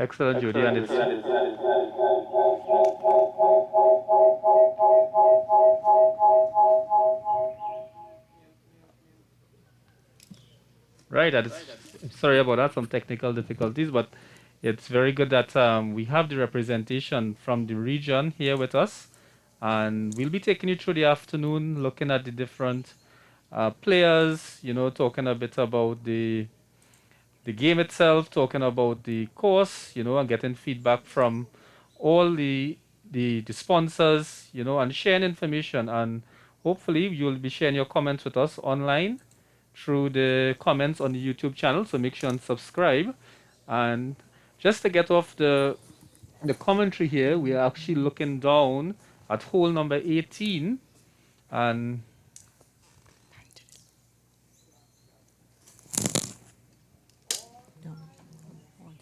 Excellent, Jodi. And it's right. Sorry about that, some technical difficulties, but it's very good that we have the representation from the region here with us. And we'll be taking you through the afternoon, looking at the different players, talking a bit about the game itself, talking about the course, and getting feedback from all the sponsors, and sharing information. And hopefully you'll be sharing your comments with us online through the comments on the YouTube channel. So make sure and subscribe. And just to get off the commentary here, we are actually looking down at hole number 18. And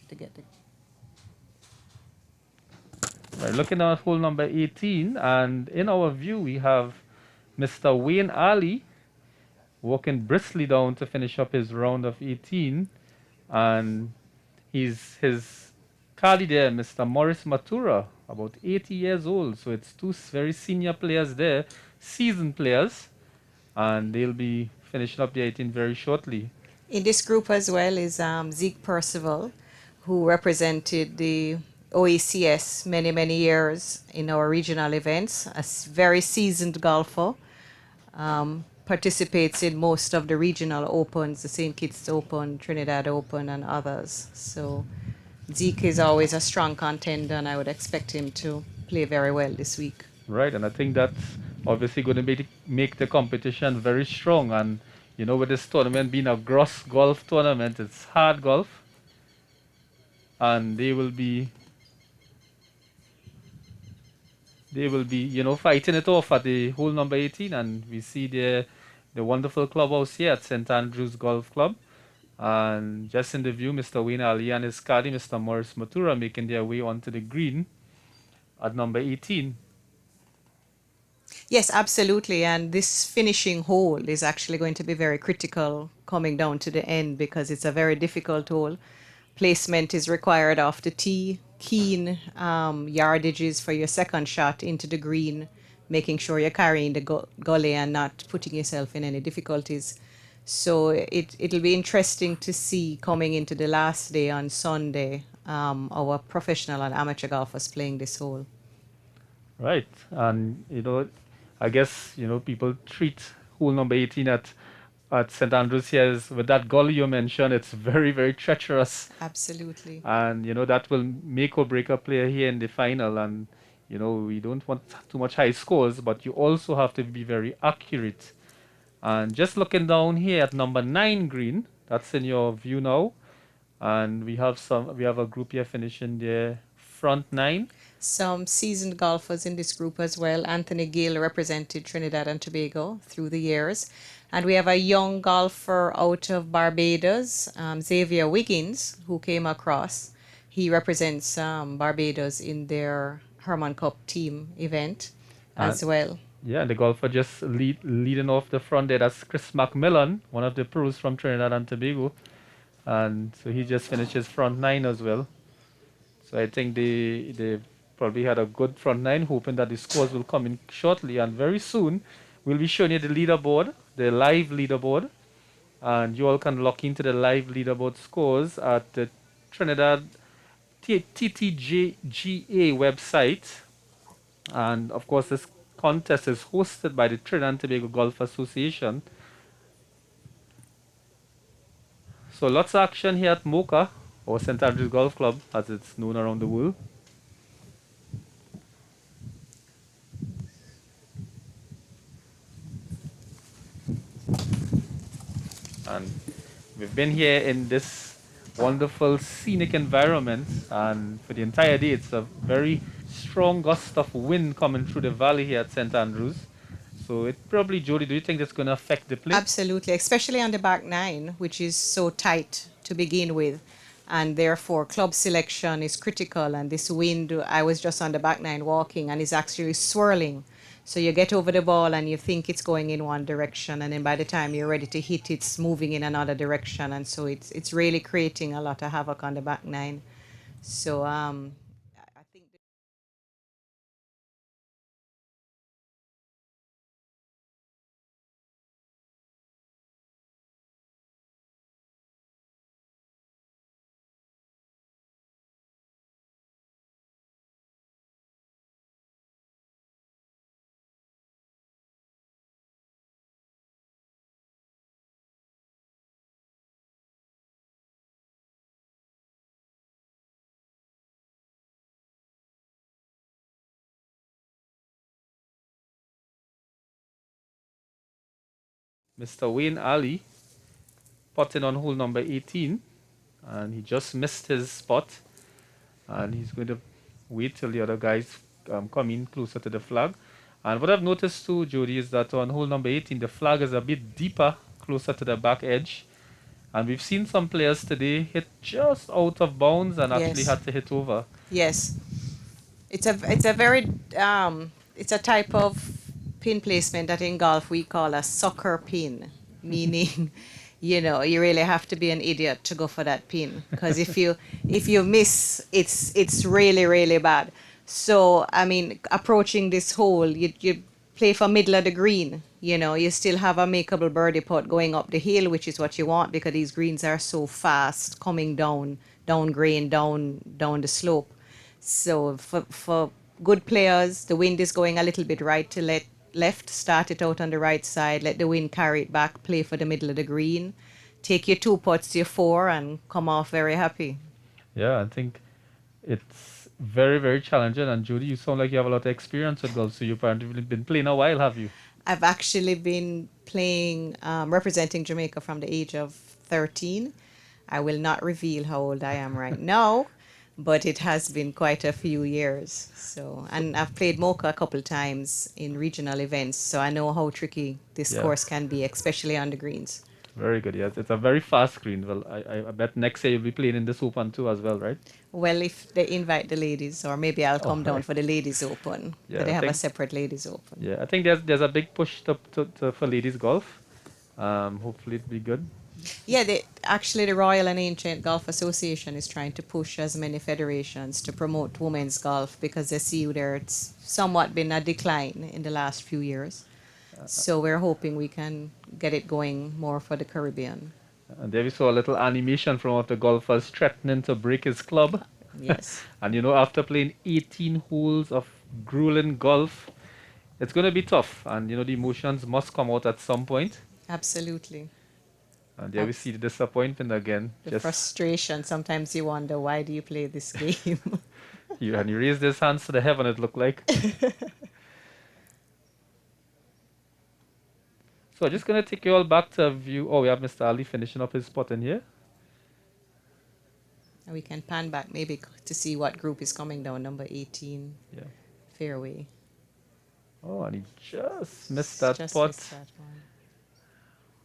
to get the we're looking at hole number 18, and in our view, we have Mr. Wayne Ali walking briskly down to finish up his round of 18, and his caddy there, Mr. Morris Matura, about 80 years old. So it's two very senior players there, seasoned players, and they'll be finishing up the 18 very shortly. In this group as well is Zeke Percival, who represented the OACS many years in our regional events. A very seasoned golfer, participates in most of the regional opens, the St. Kitts Open, Trinidad Open, and others. So Zeke is always a strong contender, and I would expect him to play very well this week. Right, and I think that's obviously going to make the competition very strong. And with this tournament being a gross golf tournament, it's hard golf, and they will be fighting it off at the hole number 18. And we see the wonderful clubhouse here at St. Andrews Golf Club. And just in the view, Mr. Wayne Ali and his caddy, Mr. Morris Matura, making their way onto the green at number 18. Yes, absolutely. And this finishing hole is actually going to be very critical coming down to the end, because it's a very difficult hole. Placement is required off the tee, keen yardages for your second shot into the green, making sure you're carrying the gully and not putting yourself in any difficulties. So it'll be interesting to see coming into the last day on Sunday, our professional and amateur golfers playing this hole. Right. And, I guess, people treat hole number 18 at St. Andrews here with that gully you mentioned. It's very, very treacherous. Absolutely. And, that will make or break a player here in the final. And, we don't want too much high scores, but you also have to be very accurate. And just looking down here at number 9 green, that's in your view now. And we have a group here finishing their front 9. Some seasoned golfers in this group as well. Anthony Gill represented Trinidad and Tobago through the years. And we have a young golfer out of Barbados, Xavier Wiggins, who came across. He represents Barbados in their Herman Cup team event as well. Yeah, and the golfer just leading off the front there, that's Chris Mcmillan, one of the pros from Trinidad and Tobago. And so he just finished his front 9 as well. So I think they probably had a good front 9, hoping that the scores will come in shortly. And very soon, we'll be showing you the leaderboard, the live leaderboard. And you all can log into the live leaderboard scores at the Trinidad TTGA website. And of course, this contest is hosted by the Trinidad and Tobago Golf Association. So lots of action here at MOCA, or St. Andrews Golf Club, as it's known around the world. And we've been here in this wonderful scenic environment, and for the entire day it's a very strong gust of wind coming through the valley here at St. Andrews. So it probably, Jodi, do you think that's going to affect the play? Absolutely, especially on the back 9, which is so tight to begin with. And therefore, club selection is critical. And this wind, I was just on the back 9 walking, and it's actually swirling. So you get over the ball and you think it's going in one direction, and then by the time you're ready to hit, it's moving in another direction. And so it's really creating a lot of havoc on the back 9. So I think Mr. Wayne Ali putting on hole number 18, and he just missed his spot, and he's going to wait till the other guys come in closer to the flag. And what I've noticed too, Jody, is that on hole number 18, the flag is a bit deeper, closer to the back edge. And we've seen some players today hit just out of bounds and actually yes, had to hit over. yes. It's a very it's a type of pin placement that in golf we call a sucker pin, meaning you really have to be an idiot to go for that pin, because if you miss, it's really really bad. So I mean, approaching this hole, you play for middle of the green. You still have a makeable birdie putt going up the hill, which is what you want, because these greens are so fast coming down green, down the slope. So for good players, the wind is going a little bit right to left. Start it out on the right side. Let the wind carry it back. Play for the middle of the green. Take your 2 putts to your 4 and come off very happy. Yeah, I think it's very, very challenging. And Judy, you sound like you have a lot of experience with golf, so you've apparently been playing a while, have you? I've actually been playing, representing Jamaica from the age of 13. I will not reveal how old I am right now, but it has been quite a few years. So, So, and I've played Mocha a couple times in regional events, so I know how tricky this yeah, course can be, especially on the greens. very good. Yes, it's a very fast screen. Well, I bet next year you'll be playing in this Open too as well, right? Well, if they invite the ladies, or maybe I'll Oh, come down right. for the ladies' open, but Yeah, they I have a think separate ladies' open. yeah, I think there's a big push for ladies golf. Hopefully it'll be good. Yeah, actually the Royal and Ancient Golf Association is trying to push as many federations to promote women's golf, because they see there it's somewhat been a decline in the last few years. So we're hoping we can get it going more for the Caribbean. And there we saw a little animation from one of the golfers threatening to break his club. Yes, And after playing 18 holes of grueling golf, it's going to be tough. And the emotions must come out at some point. absolutely. And there we see Abs- the disappointment again. the Just frustration. Sometimes you wonder, why do you play this game? he raised his hands to the heaven, it looked like. So I'm just going to take you all back to a view. Oh, we have Mr. Ali finishing up his putt in here. And we can pan back maybe to see what group is coming down, number 18, Yeah. fairway. Oh, and he just missed that Just putt. missed that one.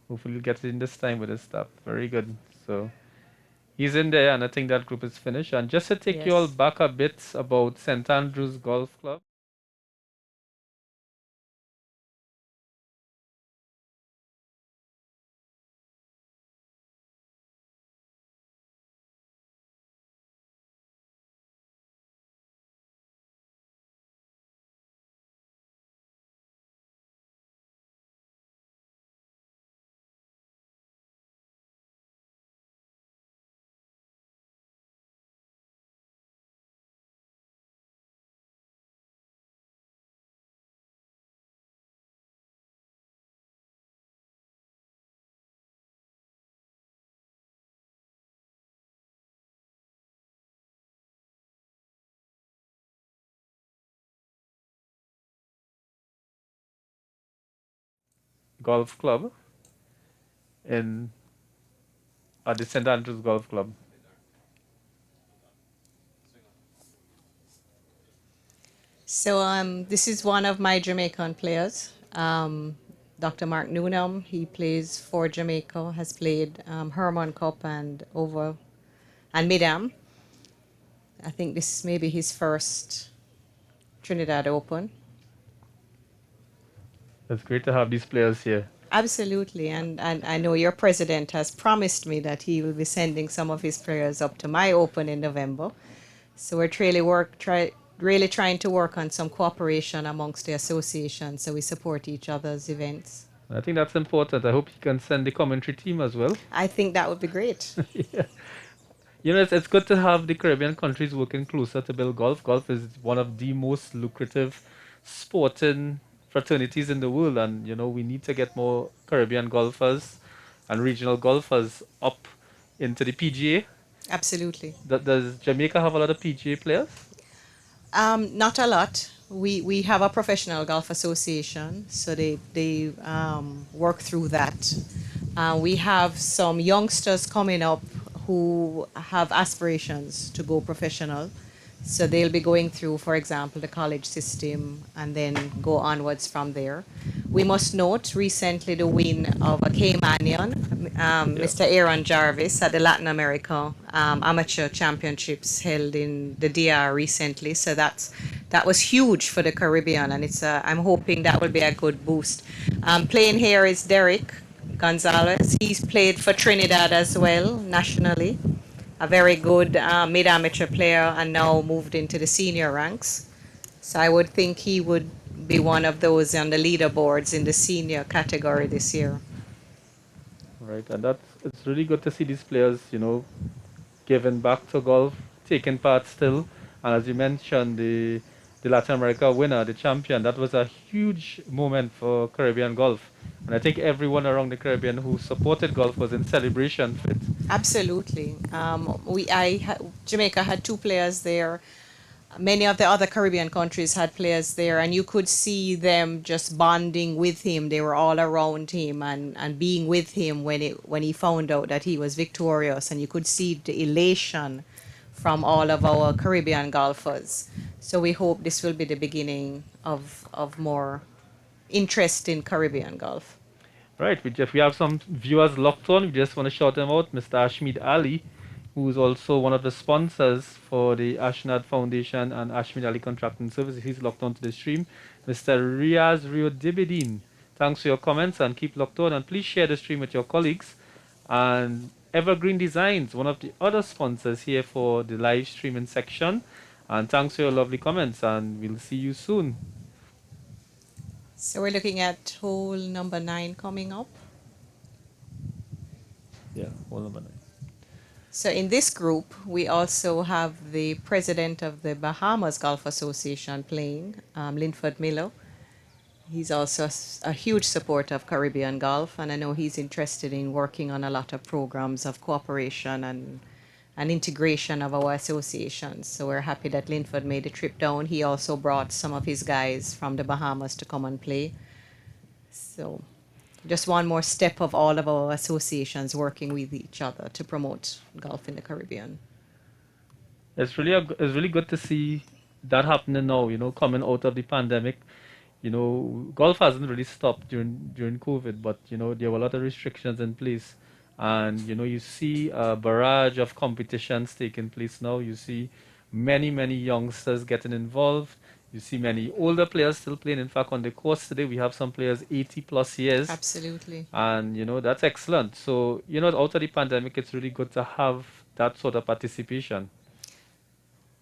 Hopefully he'll get it in this time with his stop. Very good. So he's in there, and I think that group is finished. And just to take you all Yes. back a bit about St. Andrew's Golf Club. Golf Club in at the St. Andrews Golf Club. So this is one of my Jamaican players, Dr. Mark Noonan. He plays for Jamaica, has played Herman Cup and over and Mid-Am. I think this is maybe his first Trinidad Open. It's great to have these players here. Absolutely, and I know your president has promised me that he will be sending some of his players up to my Open in November. So we're really trying to work on some cooperation amongst the association, so we support each other's events. I think that's important. I hope you can send the commentary team as well. I think that would be great. Yeah. It's good to have the Caribbean countries working closer to build golf. Golf is one of the most lucrative sporting fraternities in the world, and we need to get more Caribbean golfers and regional golfers up into the PGA. Absolutely. Does Jamaica have a lot of PGA players? Not a lot. We have a professional golf association, so they work through that. We have some youngsters coming up who have aspirations to go professional. So they'll be going through, for example, the college system and then go onwards from there. We must note recently the win of a Caymanian, Mr. Aaron Jarvis, at the Latin America Amateur Championships held in the DR recently. So that was huge for the Caribbean, and I'm hoping that will be a good boost. Playing here is Derek Gonzalez. He's played for Trinidad as well, nationally. A very good mid-amateur player, and now moved into the senior ranks. So I would think he would be one of those on the leaderboards in the senior category this year. Right, and it's really good to see these players, giving back to golf, taking part still. And as you mentioned, the Latin America winner, the champion, that was a huge moment for Caribbean golf. And I think everyone around the Caribbean who supported golf was in celebration for it. Absolutely. Jamaica had two players there. Many of the other Caribbean countries had players there, and you could see them just bonding with him. They were all around him and being with him when he found out that he was victorious, and you could see the elation from all of our Caribbean golfers. So we hope this will be the beginning of more interest in Caribbean golf. Right, we have some viewers locked on. We just want to shout them out. Mr. Ashmead Ali, who is also one of the sponsors for the Ashnad Foundation and Ashmead Ali Contracting Services. He's locked onto the stream. Mr. Riaz Rio Dibidin, thanks for your comments and keep locked on. And please share the stream with your colleagues. And Evergreen Designs, one of the other sponsors here for the live streaming section. And thanks for your lovely comments, and we'll see you soon. So we're looking at hole number 9 coming up. Yeah, hole number 9. So in this group, we also have the president of the Bahamas Golf Association playing, Linford Miller. He's also a huge supporter of Caribbean golf, and I know he's interested in working on a lot of programs of cooperation and integration of our associations. So we're happy that Linford made the trip down. He also brought some of his guys from the Bahamas to come and play. So just one more step of all of our associations working with each other to promote golf in the Caribbean. It's really good to see that happening now, coming out of the pandemic. Golf hasn't really stopped during COVID, but, there were a lot of restrictions in place. And, you see a barrage of competitions taking place now. You see many, many youngsters getting involved. You see many older players still playing. In fact, on the course today, we have some players 80 plus years. Absolutely. And, that's excellent. So, out of the pandemic, it's really good to have that sort of participation.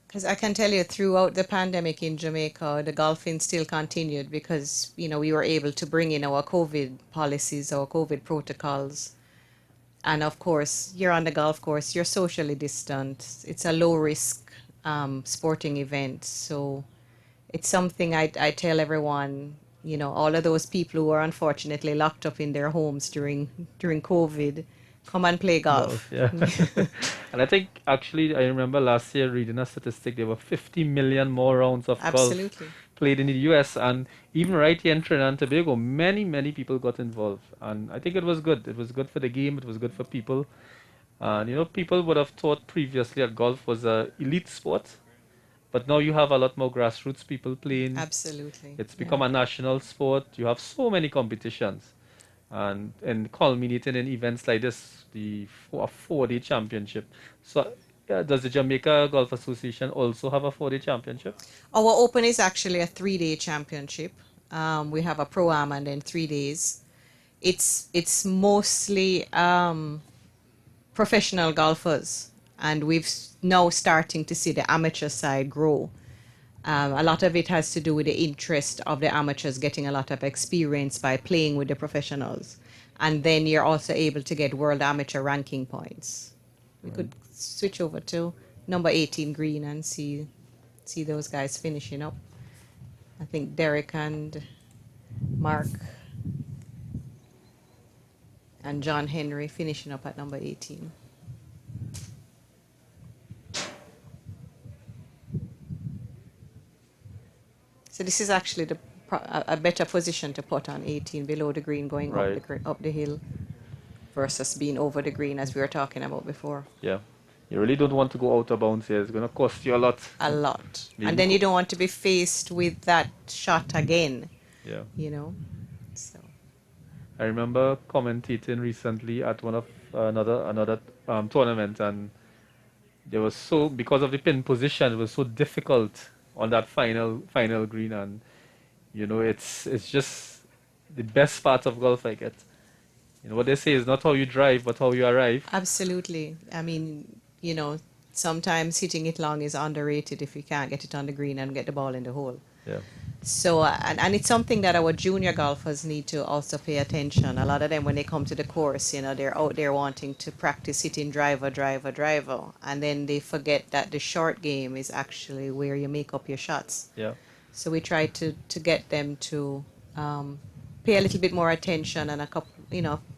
Because I can tell you, throughout the pandemic in Jamaica, the golfing still continued because, we were able to bring in our COVID policies, our COVID protocols. And of course, you're on the golf course, you're socially distant. It's a low risk sporting event. So it's something I tell everyone, all of those people who are unfortunately locked up in their homes during COVID, come and play golf. Yeah. And I think actually, I remember last year reading a statistic, there were 50 million more rounds of Absolutely. golf played in the US, and even right here in Trinidad and Tobago, many, many people got involved. And I think it was good. It was good for the game. It was good for people. And, people would have thought previously that golf was an elite sport, but now you have a lot more grassroots people playing. Absolutely. It's become a national sport. You have so many competitions. And culminating in events like this, a 4-day championship. So does the Jamaica Golf Association also have a 4-day championship? Our Open is actually a 3-day championship. We have a Pro-Am and then 3 days. It's mostly professional golfers. and we've now starting to see the amateur side grow. A lot of it has to do with the interest of the amateurs getting a lot of experience by playing with the professionals. And then you're also able to get world amateur ranking points. We could switch over to number 18 green and see those guys finishing up. I think Derek and Mark and John Henry finishing up at number 18. So this is actually a better position to put on 18 below the green going Right. up the hill versus being over the green as we were talking about before. Yeah. You really don't want to go out of bounds here. It's going to cost you a lot. A lot. Maybe And then you don't want to be faced with that shot again, Yeah. you know. So I remember commentating recently at one of another tournament, and there was because of the pin position, it was so difficult on that final green, and it's just the best part of golf, I get. What they say is not how you drive, but how you arrive. absolutely. I mean, sometimes hitting it long is underrated if you can't get it on the green and get the ball in the hole. Yeah. So, and it's something that our junior golfers need to also pay attention. A lot of them, when they come to the course, they're out there wanting to practice hitting driver, and then they forget that the short game is actually where you make up your shots. Yeah. So we try to get them to pay a little bit more attention and a couple,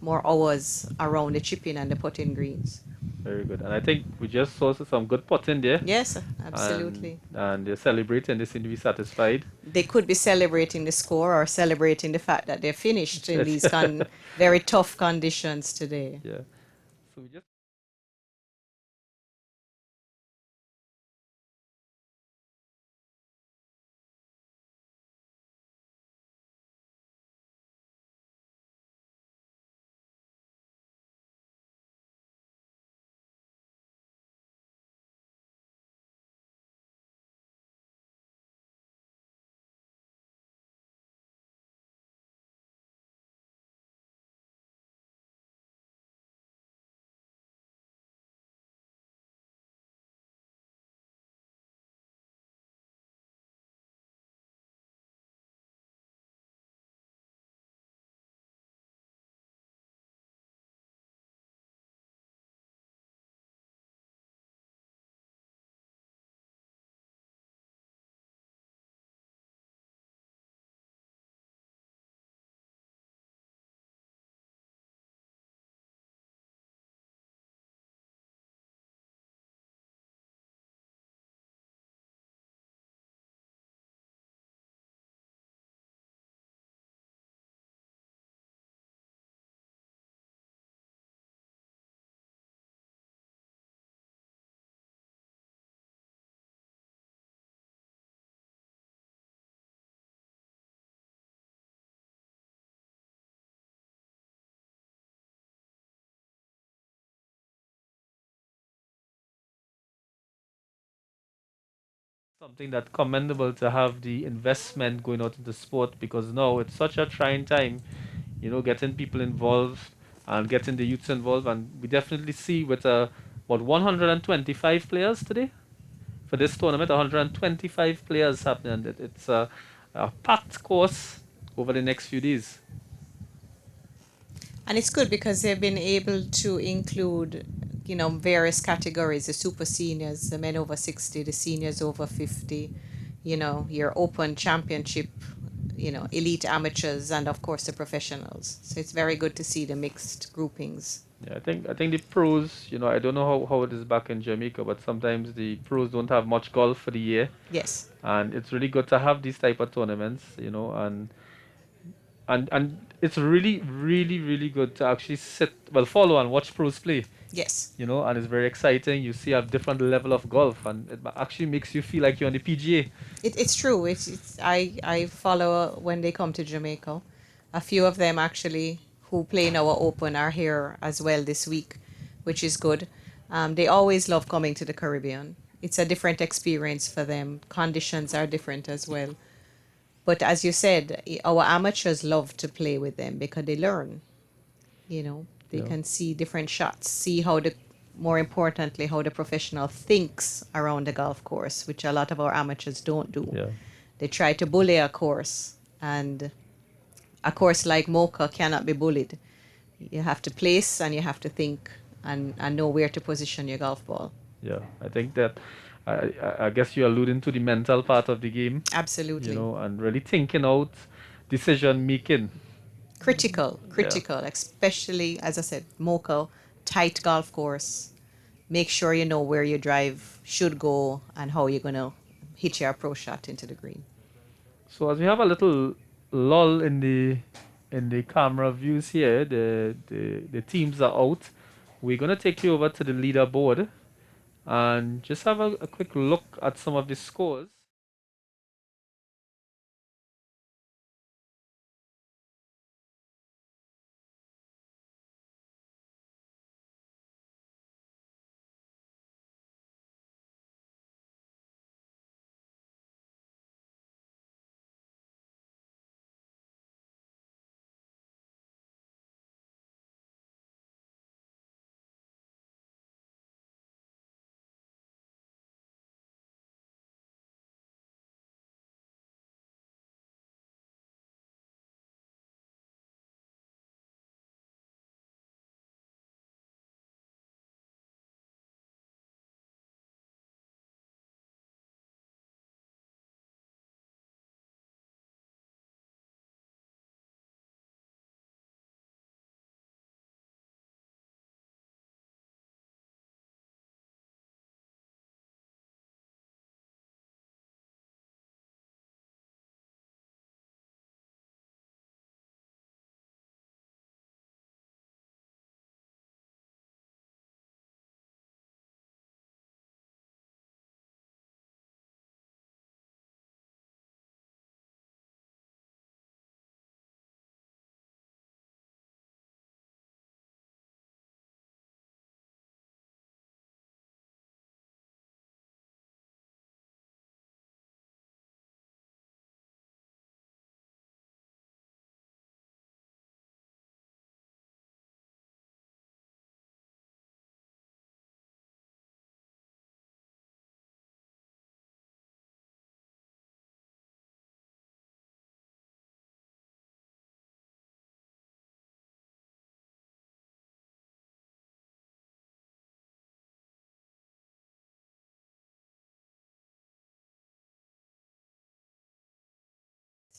more hours around the chipping and the putting greens. Very good. And I think we just saw some good putting there. Yes, absolutely. And they're celebrating. They seem to be satisfied. They could be celebrating the score or celebrating the fact that they're finished in these very tough conditions today. Yeah. So we just something that commendable to have the investment going out into sport, because now it's such a trying time, getting people involved and getting the youths involved. And we definitely see with what 125 players today for this tournament, 125 players happening. It's a packed course over the next few days. And it's good because they've been able to include, various categories, the super seniors, the men over 60, the seniors over 50, your open championship, elite amateurs, and of course the professionals. So it's very good to see the mixed groupings. Yeah, I think the pros, I don't know how it is back in Jamaica, but sometimes the pros don't have much golf for the year. Yes. And it's really good to have these type of tournaments, and it's really, really, really good to actually follow and watch pros play. Yes. And it's very exciting. You see a different level of golf, and it actually makes you feel like you're on the PGA. It's true. I follow when they come to Jamaica. A few of them actually who play in our Open are here as well this week, which is good. They always love coming to the Caribbean. It's a different experience for them. Conditions are different as well. But as you said, our amateurs love to play with them because they learn. They Yeah. can see different shots, see how the more importantly, how the professional thinks around the golf course, which a lot of our amateurs don't do. Yeah. They try to bully a course, and a course like Mocha cannot be bullied. You have to place and you have to think and know where to position your golf ball. Yeah, I think that I guess you're alluding to the mental part of the game, Absolutely. and really thinking out decision making. Critical, Yeah. critical, especially, as I said, Mocha, tight golf course. Make sure you know where your drive should go and how you're going to hit your approach shot into the green. So as we have a little lull in the camera views here, the teams are out. We're gonna take you over to the leaderboard and just have a quick look at some of the scores.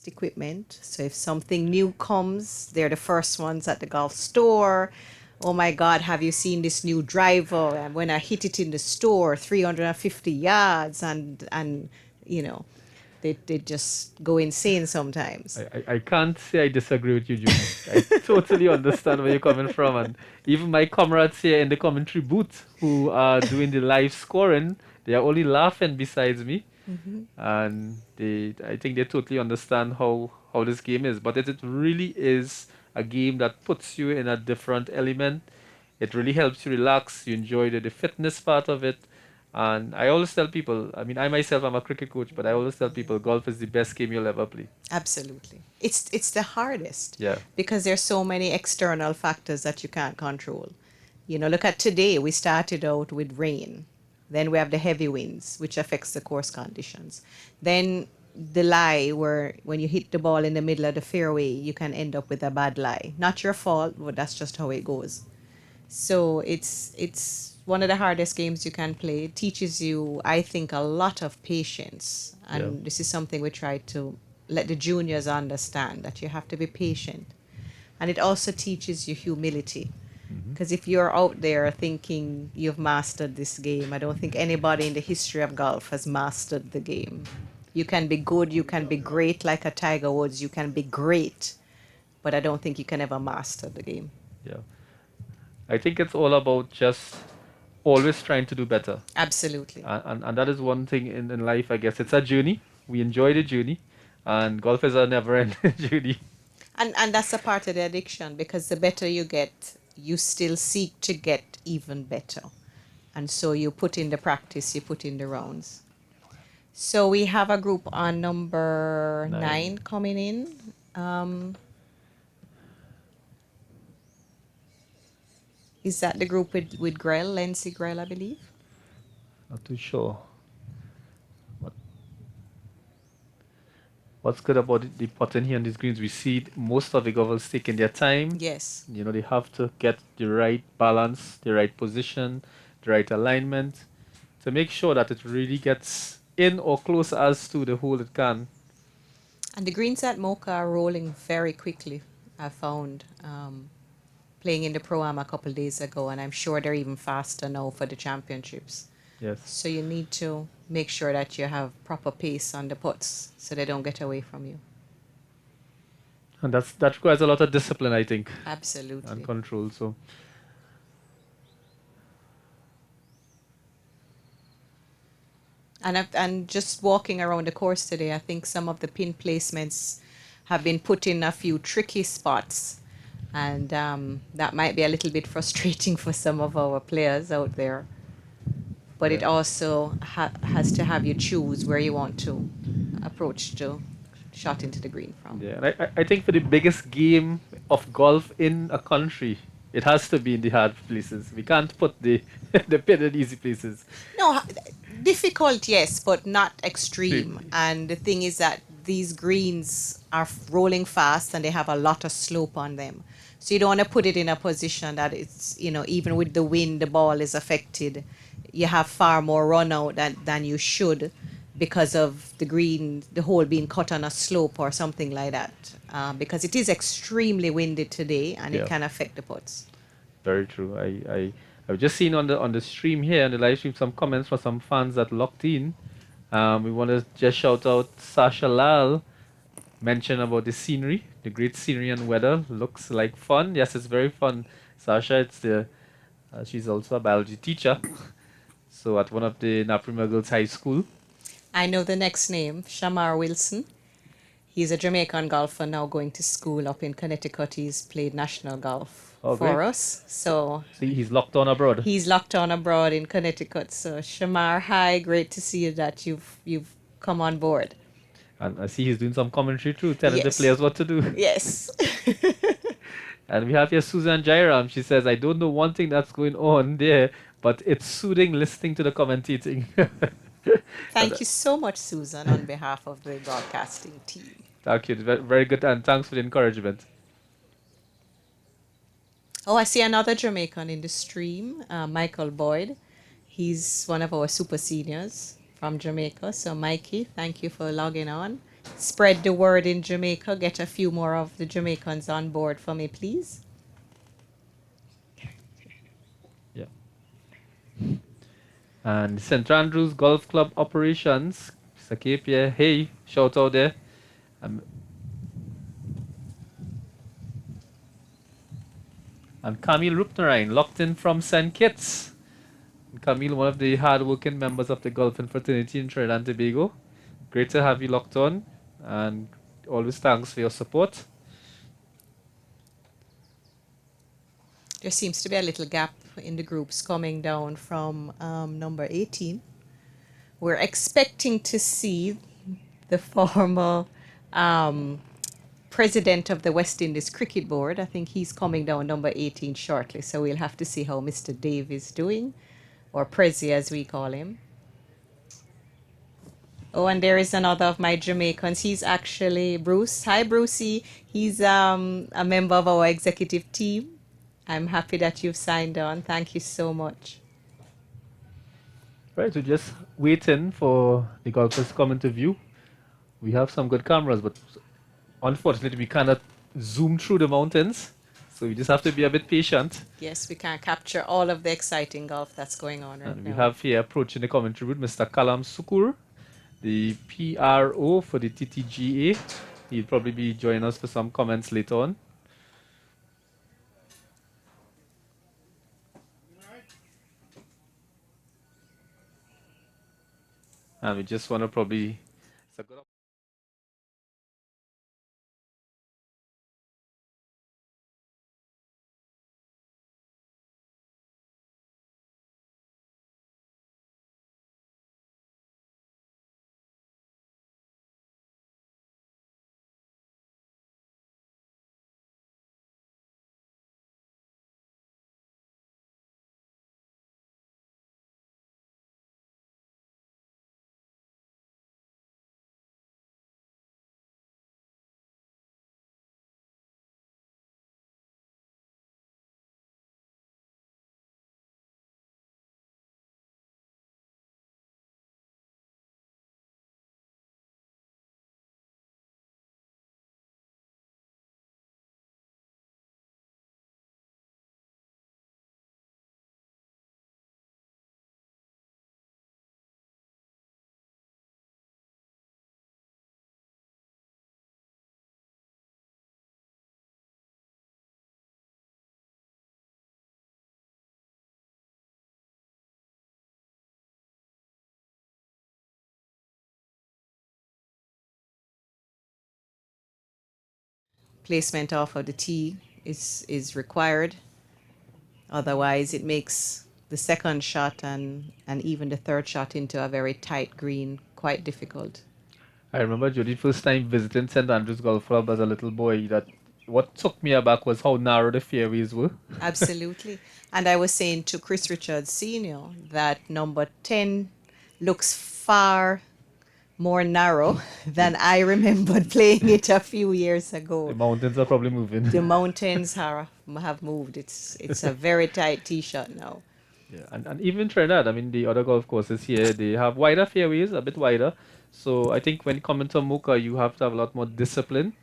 Equipment. So if something new comes, they're the first ones at the golf store. Oh my God, have you seen this new driver? And when I hit it in the store, 350 yards, and you know, they just go insane sometimes. I can't say I disagree with you, Judy. I totally understand where you're coming from, and even my comrades here in the commentary booth who are doing the live scoring, they are only laughing besides me. And I think they totally understand how this game is. But it really is a game that puts you in a different element. It really helps you relax. You enjoy the fitness part of it. And I always tell people, I mean, I myself am a cricket coach, but I always tell people golf is the best game you'll ever play. Absolutely. It's the hardest Yeah. because there's so many external factors that you can't control. You know, look at today. We started out with rain. Then we have the heavy winds, which affects the course conditions. Then the lie, where when you hit the ball in the middle of the fairway, you can end up with a bad lie. Not your fault, but that's just how it goes. So it's one of the hardest games you can play. It teaches you, I think, a lot of patience. And Yeah. this is something we try to let the juniors understand, that you have to be patient. And it also teaches you humility. Because if you're out there thinking you've mastered this game, I don't think anybody in the history of golf has mastered the game. You can be good, you can be great like a Tiger Woods, you can be great, but I don't think you can ever master the game. Yeah. I think it's all about just always trying to do better. Absolutely. And that is one thing in life, I guess. It's a journey. We enjoy the journey. And golf is a never ending journey. And that's a part of the addiction, because the better you get, you still seek to get even better. And so you put in the practice, you put in the rounds. So we have a group on number 9 coming in. Is that the group with Grell, Lindsay Grell, I believe? Not too sure. What, what's good about the putting here on these greens? We see most of the golfers taking their time. Yes. You know, they have to get the right balance, the right position, the right alignment to make sure that it really gets in or close as to the hole it can. And the greens at Mocha are rolling very quickly, I found, playing in the Pro-Am a couple of days ago, and I'm sure they're even faster now for the championships. Yes. So you need to make sure that you have proper pace on the putts so they don't get away from you. And that requires a lot of discipline, I think, and Absolutely. control. So And just walking around the course today, I think some of the pin placements have been put in a few tricky spots, and that might be a little bit frustrating for some of our players out there. But it Yeah. also has to have you choose where you want to approach the shot into the green from. yeah, and I think for the biggest game of golf in a country, it has to be in the hard places. We can't put the the pin in easy places. No, difficult, yes, but not extreme. Extreme. And the thing is that these greens are rolling fast and they have a lot of slope on them. So you don't want to put it in a position that it's, even with the wind, the ball is affected. You have far more run out than you should because of the green, the hole being cut on a slope or something like that. Because it is extremely windy today and Yeah. it can affect the putts. Very true. I've just seen on the stream here, on the live stream, some comments from some fans that locked in. We want to just shout out Sasha Lal, mention about the scenery, the great scenery and weather. Looks like fun. Yes, it's very fun. Sasha, she's also a biology teacher. So at one of the Naprima Girls High School. I know the next name, Shamar Wilson. He's a Jamaican golfer now going to school up in Connecticut. He's played national golf Oh, for great. us. So See, he's locked on abroad. he's locked on abroad in Connecticut. So Shamar, hi, great to see you that you've come on board. And I see he's doing some commentary too, telling the Yes. players what to do. Yes. And we have here Susan Jairam. She says, I don't know one thing that's going on there, but it's soothing listening to the commentating. Thank you so much, Susan, on behalf of the broadcasting team. Thank you. Very good. And thanks for the encouragement. Oh, I see another Jamaican in the stream, Michael Boyd. He's one of our super seniors from Jamaica. So, Mikey, thank you for logging on. Spread the word in Jamaica. Get a few more of the Jamaicans on board for me, please. Yeah. And St. Andrews Golf Club Operations. Mr. Capia, hey, shout out there. And Camille Rupnerine, locked in from St. Kitts. Camille, one of the hard-working members of the golfing fraternity in Trinidad and Tobago. Great to have you locked on, and always thanks for your support. There seems to be a little gap in the groups coming down from number 18. We're expecting to see the former president of the West Indies Cricket Board. I think he's coming down number 18 shortly, so we'll have to see how Mr. Dave is doing, or Prezi as we call him. Oh, and there is another of my Jamaicans. He's actually Bruce. Hi, Brucey. He's a member of our executive team. I'm happy that you've signed on. Thank you so much. Right, so just waiting for the golfers to come into view. We have some good cameras, but unfortunately we cannot zoom through the mountains. So we just have to be a bit patient. Yes, we can't capture all of the exciting golf that's going on right And now. we have here approaching the commentary booth Mr. Kalam Sukur, the PRO for the TTGA. He'll probably be joining us for some comments later on. And we just want to probably... It's a good placement off of the tee is required. Otherwise, it makes the second shot and even the third shot into a very tight green quite difficult. I remember Jodi first time visiting St. Andrews Golf Club as a little boy. That what took me aback was how narrow the fairways were. Absolutely. And I was saying to Chris Richards Sr. that number 10 looks far more narrow than I remembered playing it a few years ago. The mountains are probably moving. The mountains have moved. It's a very tight tee shot now. Yeah, and even Trinidad, I mean, the other golf courses here, they have wider fairways, a bit wider. So I think when coming to Mocha, you have to have a lot more discipline.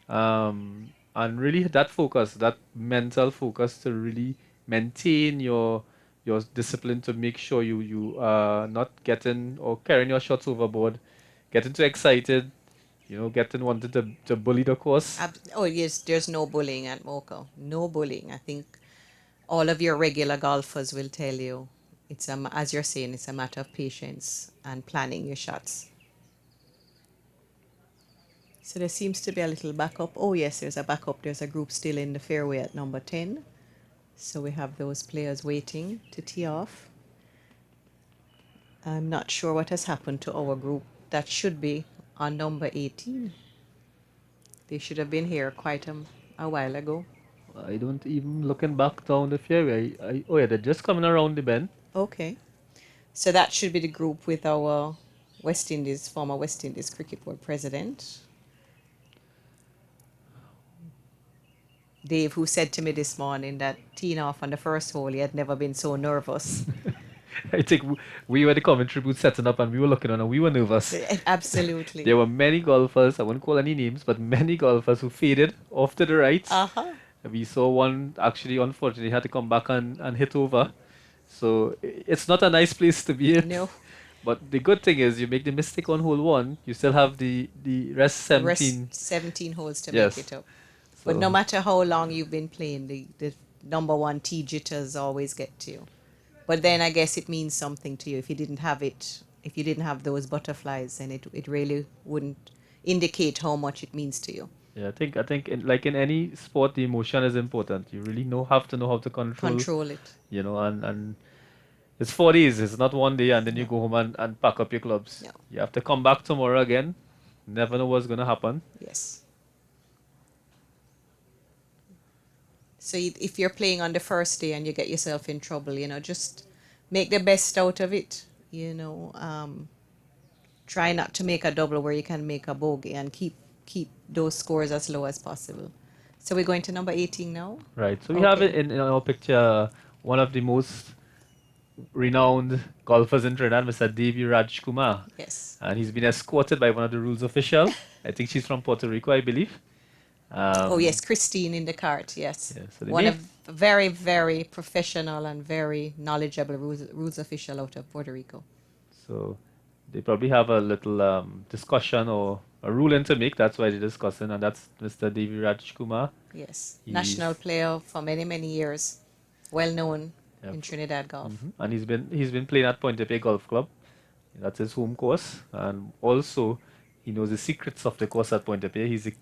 And really that focus, that mental focus to really maintain your discipline to make sure you are not getting or carrying your shots overboard, getting too excited, getting wanted to bully the course. Oh, yes, there's no bullying at Mocha. No bullying. I think all of your regular golfers will tell you, as you're saying, it's a matter of patience and planning your shots. So there seems to be a little backup. Oh, yes, there's a backup. There's a group still in the fairway at number 10. So we have those players waiting to tee off. I'm not sure what has happened to our group. That should be on number 18. They should have been here quite a while ago. I don't even looking back down the fairway. Oh yeah, they're just coming around the bend. Okay. So that should be the group with our former West Indies Cricket Board President, Dave, who said to me this morning that teeing off on the first hole, he had never been so nervous. I think we were the commentary booth setting up and we were looking on and we were nervous. Absolutely. There were many golfers, I won't call any names, but many golfers who faded off to the right. Uh-huh. We saw one actually, unfortunately, had to come back and hit over. So it's not a nice place to be in. No. But the good thing is you make the mistake on hole 1, you still have the rest 17. 17 holes to Yes. make it up. But no matter how long you've been playing, the number 1 tee jitters always get to you. But then I guess it means something to you. If you didn't have those butterflies, then it really wouldn't indicate how much it means to you. Yeah, I think like in any sport, the emotion is important. You really have to know how to Control it. And it's 4 days. It's not one day and then you go home and pack up your clubs. No. You have to come back tomorrow again. Never know what's going to happen. Yes. So if you're playing on the first day and you get yourself in trouble, just make the best out of it. Try not to make a double where you can make a bogey and keep those scores as low as possible. So we're going to number 18 now? Right. So we have it in our picture, one of the most renowned golfers in Trinidad, Mr. Devi Rajkumar. Yes. And he's been escorted by one of the rules officials. I think she's from Puerto Rico, I believe. Oh, yes, Christine in the cart, yes. Yeah, so one of very, very professional and very knowledgeable rules official out of Puerto Rico. So they probably have a little discussion or a ruling to make. That's why they're discussing, and that's Mr. Devi Rajkumar. Yes, national player for many, many years, well known in Trinidad golf. Mm-hmm. And he's been playing at Point Bay Golf Club. That's his home course, and also he knows the secrets of the course at Point Bay. He's in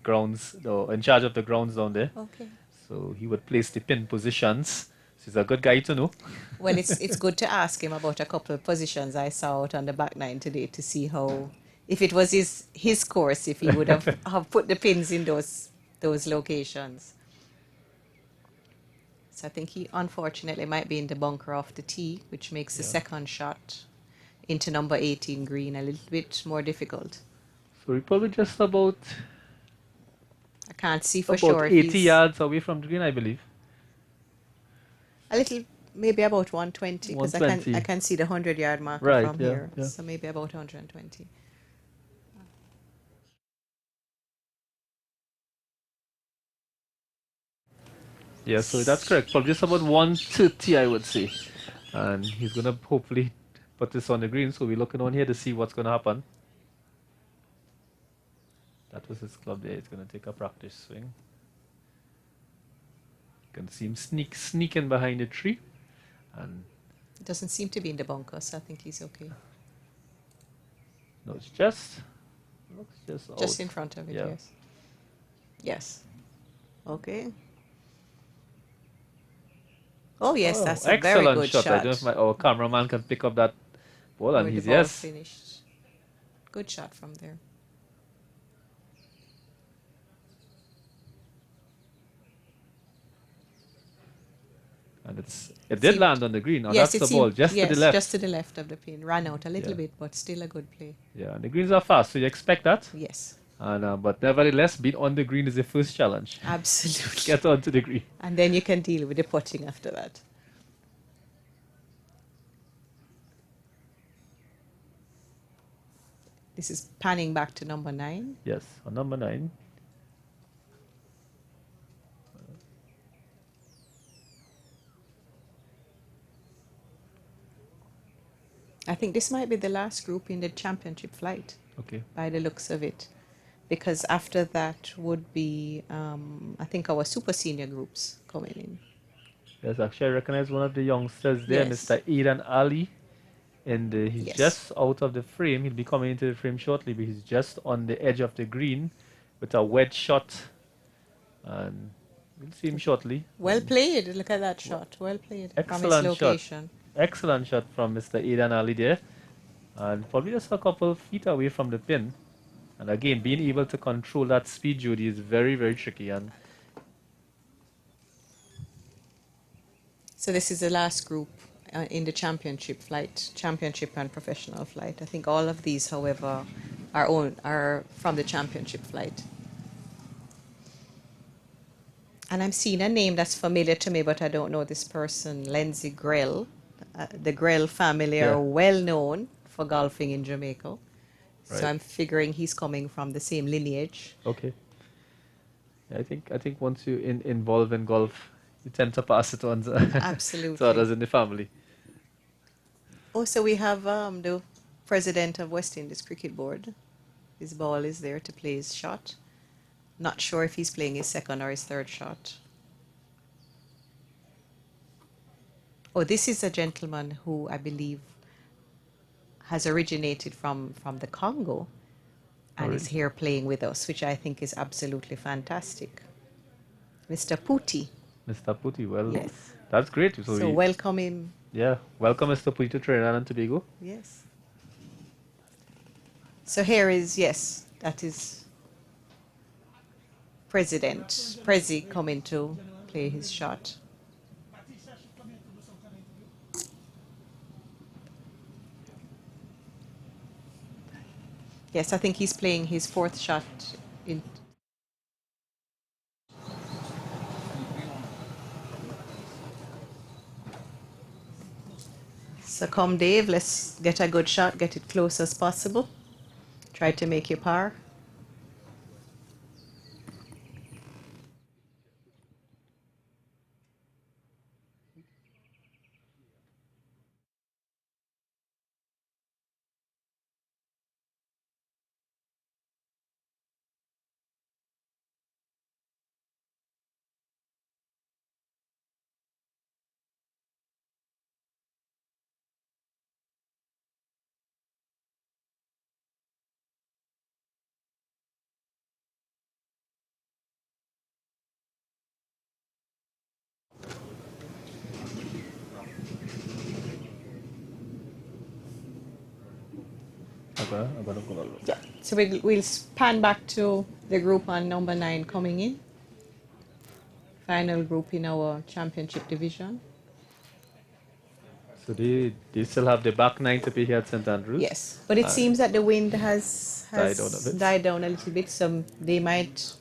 charge of the grounds down there. Okay. So he would place the pin positions. So he's a good guy to know. Well, it's good to ask him about a couple of positions I saw out on the back nine today to see if it was his course, if he would have put the pins in those locations. So I think he unfortunately might be in the bunker off the tee, which makes the second shot into number 18 green a little bit more difficult. So we're probably just about... I can't see for sure. 80 yards away from the green, I believe. A little, maybe about 120, because I can see the 100-yard marker from here. Yeah. So maybe about 120. Yeah, so that's correct. Probably just about 130, I would say. And he's going to hopefully put this on the green. So we're looking on here to see what's going to happen. That was his club there. He's going to take a practice swing. You can see him sneaking behind the tree. And it doesn't seem to be in the bunker, so I think he's okay. No, it's just... looks just in front of it, yeah. yes. Yes. Okay. Oh, yes, Oh, that's a very excellent good shot. I don't know if shot. our cameraman can pick up that ball, and Where the he's ball yes. finished. Good shot from there. And it did land on the green. Now Yes, that's it the ball seemed, just to the yes, just left. to the left of the pin. Ran out a little Yeah. bit, but still a good play. Yeah, and the greens are fast, so you expect that. Yes, And but nevertheless, being on the green is the first challenge. absolutely. Get onto the green. And then you can deal with the putting after that. This is panning back to number 9. Yes, on number 9. I think this might be the last group in the championship flight, Okay. by the looks of it. Because after that would be, I think, our super senior groups coming in. Yes, actually, I recognize one of the youngsters there, Yes. Mr. Aidan Ali. He's Yes. just out of the frame. He'll be coming into the frame shortly, but he's just on the edge of the green with a wedge shot. And we'll see him shortly. Well played. Look at that shot. Well played. From his Excellent shot. location. Excellent shot from Mr. Aidan Ali there. And probably just a couple of feet away from the pin. And again, being able to control that speed, Jodi, is very, very tricky. And So this is the last group in the championship flight, championship and professional flight. I think all of these, however, are from the championship flight. And I'm seeing a name that's familiar to me, but I don't know this person, Lindsay Grell. The Grell family Yeah. are well known for golfing in Jamaica. Right. So I'm figuring he's coming from the same lineage. okay. Yeah, I think once you involve in golf, you tend to pass it on to, Absolutely. to others in the family. Also, we have the president of West Indies Cricket Board. His ball is there to play his shot. Not sure if he's playing his second or his third shot. Oh, this is a gentleman who I believe has originated from the Congo and is here playing with us, which I think is absolutely fantastic. Mr. Puti. Mr. Puti, well, Yes. that's great. So welcome him. Yeah, welcome Mr. Puti to Trinidad and Tobago. Yes. So here is, yes, that is President Prezi coming to play his shot. Yes, I think he's playing his fourth shot in. So come Dave, let's get a good shot, get it close as possible. Try to make your par. Yeah. So we'll pan back to the group on number 9 coming in. Final group in our championship division. So they still have the back 9 to play here at St. Andrews. Yes, but it seems that the wind has Died down a bit. died down a little bit, so they might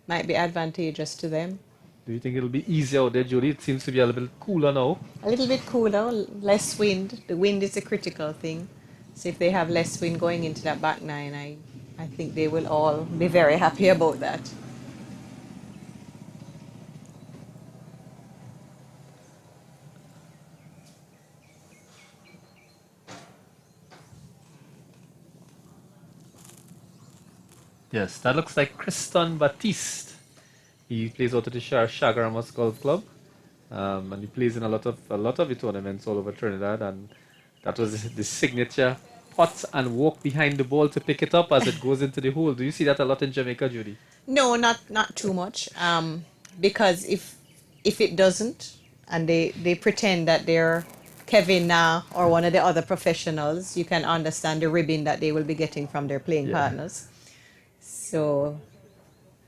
be advantageous to them. Do you think it'll be easier out there, Jodi? It seems to be a little bit cooler now. A little bit cooler, less wind. The wind is a critical thing. So if they have less wind going into that back 9, I think they will all be very happy about that. Yes, that looks like Christon Baptiste. He plays out at the Chaguaramas Golf Club, and he plays in a lot of the tournaments all over Trinidad. And that was the signature putt and walk behind the ball to pick it up as it goes into the hole. Do you see that a lot in Jamaica, Jodi? No, not too much. Because if it doesn't, and they pretend that they're Kevin Na or one of the other professionals, you can understand the ribbing that they will be getting from their playing Yeah. partners. So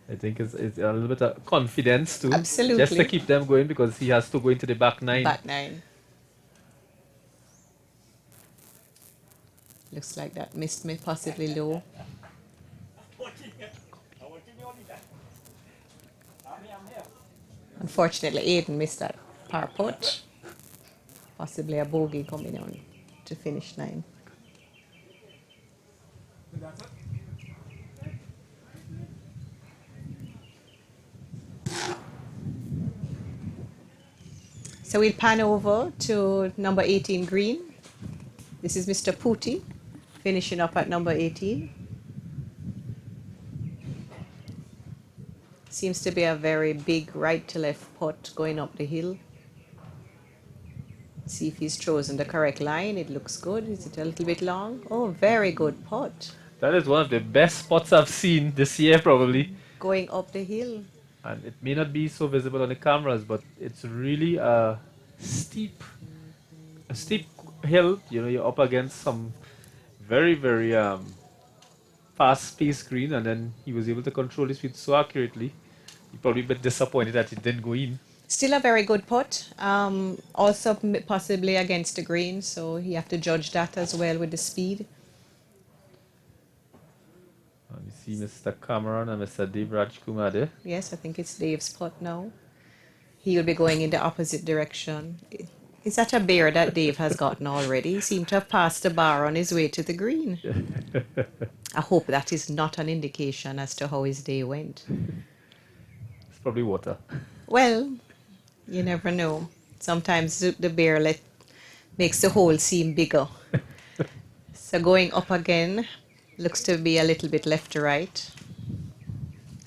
I think it's a little bit of confidence too. Just to absolutely, keep them going because he has to go into the back nine. back nine. Looks like that missed me possibly low. Unfortunately, Aiden missed that par putt. Possibly a bogey coming on to finish 9. So we'll pan over to number 18 green. This is Mr. Pooty finishing up at number 18. Seems to be a very big right to left putt going up the hill. See if he's chosen the correct line. It looks good. Is it a little bit long? Oh, very good putt. That is one of the best spots I've seen this year, probably. Going up the hill. And it may not be so visible on the cameras, but it's really a steep hill. You know, you're up against some very, very fast-paced green, and then he was able to control his feet so accurately. He probably a bit disappointed that it didn't go in. Still a very good putt. Also possibly against the green, so you have to judge that as well with the speed. We see Mr. Cameron and Mr. Dave Rajkumar there. Yes, I think it's Dave's putt now. He will be going in the opposite direction. Is that a bear that Dave has gotten already? He seemed to have passed the bar on his way to the green. I hope that is not an indication as to how his day went. It's probably water. Well, you never know. Sometimes the bear makes the hole seem bigger. So going up again, looks to be a little bit left to right.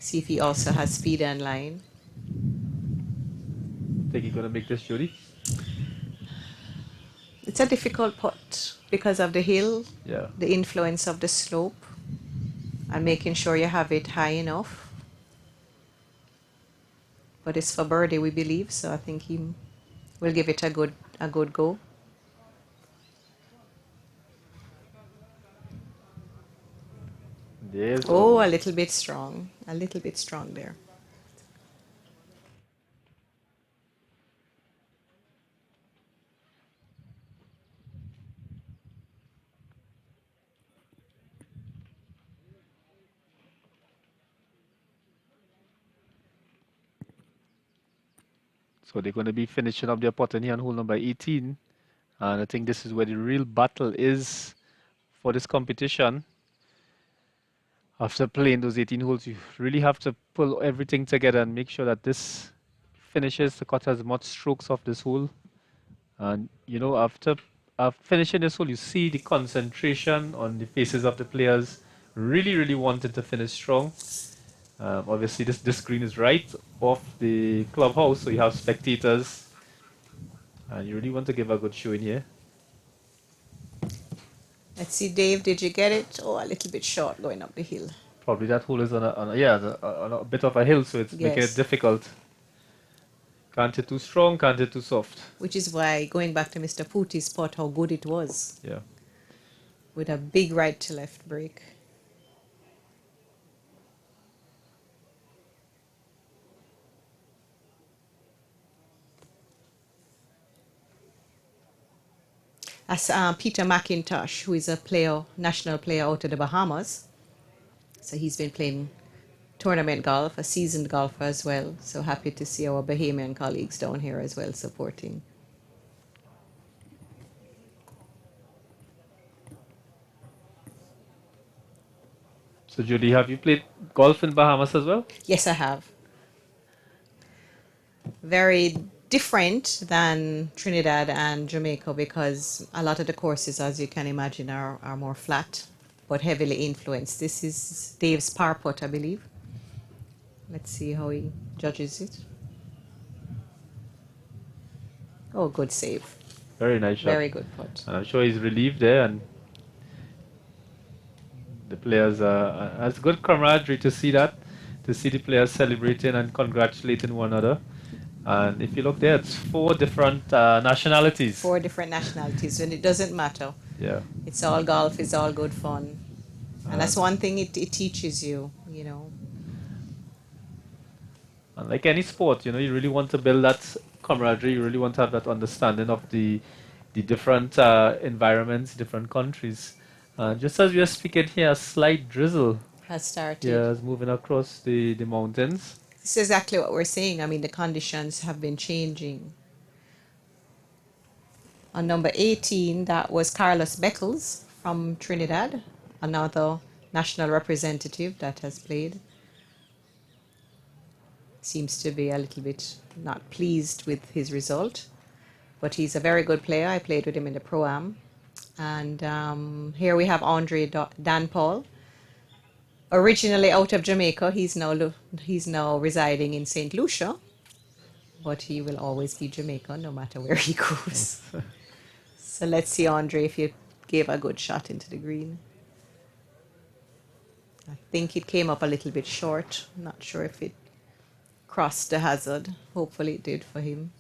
See if he also has speed and line. Think you're gonna make this, Jodi? It's a difficult putt because of the hill, Yeah. the influence of the slope, and making sure you have it high enough. But it's for birdie, we believe, so I think he will give it a good go. There's Oh, a little bit strong there. So they're going to be finishing up their putt here on hole number 18. And I think this is where the real battle is for this competition. After playing those 18 holes, you really have to pull everything together and make sure that this finishes to cut as much strokes off this hole. And, you know, after finishing this hole, you see the concentration on the faces of the players. Really, really wanted to finish strong. Obviously, this green is right off the clubhouse, so you have spectators. And you really want to give a good show in here. Let's see, Dave, did you get it? Oh, a little bit short going up the hill. Probably that hole is on a bit of a hill, so it's making it difficult. Can't hit too strong, can't hit too soft. Which is why, going back to Mr. Pooty's putt, how good it was. Yeah. With a big right to left break. As Peter McIntosh, who is a player, national player out of the Bahamas. So he's been playing tournament golf, a seasoned golfer as well. So happy to see our Bahamian colleagues down here as well supporting. So Jodi, have you played golf in Bahamas as well? Yes, I have. Very different than Trinidad and Jamaica because a lot of the courses, as you can imagine, are more flat but heavily influenced. This is Dave's par putt, I believe. Let's see how he judges it. Oh, good save. Very nice shot. Very good putt. And I'm sure he's relieved there, and the players has good camaraderie to see that, to see the players celebrating and congratulating one another. And if you look there, it's four different nationalities. 4 different nationalities, and it doesn't matter. Yeah. It's all golf, it's all good fun. And that's And, one thing it teaches you, you know. and like any sport, you know, you really want to build that camaraderie. You really want to have that understanding of the different environments, different countries. Just as we are speaking here, a slight drizzle, Has started. yeah, is moving across the mountains. This is exactly what we're saying. I mean, the conditions have been changing. On number 18, that was Carlos Beckles from Trinidad, another national representative that has played. Seems to be a little bit not pleased with his result, but he's a very good player. I played with him in the Pro-Am. And here we have Andre Dan Paul, originally out of Jamaica. He's now residing in St. Lucia, but he will always be Jamaican no matter where he goes. So let's see, Andre, if you gave a good shot into the green. I think it came up a little bit short. Not sure if it crossed the hazard. Hopefully it did for him.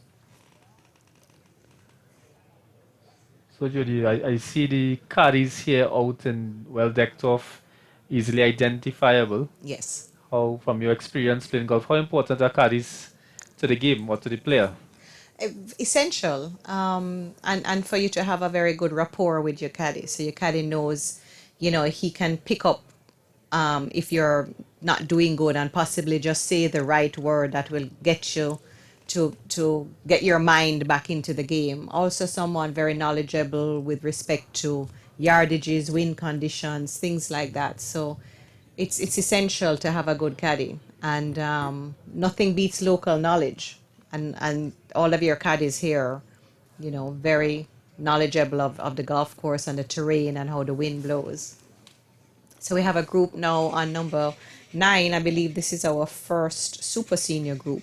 So, Jodi, I see the caddies here out and well decked off, easily identifiable. Yes. How, from your experience playing golf, how important are caddies to the game or to the player? Essential, and for you to have a very good rapport with your caddy, so your caddy knows, you know, he can pick up if you're not doing good and possibly just say the right word that will get you to get your mind back into the game. Also, someone very knowledgeable with respect to yardages, wind conditions, things like that. So it's essential to have a good caddy, and nothing beats local knowledge. And all of your caddies here, you know, very knowledgeable of the golf course and the terrain and how the wind blows. So we have a group now on number 9. I believe this is our first super senior group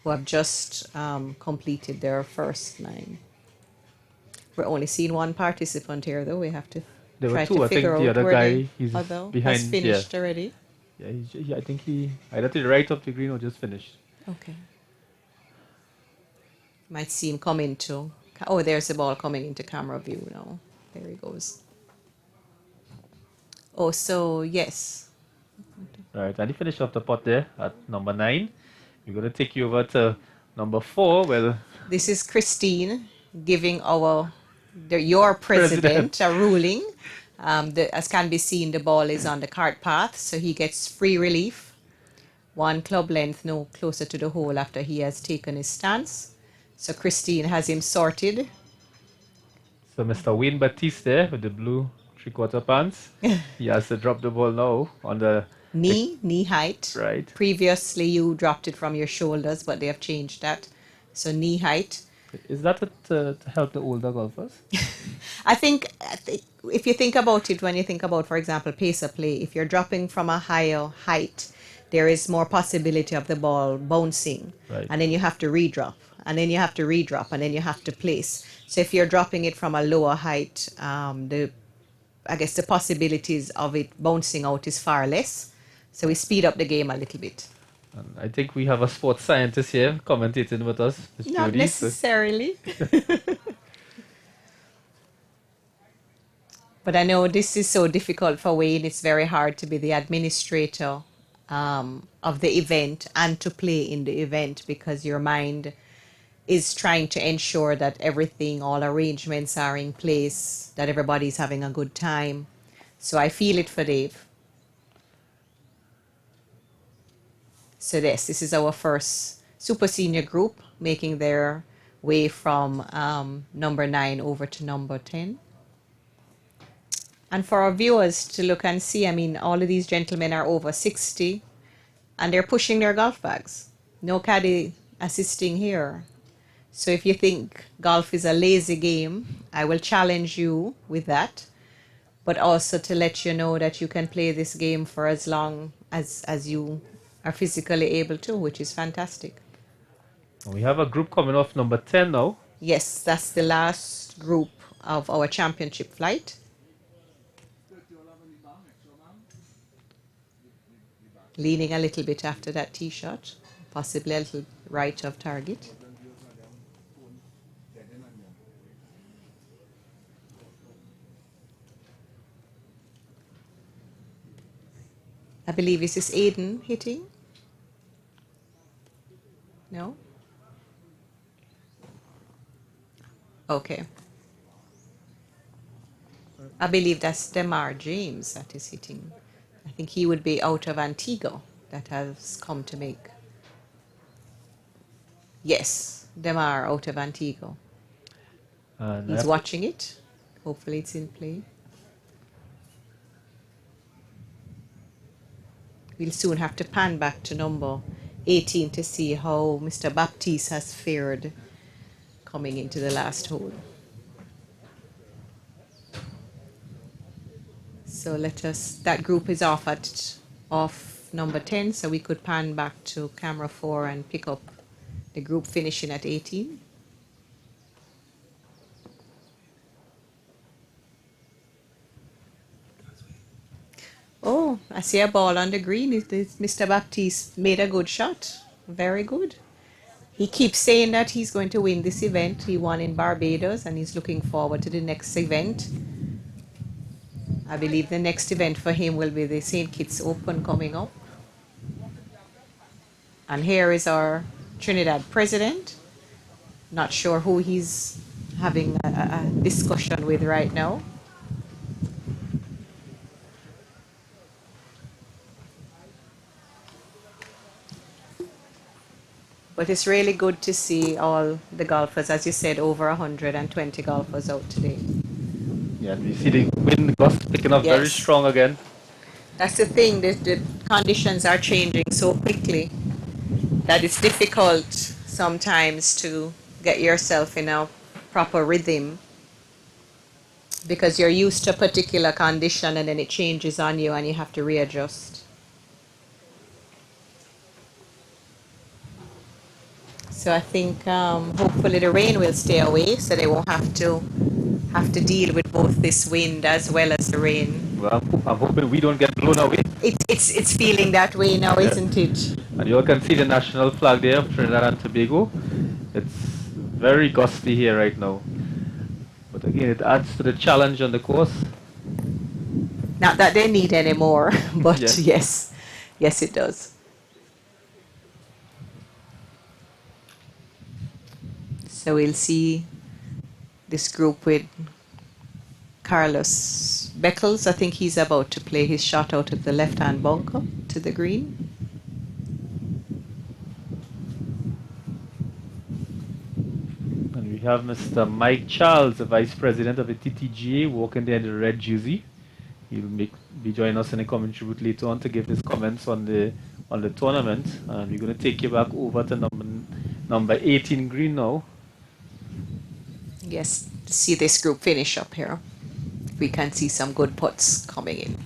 who have just completed their first 9. We're only seeing one participant here, though. We have to There were try two. to I think figure the out other where guy, he's other behind. has finished already. Yeah, I think he either to the right of the green or just finished. Okay. Might see him come into. Oh, there's the ball coming into camera view now. There he goes. Oh, so yes. Right, and he finished off the pot there at number 9. We're going to take you over to number 4. Well, This is Christine giving your president a ruling. As can be seen, the ball is on the cart path, so he gets free relief. 1 club length no closer to the hole after he has taken his stance. So Christine has him sorted. so Mr. Wayne Baptiste there with the blue 3/4 pants. He has to drop the ball now on the Knee height. right. Previously, you dropped it from your shoulders, but they have changed that. So knee height. Is that to help the older golfers? I think if you think about it, when you think about, for example, pacer play, if you're dropping from a higher height, there is more possibility of the ball bouncing. Right. And then you have to redrop. And then you have to redrop. And then you have to place. So if you're dropping it from a lower height, I guess the possibilities of it bouncing out is far less. So we speed up the game a little bit. And I think we have a sports scientist here commentating with us, Ms. Not Jodi, so- necessarily. But I know this is so difficult for Wayne. It's very hard to be the administrator of the event and to play in the event, because your mind is trying to ensure that everything, all arrangements are in place, that everybody's having a good time. So I feel it for Dave. So this is our first super senior group making their way from number 9 over to number 10. And for our viewers to look and see, I mean, all of these gentlemen are over 60 and they're pushing their golf bags. No caddy assisting here. So if you think golf is a lazy game, I will challenge you with that. But also to let you know that you can play this game for as long as you are physically able to, which is fantastic. We have a group coming off number 10 now. Yes, that's the last group of our championship flight. Leaning a little bit after that tee shot, possibly a little right of target. I believe this is Aiden hitting. No? Okay. I believe that's Demar James that is hitting. I think he would be out of Antigua that has come to make. Yes, Demar out of Antigua. He's watching it. Hopefully it's in play. We'll soon have to pan back to number 18 to see how Mr. Baptiste has fared coming into the last hole. So that group is off number 10, so we could pan back to camera 4 and pick up the group finishing at 18. Oh, I see a ball on the green. Mr. Baptiste made a good shot. Very good. He keeps saying that he's going to win this event. He won in Barbados and he's looking forward to the next event. I believe the next event for him will be the St. Kitts Open coming up. And here is our Trinidad president. Not sure who he's having a discussion with right now. But it's really good to see all the golfers, as you said, over 120 golfers out today. Yeah, we see the wind gust picking up very strong again. That's the thing, the conditions are changing so quickly that it's difficult sometimes to get yourself in a proper rhythm because you're used to a particular condition and then it changes on you and you have to readjust. So I think hopefully the rain will stay away so they won't have to deal with both this wind as well as the rain. Well, I'm hoping we don't get blown away. It's feeling that way now, isn't it? And you all can see the national flag there of Trinidad and Tobago. It's very gusty here right now. But again, it adds to the challenge on the course. Not that they need any more, but yes, it does. So we'll see this group with Carlos Beckles. I think he's about to play his shot out of the left-hand bunker to the green. And we have Mr. Mike Charles, the Vice President of the TTGA, walking there in the red jersey. He'll be joining us in the commentary booth later on to give his comments on the tournament. And we're going to take you back over to number 18 green now. Yes, to see this group finish up here. We can see some good putts coming in.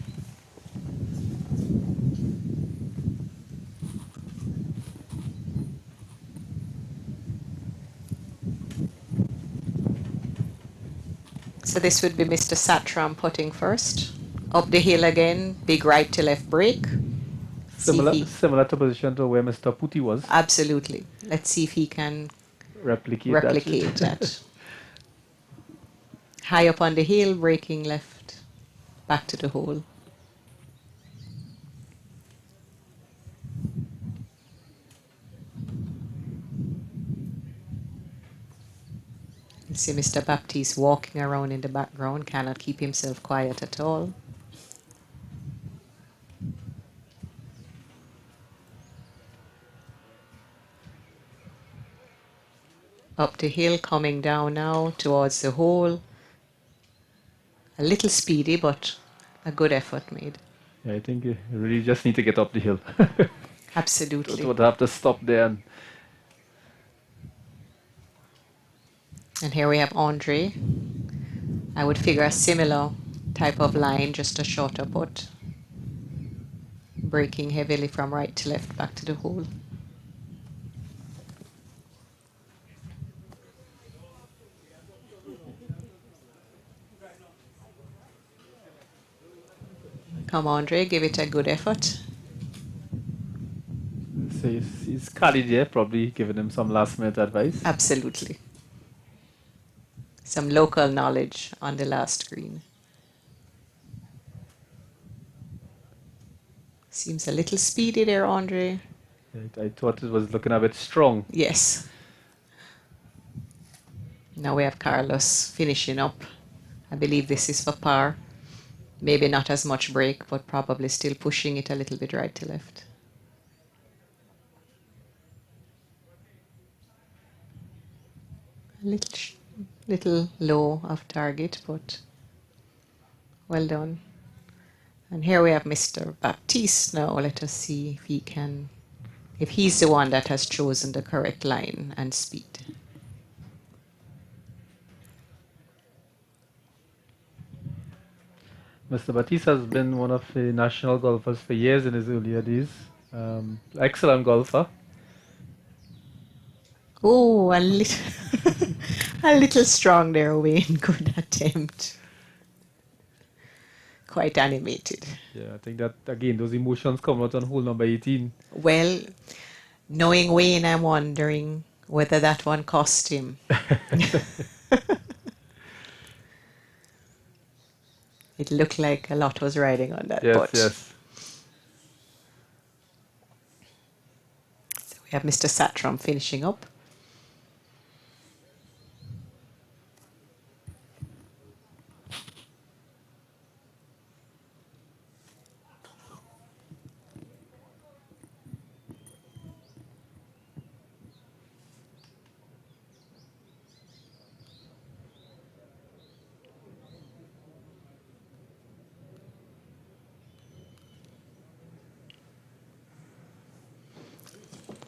So this would be Mr. Satram putting first. Up the hill again, big right to left break. Similar to position to where Mr. Putti was. Absolutely. Let's see if he can replicate that. High up on the hill, breaking left, back to the hole. You see Mr. Baptiste walking around in the background, cannot keep himself quiet at all. Up the hill, coming down now towards the hole. A little speedy, but a good effort made. Yeah, I think you really just need to get up the hill. Absolutely. Don't have to stop there. And here we have Andre. I would figure a similar type of line, just a shorter putt. Breaking heavily from right to left back to the hole. Come, Andre, give it a good effort. He's caddy there, probably giving him some last minute advice. Absolutely. Some local knowledge on the last green. Seems a little speedy there, Andre. I thought it was looking a bit strong. Yes. Now we have Carlos finishing up. I believe this is for par. Maybe not as much break, but probably still pushing it a little bit right to left. A little low of target, but well done. And here we have Mr. Baptiste now. Let us see if he's the one that has chosen the correct line and speed. Mr. Baptiste has been one of the national golfers for years in his earlier days. Excellent golfer. Oh, a little strong there, Wayne. Good attempt. Quite animated. Yeah, I think that, again, those emotions come out on hole number 18. Well, knowing Wayne, I'm wondering whether that one cost him. It looked like a lot was riding on that putt. Yes. So we have Mr. Satram finishing up.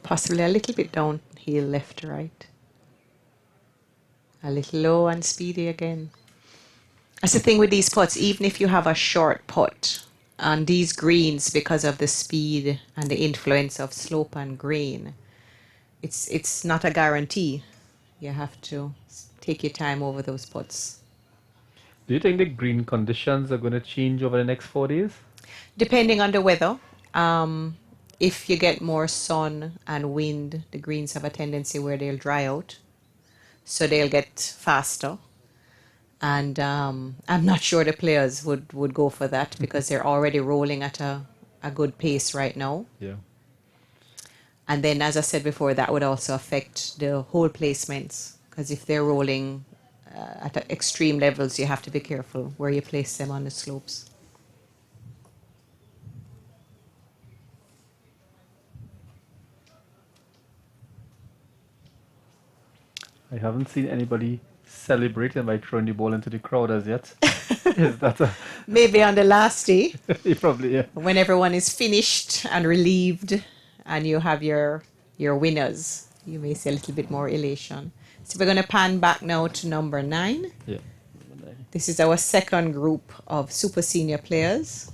Possibly a little bit downhill left to right. A little low and speedy again. That's the thing with these putts, even if you have a short putt on these greens, because of the speed and the influence of slope and grain, it's not a guarantee. You have to take your time over those putts. Do you think the green conditions are going to change over the next 4 days? Depending on the weather. If you get more sun and wind, the greens have a tendency where they'll dry out. So they'll get faster. And I'm not sure the players would go for that because they're already rolling at a good pace right now. Yeah. And then, as I said before, that would also affect the hole placements. Because if they're rolling at extreme levels, you have to be careful where you place them on the slopes. I haven't seen anybody celebrating by throwing the ball into the crowd as yet. Is that Maybe on the last day. Probably, yeah. When everyone is finished and relieved and you have your winners, you may see a little bit more elation. So we're going to pan back now to number 9. Yeah. This is our second group of super senior players.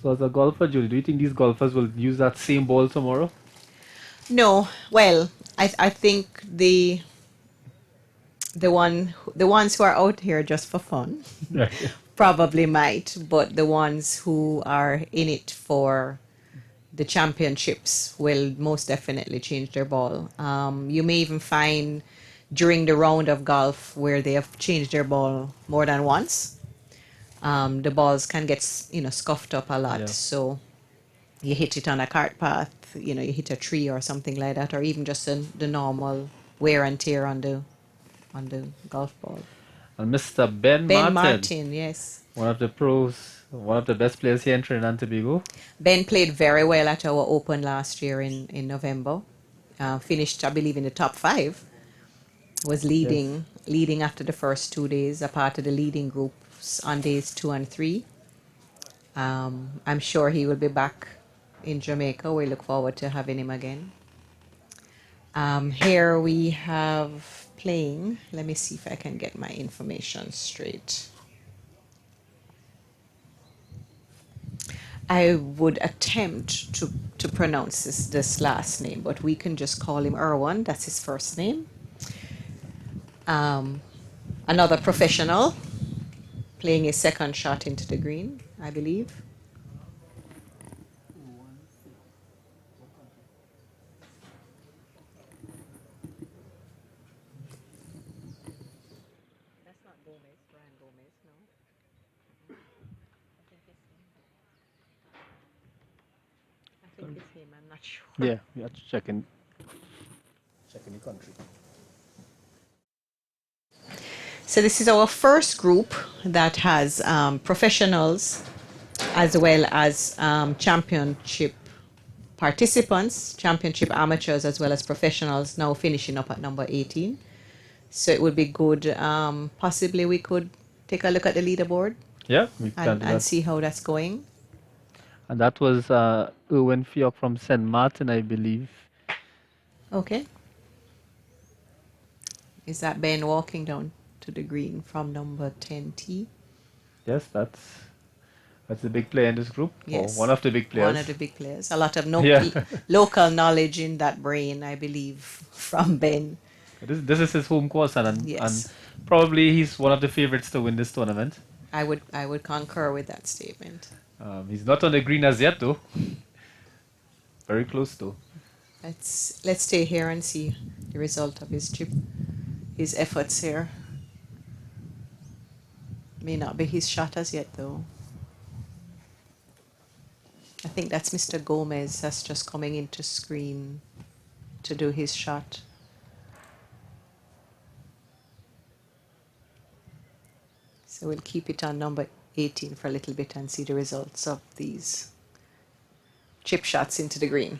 So as a golfer, Jodi, do you think these golfers will use that same ball tomorrow? No, well, I think the ones who are out here just for fun probably might, but the ones who are in it for the championships will most definitely change their ball. You may even find during the round of golf where they have changed their ball more than once. The balls can get scuffed up a lot, so you hit it on a cart path, you hit a tree or something like that, or even just the normal wear and tear on the golf ball. And Mr. Ben Martin, yes. One of the pros, one of the best players here in Trinidad and Tobago. Ben played very well at our Open last year in November. Finished, I believe, in the top 5. Was leading after the first 2 days, a part of the leading groups on days 2 and 3. I'm sure he will be back in Jamaica. We look forward to having him again. Here we have playing. Let me see if I can get my information straight. I would attempt to pronounce this last name, but we can just call him Erwan. That's his first name. Another professional playing his second shot into the green, I believe. think it's him. I'm not sure. Yeah, we have to checking the country. So this is our first group that has professionals as well as championship participants, championship amateurs as well as professionals, now finishing up at number 18. So it would be good, possibly we could take a look at the leaderboard Yeah, we can do and that. see how that's going. And that was Erwin Fiok from St. Martin, I believe. Okay. Is that Ben walking down to the green from number 10T? Yes, that's the big player in this group, or Yes. one of the big One players. of the big players. A lot of Yeah. local knowledge in that brain, I believe, from Ben. This is his home course, and Yes. probably he's one of the favorites to win this tournament. I would concur with that statement. He's not on the green as yet, though. Very close, though. Let's stay here and see the result of his efforts here. May not be his shot as yet, though. I think that's Mr. Gomez that's just coming into screen to do his shot. So we'll keep it on number 18 for a little bit and see the results of these chip shots into the green.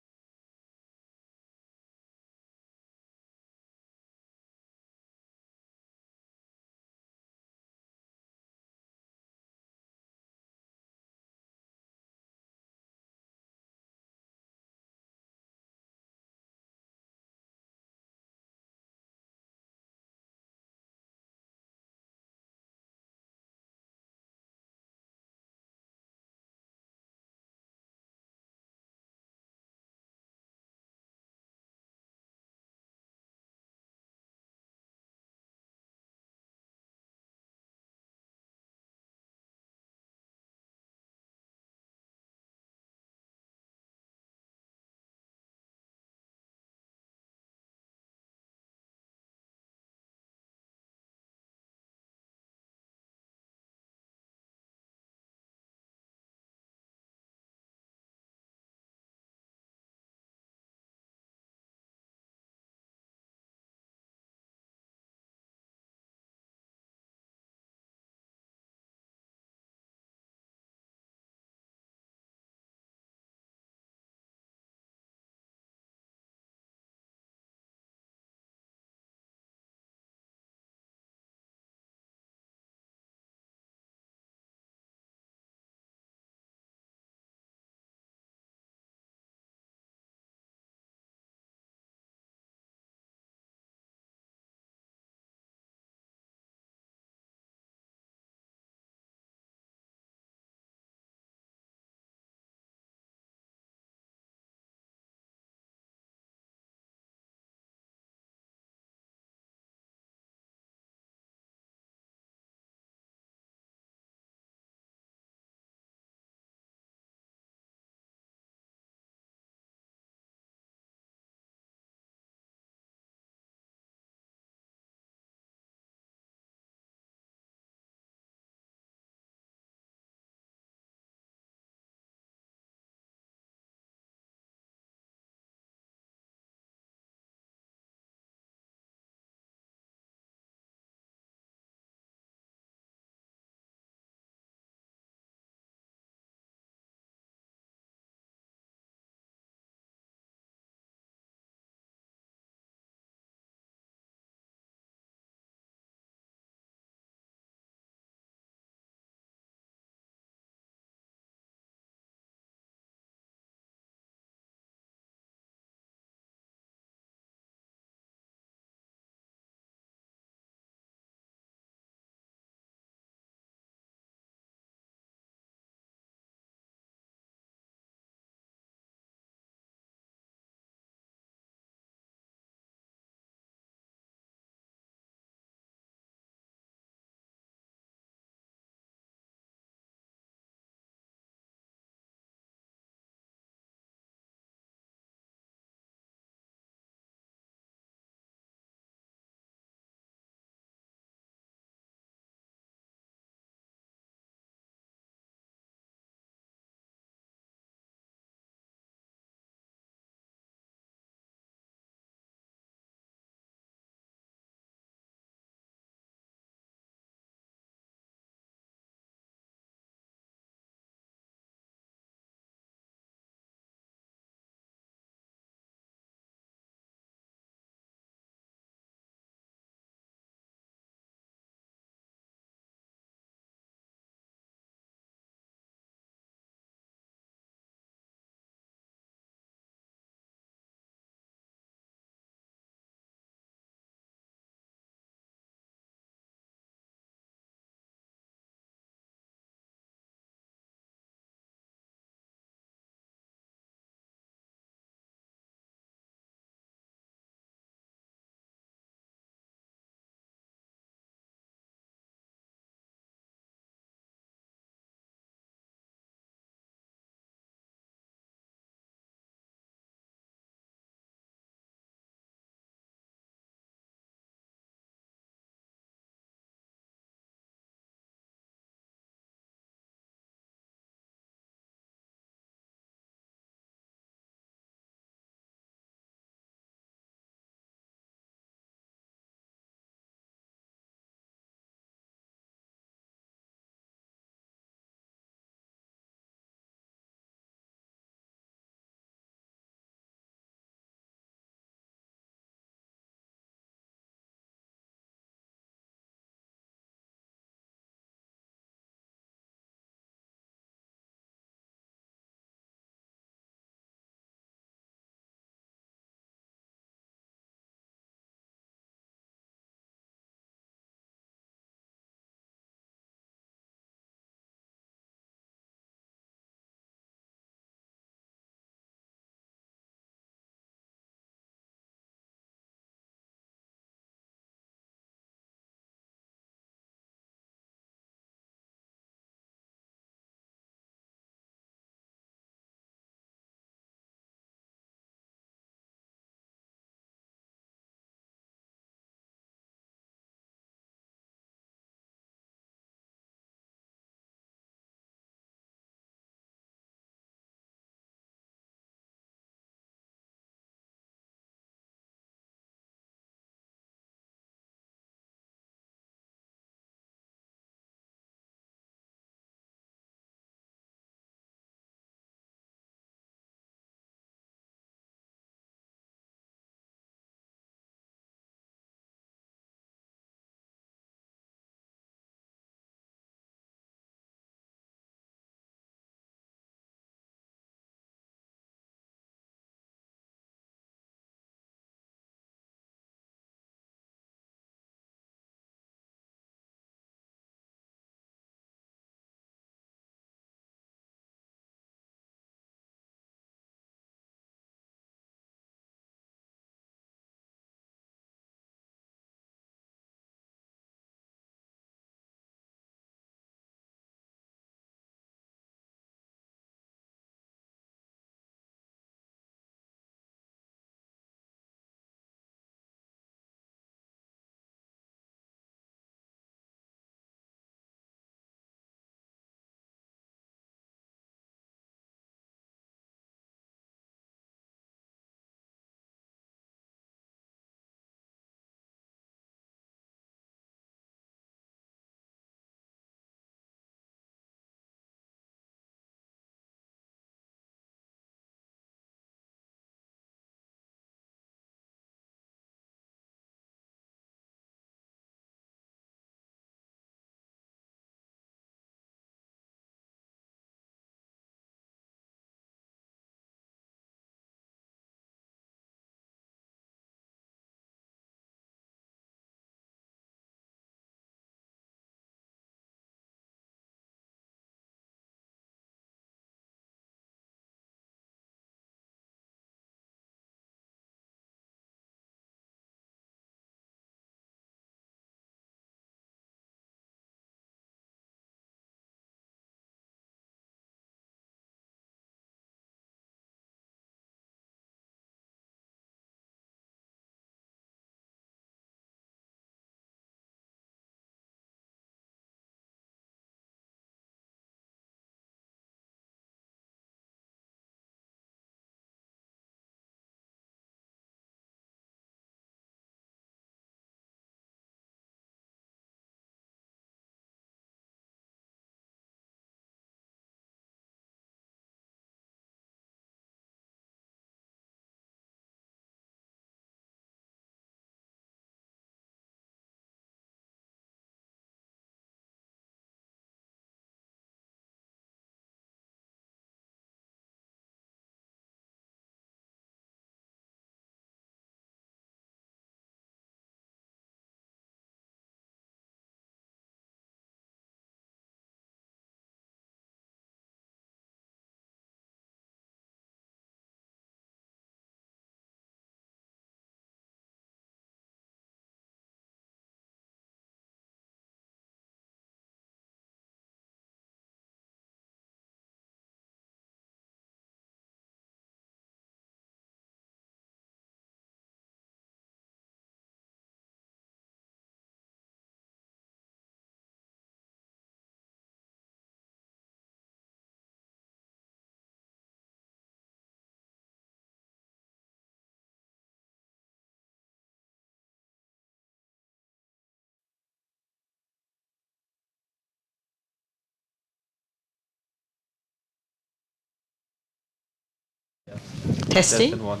Testing. Testing one.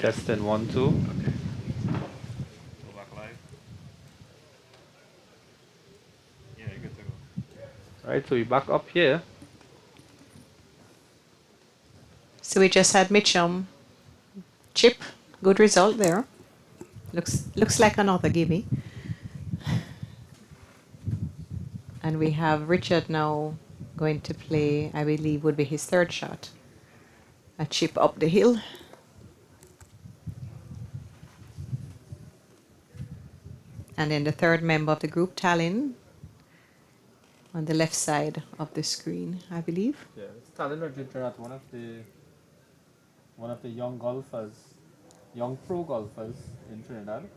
Testing 1, 2. Okay. Go back live. Yeah, you're good to go. Right, so we back up here. So we just had Mitchum chip. Good result there. Looks like another gimme. And we have Richard now going to play, I believe would be his third shot. A chip up the hill. And then the third member of the group, Tallinn, on the left side of the screen, I believe. Yeah, it's Tallinn Argentina, one of the young golfers, young pro golfers in Trinidad.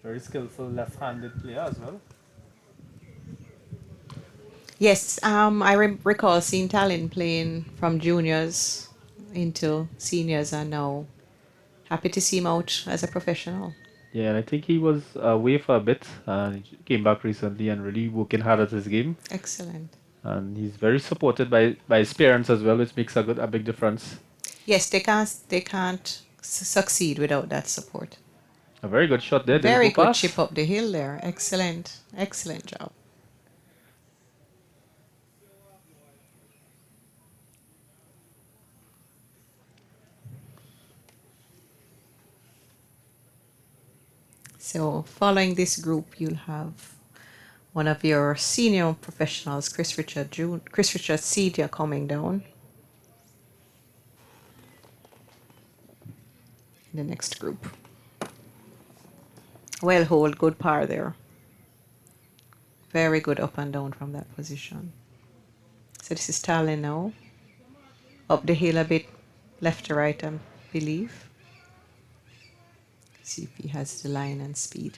Very skillful left-handed player as well. Yes, I recall seeing Tallinn playing from juniors into seniors, and now happy to see him out as a professional. Yeah, and I think he was away for a bit and he came back recently and really working hard at his game. Excellent. And he's very supported by his parents as well, which makes a big difference. Yes, they can't succeed without that support. A very good shot there. Very Didn't go good past. chip up the hill there. Excellent, excellent job. So following this group, you'll have one of your senior professionals, Chris Richard Senior, coming down. The next group. Well hold, good par there. Very good up and down from that position. So this is Tallinn now. Up the hill a bit, left to right, I believe. See if he has the line and speed.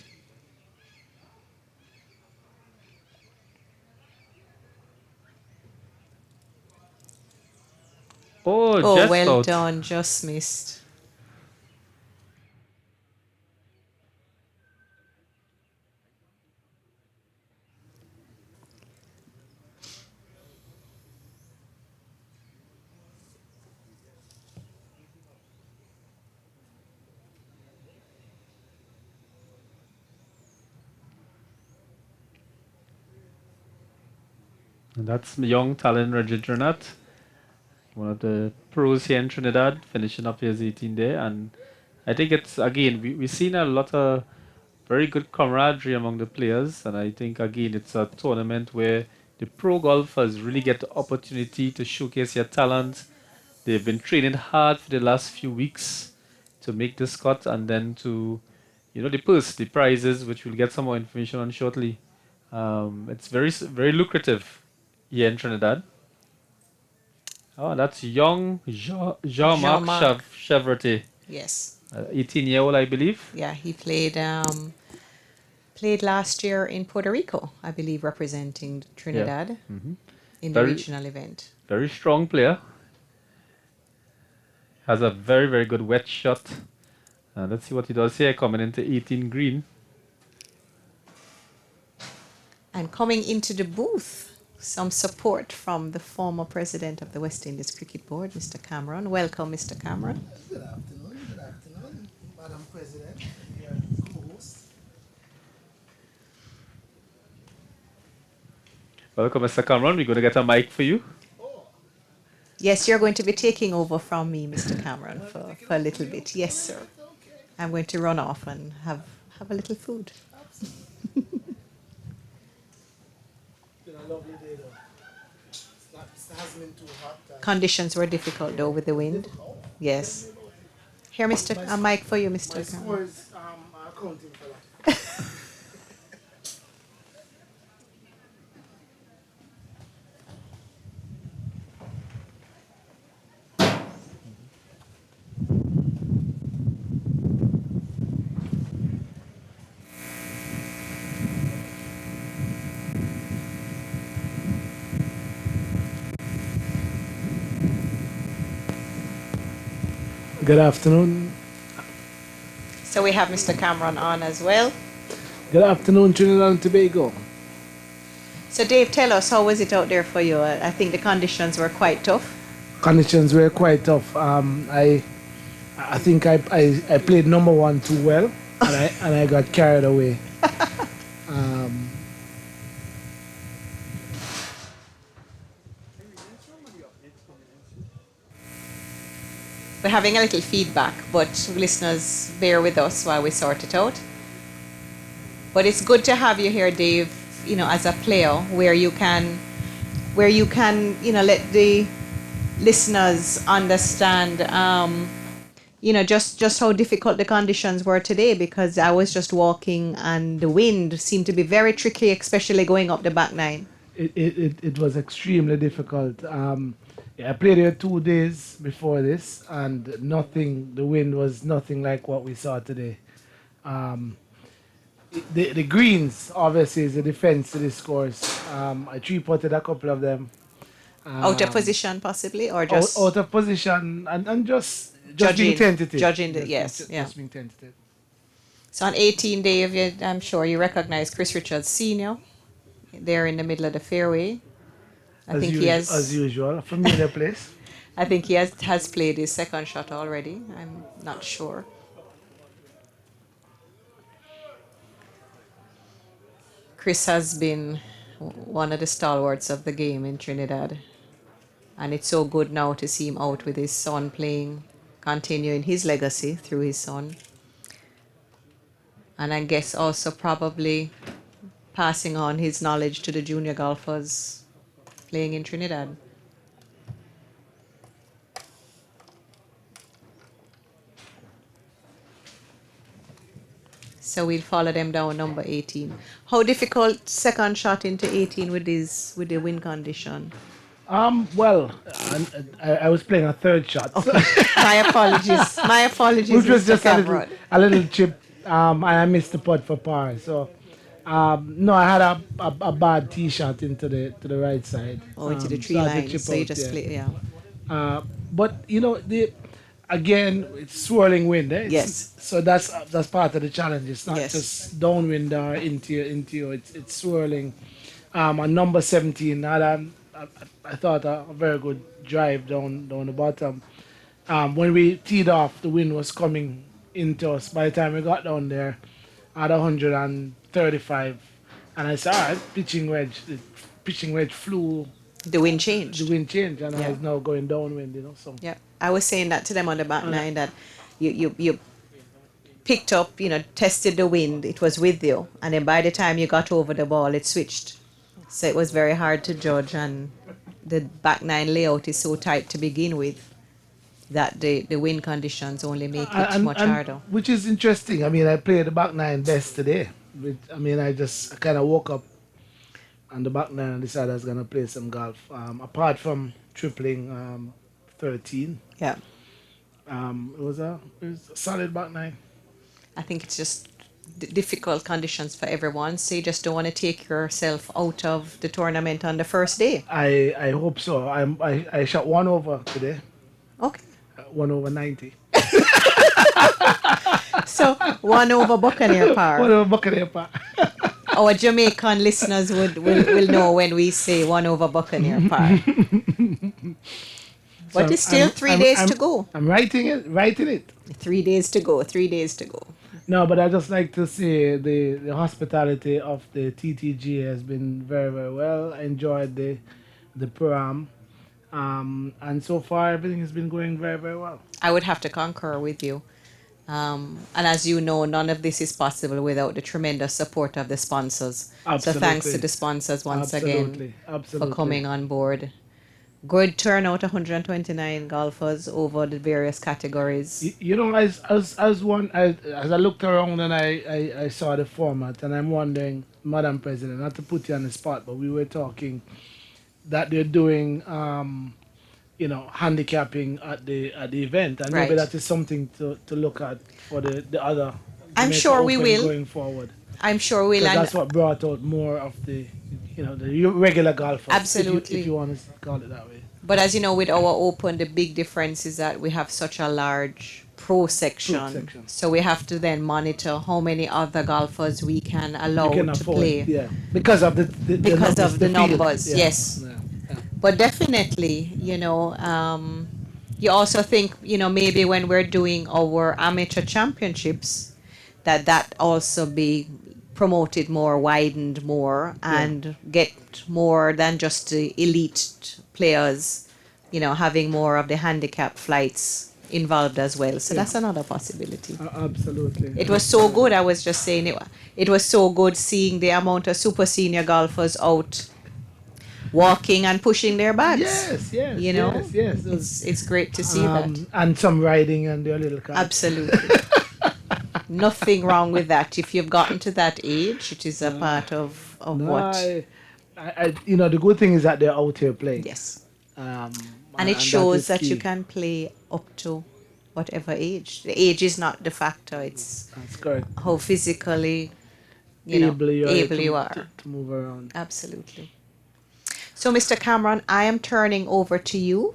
Oh, just well out. done, just missed. And that's young Tallinn Registernat, one of the pros here in Trinidad, finishing up his 18 there. And I think it's, again, we've seen a lot of very good camaraderie among the players. And I think, again, it's a tournament where the pro golfers really get the opportunity to showcase their talent. They've been training hard for the last few weeks to make this cut, and then to, the prizes, which we'll get some more information on shortly. It's very lucrative here in Trinidad. Oh, that's young Jean-Marc Jean-Marc. Chevrolet, Yes. 18-year-old, I believe. Yeah, he played last year in Puerto Rico, I believe, representing Trinidad in the Very- regional event. Very strong player. Has a very, very good wet shot. Let's see what he does here, coming into 18 green. And coming into the booth, some support from the former president of the West Indies Cricket Board, Mr. Cameron. Welcome, Mr. Cameron. Good afternoon, Madam President, your co-host. Welcome, Mr. Cameron. We're going to get a mic for you. Yes, you're going to be taking over from me, Mr. Cameron, for a little bit. Yes, sir. Okay. I'm going to run off and have a little food. It's been a lovely day though. It hasn't been too hot. Conditions were difficult though with the wind. Yes. Here, a mic for you, My Mr. Cameron. scores are accounting for that. Good afternoon. So we have Mr. Cameron on as well. Good afternoon, Trinidad and Tobago. So Dave, tell us, how was it out there for you? I think the conditions were quite tough. conditions were quite tough. I think I played number one too well, and I got carried away. We're having a little feedback, but listeners, bear with us while we sort it out. But it's good to have you here, Dave, you know, as a player where you can, you know, let the listeners understand, you know, just how difficult the conditions were today, because I was just walking and the wind seemed to be very tricky, especially going up the back nine. It was extremely difficult. I played here 2 days before this, and the wind was nothing like what we saw today. The greens, obviously, is a defense to this course. I three-putted a couple of them. Out of position, possibly, or just out of position, and just judging, being tentative. Judging the, yes, yeah. Just being tentative. So on 18, Dave, I'm sure you recognize Chris Richards Sr. there in the middle of the fairway. I think he has, as usual, a familiar place. I think he has played his second shot already. I'm not sure. Chris has been one of the stalwarts of the game in Trinidad. And it's so good now to see him out with his son playing, continuing his legacy through his son. And I guess also probably passing on his knowledge to the junior golfers playing in Trinidad. So we'll follow them down number 18. How difficult second shot into 18 with the wind condition? Well, I was playing a third shot. Okay. My apologies. My apologies, which was Mr. just Cameron. a little chip, and I missed the putt for par. So, no, I had a bad tee shot into the right side. Oh, into the tree so I had to line. chip So you out, just play, yeah. But you know, again, it's swirling wind. Eh? Yes. So that's part of the challenge. It's not Yes. just downwind or into you. It's swirling. On number 17, I thought a very good drive down the bottom. When we teed off, the wind was coming into us. By the time we got down there, I had 135, and I said, all right, pitching wedge. The pitching wedge flew. The wind changed. The wind changed, and Yeah. I was now going downwind. You know, so. Yeah, I was saying that to them on the back nine, that you picked up, you know, tested the wind, it was with you, and then by the time you got over the ball, it switched. So it was very hard to judge, and the back nine layout is so tight to begin with that the wind conditions only make it much harder. Which is interesting. I mean, I played the back nine best today. I just kind of woke up on the back nine and decided I was going to play some golf. Apart from tripling 13. Yeah. It was a solid back nine. I think it's just difficult conditions for everyone, so you just don't want to take yourself out of the tournament on the first day. I hope so. I shot 1 over today. Okay. 1 over 90. So 1 over Buccaneer par. 1 over Buccaneer par. Our Jamaican listeners will know when we say 1 over Buccaneer par. But So it's still 3 days to go. I'm writing it. 3 days to go. 3 days to go. No, but I just like to say the hospitality of the TTGA has been very, very well. I enjoyed the program. And so far, everything has been going very, very well. I would have to concur with you. And as you know, none of this is possible without the tremendous support of the sponsors. Absolutely. So thanks to the sponsors once again Absolutely. for coming on board. Good turnout, 129 golfers over the various categories. You know, as I looked around and I saw the format, and I'm wondering, Madam President, not to put you on the spot, but we were talking that they're doing, handicapping at the event, and maybe Right. that is something to look at for the other. I'm Jamaica sure we Open will. going forward. I'm sure we'll. 'Cause And that's what brought out more of the regular golfers. Absolutely. If you want to call it that way. But as you know, with our Open, the big difference is that we have such a large pro section. So we have to then monitor how many other golfers we can allow You can to afford, play. yeah, because of the Because of the field. numbers, Yeah, yes. yeah. But definitely, you also think, maybe when we're doing our amateur championships, that also be promoted more, widened more, Yeah. and get more than just the elite players, having more of the handicap flights involved as well. So Yeah. that's another possibility. Absolutely. It was so good. I was just saying it was so good seeing the amount of super senior golfers out walking and pushing their bags. Yes, yes, You know, yes, yes. it's great to see that. And some riding on their little cars. Absolutely. Nothing wrong with that. If you've gotten to that age, it is a part of No, what. the good thing is that they're out here playing. Yes. Um, And it that shows is that you key. can play up to whatever age. The age is not the factor. It's That's correct. how physically, Able you are. to move around. Absolutely. So, Mr. Cameron, I am turning over to you.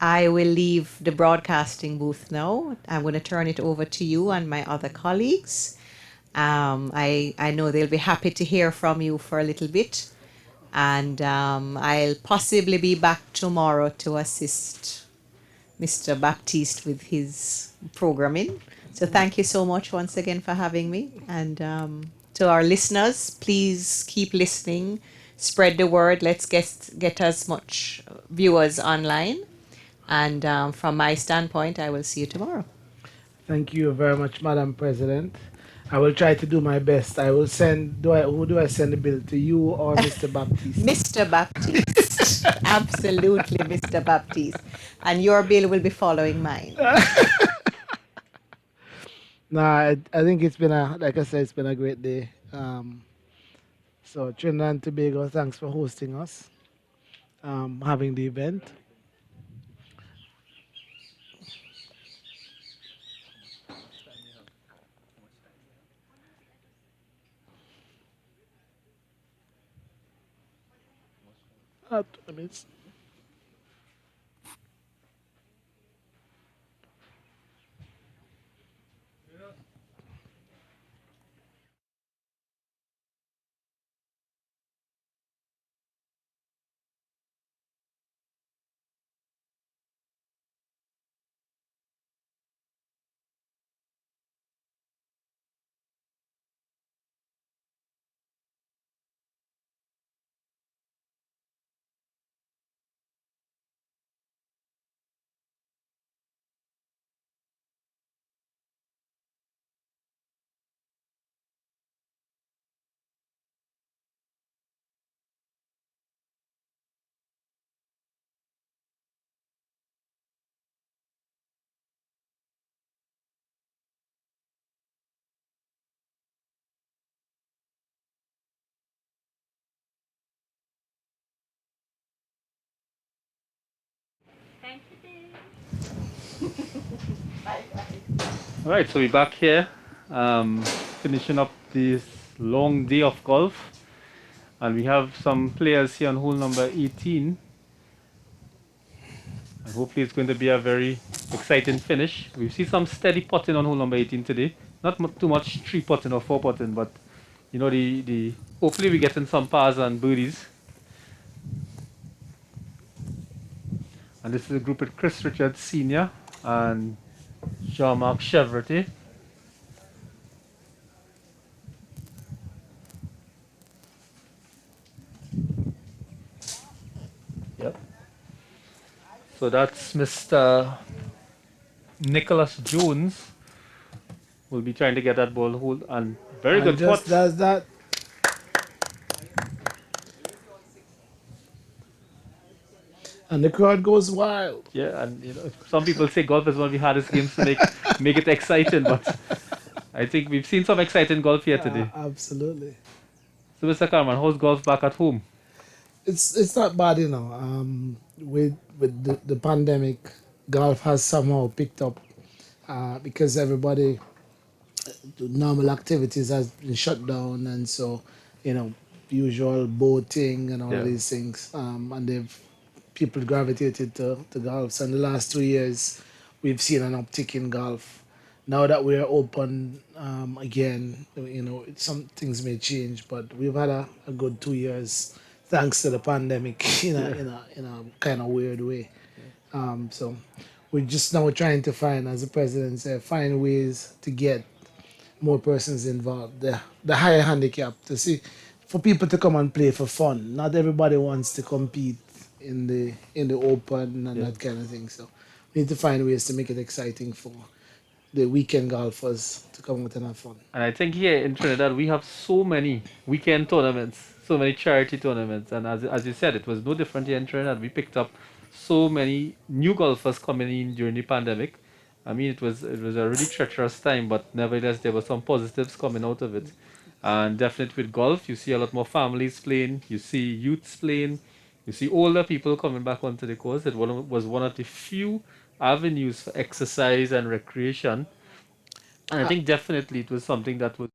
I will leave the broadcasting booth now. I'm going to turn it over to you and my other colleagues. I know they'll be happy to hear from you for a little bit. And I'll possibly be back tomorrow to assist Mr. Baptiste with his programming. So thank you so much once again for having me. And to our listeners, please keep listening. Spread the word. Let's get as much viewers online. And from my standpoint, I will see you tomorrow. Thank you very much, Madam President. I will try to do my best. I will send. Who do I send the bill to, you or Mr. Baptiste? Mr. Baptiste. Absolutely, Mr. Baptiste. And your bill will be following mine. No, I think it's been like I said, it's been a great day. So Trinidad and Tobago, thanks for hosting us, having the event. I mean, All right, so we're back here, finishing up this long day of golf, and we have some players here on hole number 18, and hopefully it's going to be a very exciting finish. We see some steady putting on hole number 18 today, not too much 3 putting or 4 putting, but the hopefully we're getting some pars and birdies. And this is a group with Chris Richards Sr. and Jean-Marc Chevrolet. Yep. So that's Mr. Nicholas Jones. Will be trying to get that ball hold and very good just putt. does that. And the crowd goes wild. Yeah, and some people say golf is one of the hardest games to make it exciting, but I think we've seen some exciting golf here today. Absolutely. So, Mr. Carman, how's golf back at home? It's not bad, with the pandemic, golf has somehow picked up because everybody, the normal activities has been shut down, and so usual boating and all Yeah. these things, and people gravitated to golf. So in the last 2 years, we've seen an uptick in golf. Now that we're open again, some things may change, but we've had a good 2 years thanks to the pandemic Yeah. in a kind of weird way. So we're just now trying to find, as the president said, find ways to get more persons involved. The higher handicap to see for people to come and play for fun. Not everybody wants to compete in the open and Yeah. that kind of thing. So we need to find ways to make it exciting for the weekend golfers to come out and have fun. And I think here in Trinidad we have so many weekend tournaments, so many charity tournaments, and as you said, it was no different here in Trinidad. We picked up so many new golfers coming in during the pandemic. I mean, it was a really treacherous time, but nevertheless there were some positives coming out of it. And definitely with golf, you see a lot more families playing, you see youths playing, you see older people coming back onto the course. Was one of the few avenues for exercise and recreation, and I Uh, think definitely it was something that was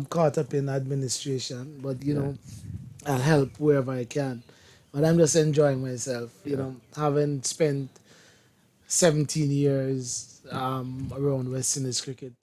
caught up in administration, but yeah, I'll help wherever I can. But I'm just enjoying myself, yeah. having spent 17 years around West Indies cricket.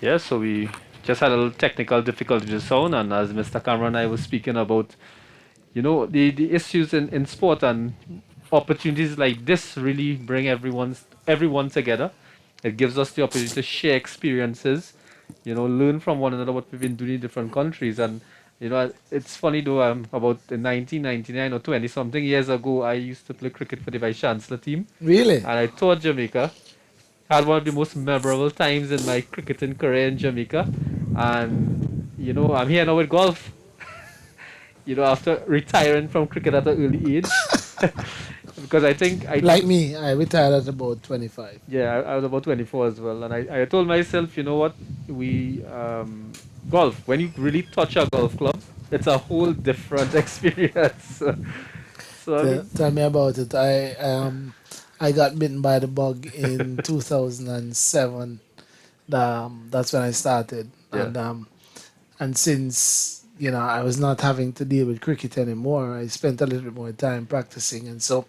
Yeah, so we just had a little technical difficulty just sound, and as Mr. Cameron and I was speaking about, the issues in sport and opportunities like this really bring everyone together. It gives us the opportunity to share experiences, learn from one another what we've been doing in different countries. And it's funny though, about in 1999 or 20 something years ago, I used to play cricket for the Vice Chancellor team, Really? and I toured Jamaica. Had one of the most memorable times in my cricketing career in Jamaica, and I'm here now with golf. After retiring from cricket at an early age, because Like me, I retired at about 25. yeah, I was about 24 as well, and I told myself, you know what, we golf. When you really touch a golf club, it's a whole different experience. So I mean, Tell me about it. I got bitten by the bug in 2007. That's when I started, yeah, and since I was not having to deal with cricket anymore, I spent a little bit more time practicing, and so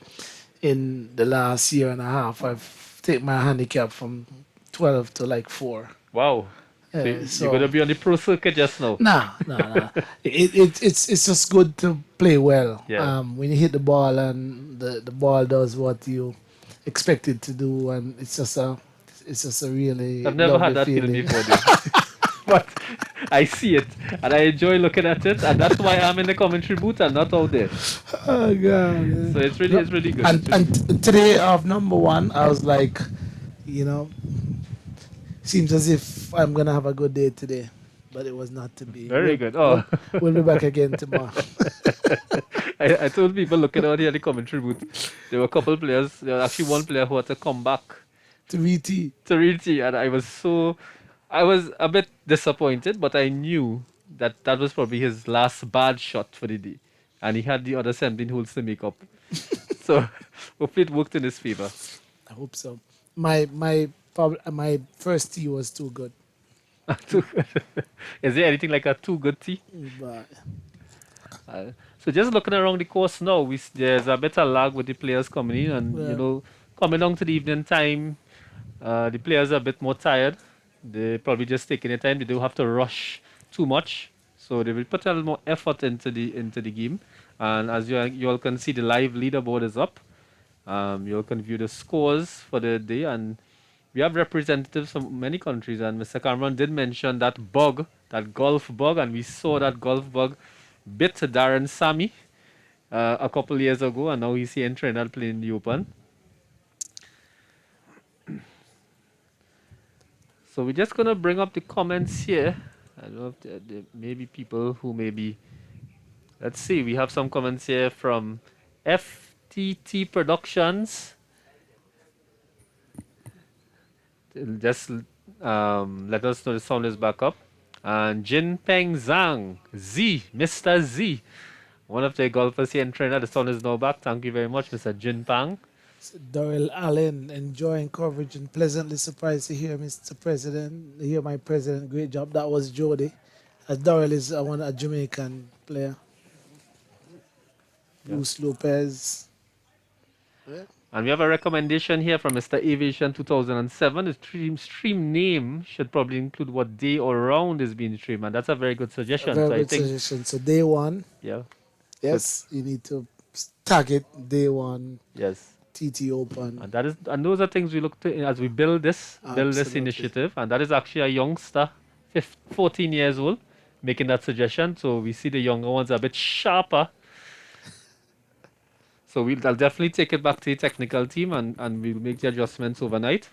in the last year and a half, I've taken my handicap from 12 to like 4. wow. So you're gonna So be on the pro circuit just now. nah. It's just good to play well. Yeah. When you hit the ball and the ball does what you expect it to do, and it's just a really I've never had lovely that feeling feeling. before, dude. But I see it and I enjoy looking at it, and that's why I'm in the commentary booth and not out there. Oh god. Yeah. So it's really good. And It's really good. and today of number one, I was like, you know, seems as if I'm gonna have a good day today, but it was not to be. Very good. Oh, We'll be back again tomorrow. I told people looking out here at the commentary booth, there were a couple of players. There was actually one player who had to come back To VT. to Riti, and I was a bit disappointed, but I knew that was probably his last bad shot for the day, and he had the other 17 holes to make up. So hopefully it worked in his favor. I hope so. My first tee was too good, Is there anything like a too good tea? but So just looking around the course now, there's a bit of lag with the players coming in, and well, coming down to the evening time, the players are a bit more tired. They're probably just taking their time. They don't have to rush too much, so they will put a little more effort into the game. And as you all can see, the live leaderboard is up. You all can view the scores for the day, and we have representatives from many countries. And Mr. Cameron did mention that bug, that golf bug, and we saw that golf bug bit Darren Sammy a couple years ago, and now he's here in Trinidad playing the Open. So we're just gonna bring up the comments here. I don't know if there may be people who may be. Let's see. We have some comments here from FTT Productions. Just let us know the sound is back up. And Jin Peng Zhang, Mr. Z, one of the golfers here in Trinidad. The sound is now back. Thank you very much, Mr. Jin Peng. Daryl Allen enjoying coverage and pleasantly surprised to hear Mr. President, hear my president. Great job. That was Jodi. Daryl is a Jamaican player. Yeah. Bruce Lopez. And we have a recommendation here from Mr. Aviation 2007. The stream name should probably include what day or round is being streamed, and that's a very good suggestion. Very So I good think, suggestion. So day one, yeah, yes, you need to tag it. Day one, yes, TTOpen. and those are things we look to as we build this Absolutely. initiative, and that is actually a youngster, 14 years old, making that suggestion. So we see the younger ones are a bit sharper. So I'll definitely take it back to the technical team, and we'll make the adjustments overnight.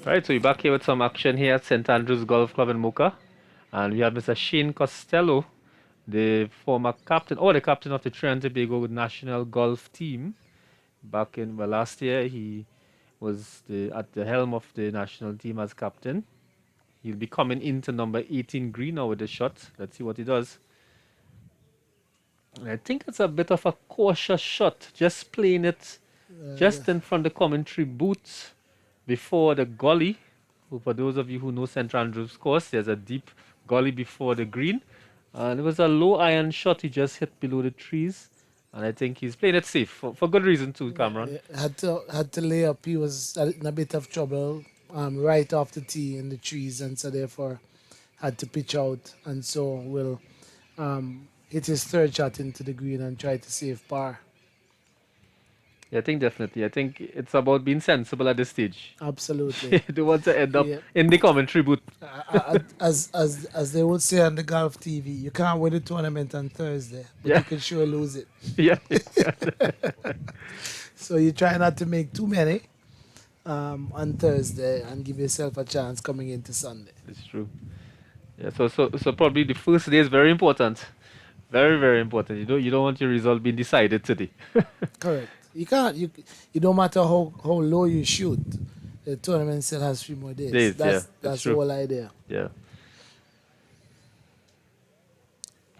Right, so we're back here with some action here at St. Andrews Golf Club in Mocha. And we have Mr. Shane Costello, the former captain, or the captain of the Trinidad and Tobago national golf team. Back in, well, last year he was at the helm of the national team as captain. He'll be coming into number 18 green now with the shot. Let's see what he does. And I think it's a bit of a cautious shot, just playing it just in front of the commentary booth before the gully. For those of you who know St. Andrews course, there's a deep gully before the green. And it was a low iron shot he just hit below the trees. And I think he's playing it safe for good reason too, Cameron. Had to lay up. He was in a bit of trouble right off the tee in the trees, and so therefore had to pitch out. And so will hit his third shot into the green and try to save par. Yeah, I think definitely. I think it's about being sensible at this stage. Absolutely. You don't want to end up in the commentary booth. As they would say on the golf TV, you can't win the tournament on Thursday, but you can sure lose it. Yeah. So you try not to make too many on Thursday and give yourself a chance coming into Sunday. It's true. Yeah. So probably the first day is very important. Very, very important. You don't want your result being decided today. Correct. You can't. You don't matter how low you shoot. The tournament still has 3 more days. That's the whole idea. Yeah.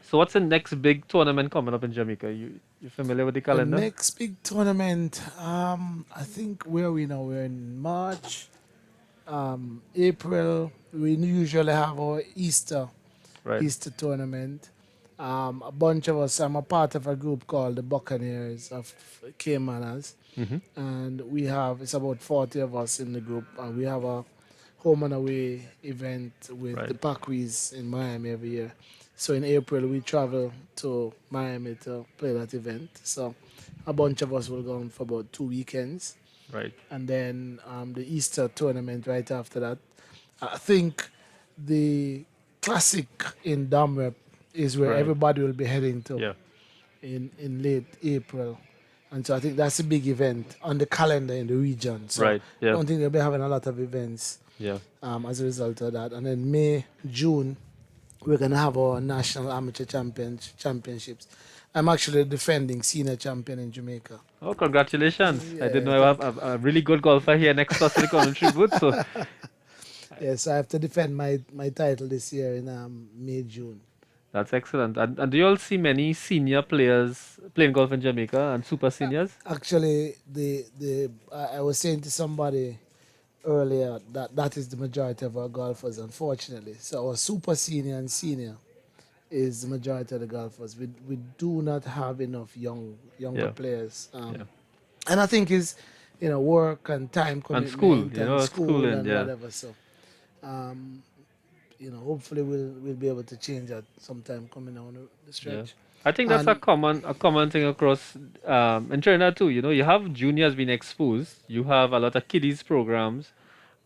So what's the next big tournament coming up in Jamaica? You familiar with the calendar? The next big tournament, I think where we now? We're in March, April. We usually have our Easter tournament. A bunch of us. I'm a part of a group called the Buccaneers of Caymanas, and it's about 40 of us in the group, and we have a home and away event with the Paquis in Miami every year. So in April we travel to Miami to play that event. So a bunch of us will go on for about 2 weekends, right? And then the Easter tournament right after that. I think the Classic in Damrep is where everybody will be heading to in late April. And so I think that's a big event on the calendar in the region. So I don't think they'll be having a lot of events as a result of that. And then May, June, we're going to have our national amateur championships. I'm actually the defending senior champion in Jamaica. Oh, congratulations. I didn't know I have a really good golfer here next to us in the commentary booth. So. Yes, I have to defend my title this year in May, June. That's excellent. And do you all see many senior players playing golf in Jamaica and super seniors? Actually, I was saying to somebody earlier that is the majority of our golfers, unfortunately. So our super senior and senior is the majority of the golfers. We do not have enough younger players. And I think it's work and time commitment and school and whatever. So hopefully we'll be able to change that sometime coming down the stretch. Yeah. I think that's a common thing across in Trinidad too. You have juniors being exposed. You have a lot of kiddies programs,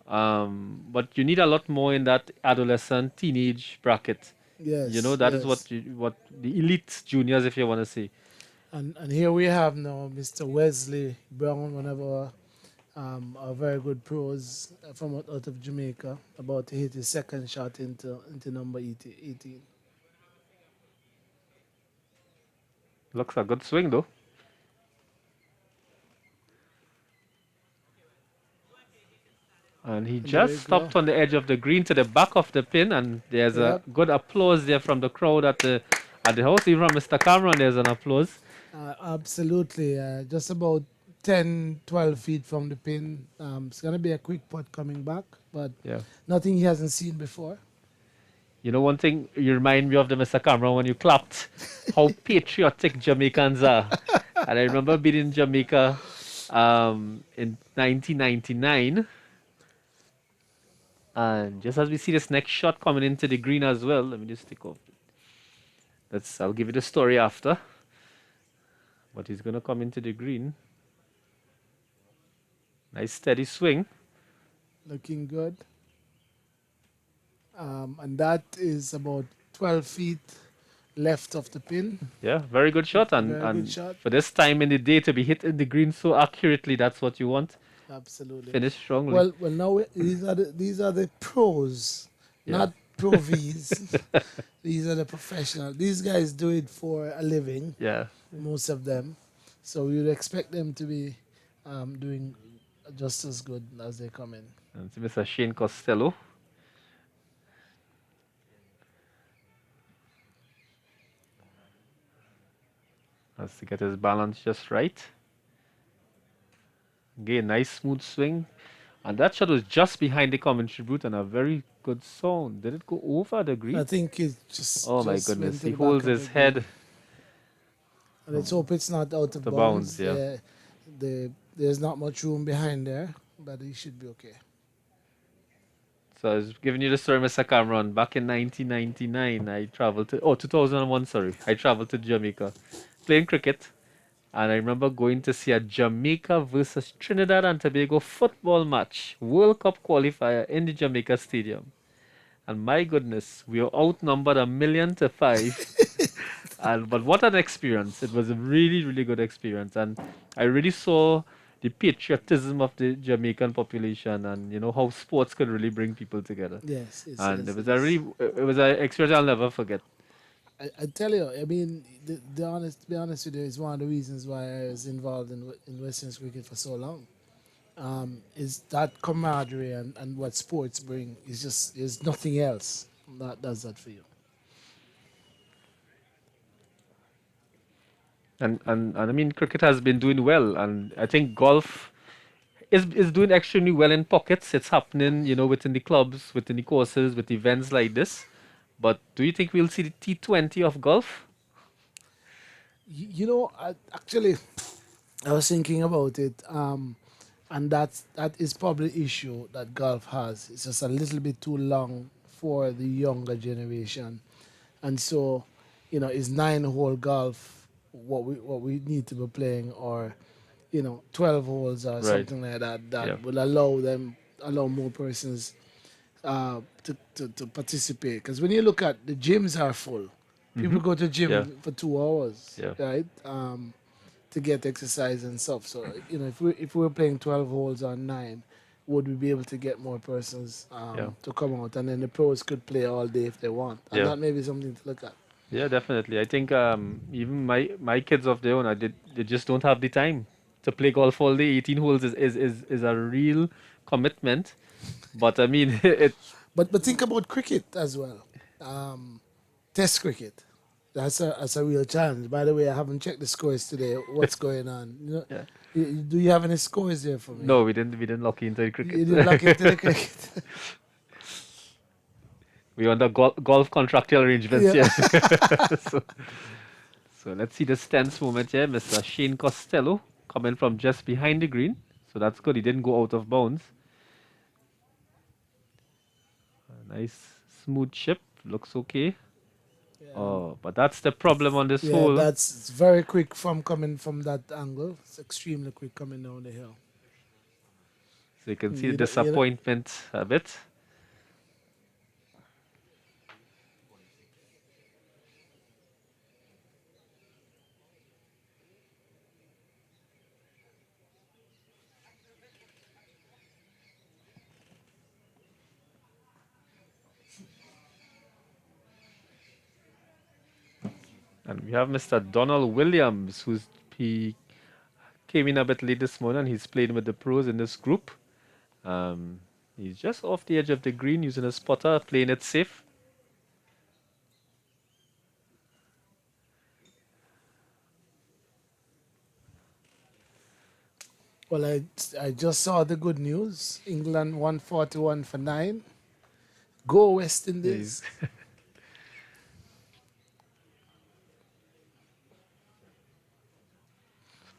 but you need a lot more in that adolescent teenage bracket. Yes, that is what the elite juniors, if you want to say. And here we have now Mr. Wesley Brown, one of our very good pros from out of Jamaica, about to hit his second shot into number 18. Looks a good swing though. And he just stopped on the edge of the green to the back of the pin, and there's a good applause there from the crowd at the house. Even from Mr. Cameron, there's an applause. Absolutely. Just about 10, 12 feet from the pin. It's going to be a quick putt coming back, but nothing he hasn't seen before. One thing you remind me of the Mr. Cameron when you clapped, how patriotic Jamaicans are. And I remember being in Jamaica in 1999. And just as we see this next shot coming into the green as well, let me just take off. I'll give you the story after. But he's going to come into the green. Nice steady swing. Looking good. And that is about 12 feet left of the pin. Yeah, very good shot. And good shot. For this time in the day to be hit in the green so accurately, that's what you want. Absolutely. Finish strongly. Well, now these are the pros, Yeah. not pro Vs. These are the professional. These guys do it for a living, Yeah. most of them. So we would expect them to be doing just as good as they come in. And to Mr. Shane Costello. Has to get his balance just right. Again, nice smooth swing. And that shot was just behind the commentary booth and a very good sound. Did it go over the I green? think it just Oh my just went goodness. to He the back holds of his the green. head And let's hope it's not out of to bounds. bounds, yeah. There's not much room behind there, but he should be okay. So I was giving you the story, Mr. Cameron. Back in 1999, I traveled to, 2001, sorry. I traveled to Jamaica playing cricket. And I remember going to see a Jamaica versus Trinidad and Tobago football match, World Cup qualifier in the Jamaica Stadium. And my goodness, we were outnumbered 1,000,000 to 5. But what an experience. It was a really, really good experience. And I really saw the patriotism of the Jamaican population and how sports could really bring people together. Yes, And it was an experience I'll never forget. I tell you, I mean, to be honest with you, it's one of the reasons why I was involved in Western cricket for so long. Is that camaraderie and what sports bring is nothing else that does that for you. And I mean, cricket has been doing well, and I think golf is doing extremely well in pockets. It's happening, within the clubs, within the courses, with events like this. But do you think we'll see the T20 of golf? Actually, I was thinking about it, and that is probably the issue that golf has. It's just a little bit too long for the younger generation, and so, is 9-hole golf what we need to be playing, or 12 holes or Right. something like that Yeah. will allow more persons to participate. Because when you look at the gyms are full, people go to gym Yeah. for 2 hours, Yeah. right? To get exercise and stuff. So if we were playing 12 holes or 9, would we be able to get more persons Yeah. to come out, and then the pros could play all day if they want, and Yeah. that may be something to look at. Yeah, definitely. I think even my kids of their own, they just don't have the time to play golf all day. 18 holes is a real commitment. But I mean, But think about cricket as well. Test cricket. That's a real challenge. By the way, I haven't checked the scores today. What's going on? Yeah. Do you have any scores there for me? No, we didn't lock into the cricket. You didn't lock into the cricket. We're under golf contractual arrangements Yeah. here. So let's see this tense moment here. Mr. Shane Costello coming from just behind the green. So that's good. He didn't go out of bounds. A nice smooth chip. Looks okay. Oh, but that's the problem on this Yeah, hole. it's very quick from coming from that angle. It's extremely quick coming down the hill. So you can see You the know- disappointment a bit. And we have Mr. Donald Williams, he came in a bit late this morning. He's playing with the pros in this group. He's just off the edge of the green using a spotter, playing it safe. Well, I just saw the good news. England 141 for 9. Go West Indies.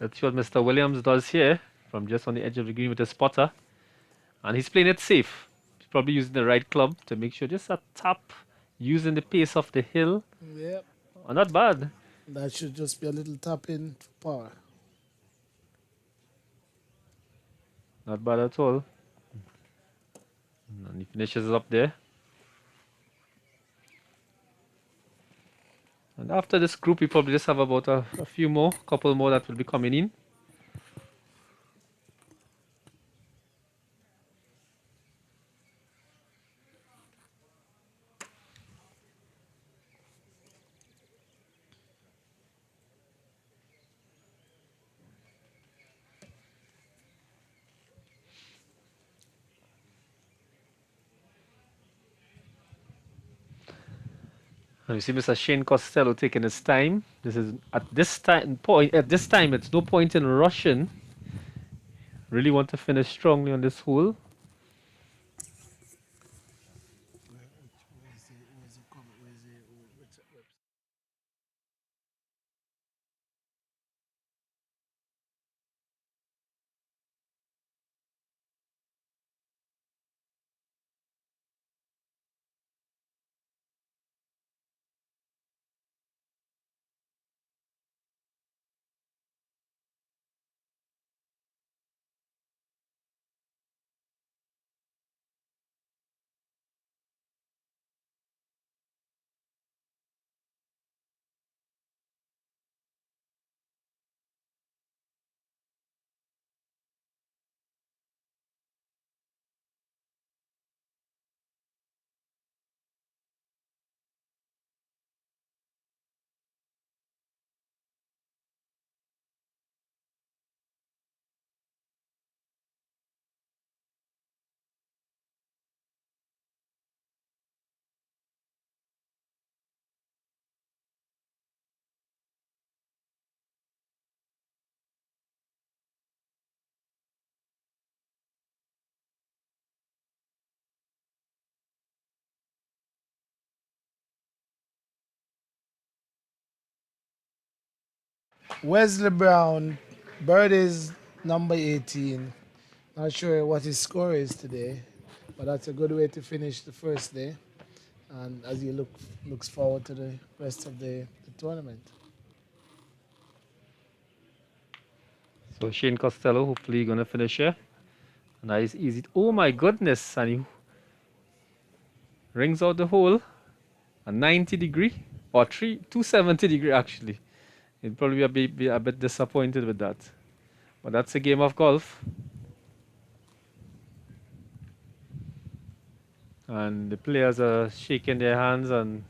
Let's see what Mr. Williams does here from just on the edge of the green with a spotter. And he's playing it safe. He's probably using the right club to make sure just a tap, using the pace of the hill. Yep. Oh, not bad. That should just be a little tap in power. Not bad at all. And he finishes up there. And after this group, we probably just have about a couple more that will be coming in. And you see Mr. Shane Costello taking his time. This is at this time it's no point in rushing. Really want to finish strongly on this hole. Wesley Brown, birdies number 18. Not sure what his score is today, but that's a good way to finish the first day. And as he looks forward to the rest of the tournament. So Shane Costello hopefully gonna finish here. Nice easy. Oh my goodness, and he rings out the hole. A 90-degree or 270-degree actually. He'd probably be a bit disappointed with that. But that's a game of golf. And the players are shaking their hands and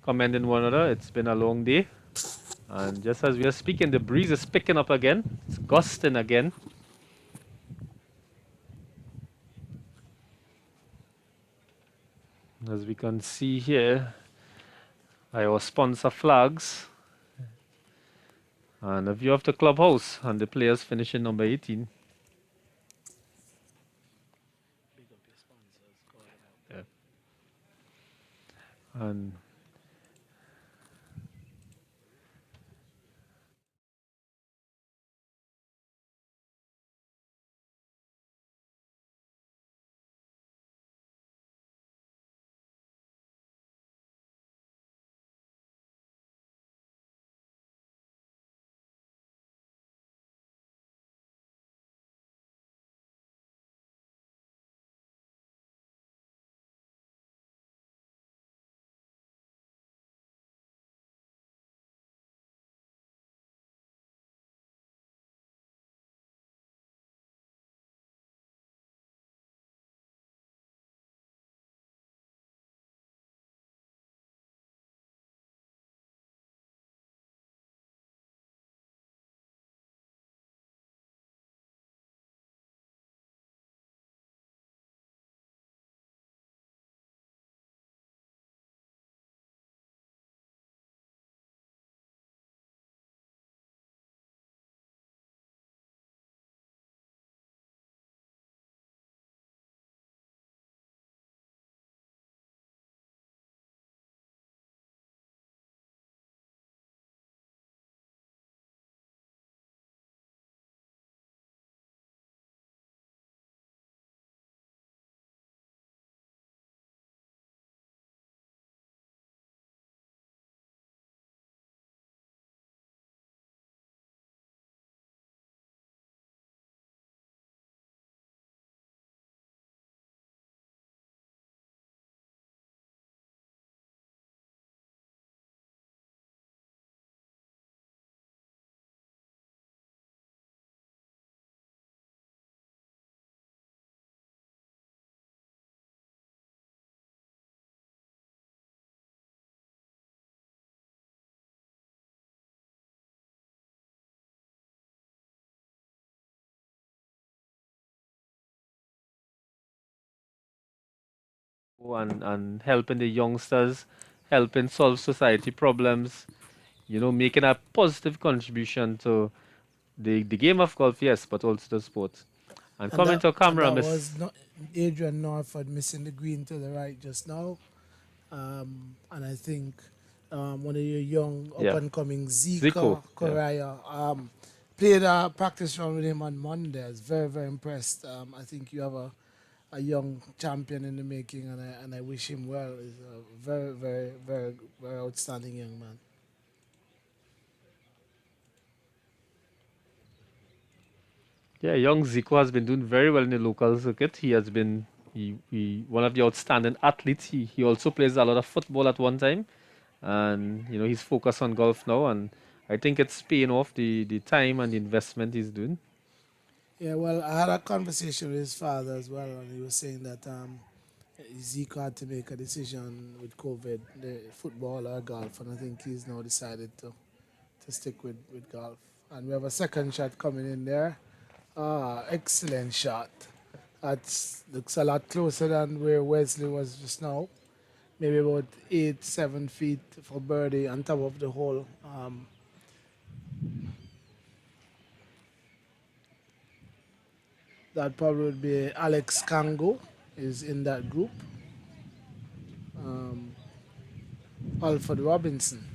commending one another. It's been a long day. And just as we are speaking, the breeze is picking up again. It's gusting again. As we can see here, our sponsor flags. And a view of the clubhouse and the players finishing number 18. Yeah. And helping the youngsters helping solve society problems, making a positive contribution to the game of golf, yes, but also the sport. And coming to And camera, that Miss. was not Adrian Norford missing the green to the right just now. And I think one of your young up Yeah, and coming Zico. Zika Yeah. Correa played a practice round with him on Monday. I was very, very impressed. I think you have a young champion in the making, and I wish him well. He's a very, very, very, very outstanding young man. Yeah, young Zico has been doing very well in the local circuit. He has been one of the outstanding athletes. He also plays a lot of football at one time, and he's focused on golf now. And I think it's paying off the time and the investment he's doing. Yeah, well, I had a conversation with his father as well, and he was saying that Zeke had to make a decision with COVID, the football or golf, and I think he's now decided to stick with golf. And we have a second shot coming in there. Excellent shot. That looks a lot closer than where Wesley was just now. Maybe about 8, 7 feet for birdie on top of the hole. That probably would be Alex Kango is in that group. Um, Alfred Robinson.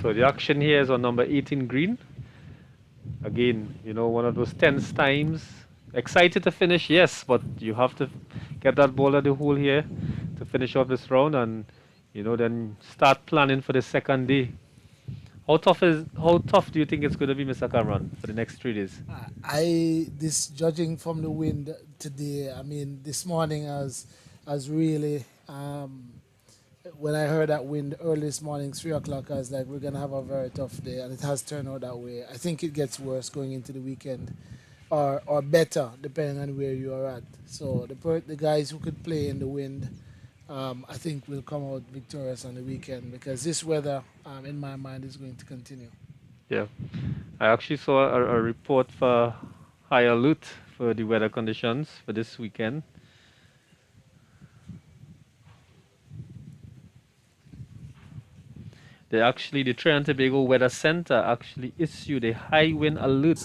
So the action here is on number 18 green. Again, one of those tense times. Excited to finish, yes, but you have to get that ball at the hole here to finish off this round, and then start planning for the second day. How tough do you think it's going to be, Mr. Cameron, for the next 3 days? I this judging from the wind today. I mean, this morning I was really when I heard that wind early this morning, 3 o'clock, I was like, we're gonna have a very tough day, and it has turned out that way. I think it gets worse going into the weekend, or better depending on where you are at. So the guys who could play in the wind, I think will come out victorious on the weekend because this weather, in my mind, is going to continue. Yeah, I actually saw a report for high alert for the weather conditions for this weekend. The Trinidad and Tobago Weather Center actually issued a high wind alert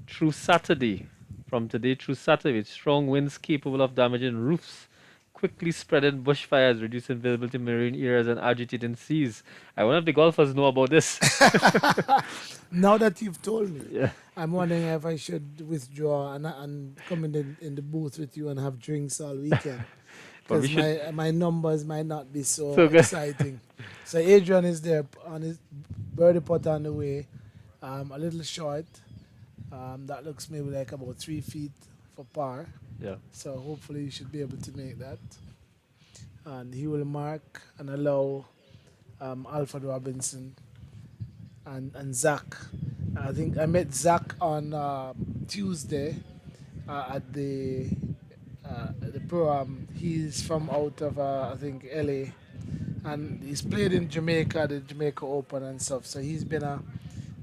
through Saturday, from today through Saturday, with strong winds capable of damaging roofs, quickly spreading bushfires, reducing visibility in marine areas, and agitating seas. I wonder if the golfers know about this. Now that you've told me, Yeah, I'm wondering if I should withdraw and come in the booth with you and have drinks all weekend but we because should. my numbers might not be so So good. exciting. So Adrian is there on his birdie putt on the way, a little short. That looks maybe like about 3 feet for par. Yeah. So hopefully you should be able to make that. And he will mark and allow Alfred Robinson and Zach. I think I met Zach on Tuesday at the program. He's from out of I think LA, and he's played in Jamaica, the Jamaica Open and stuff. So he's been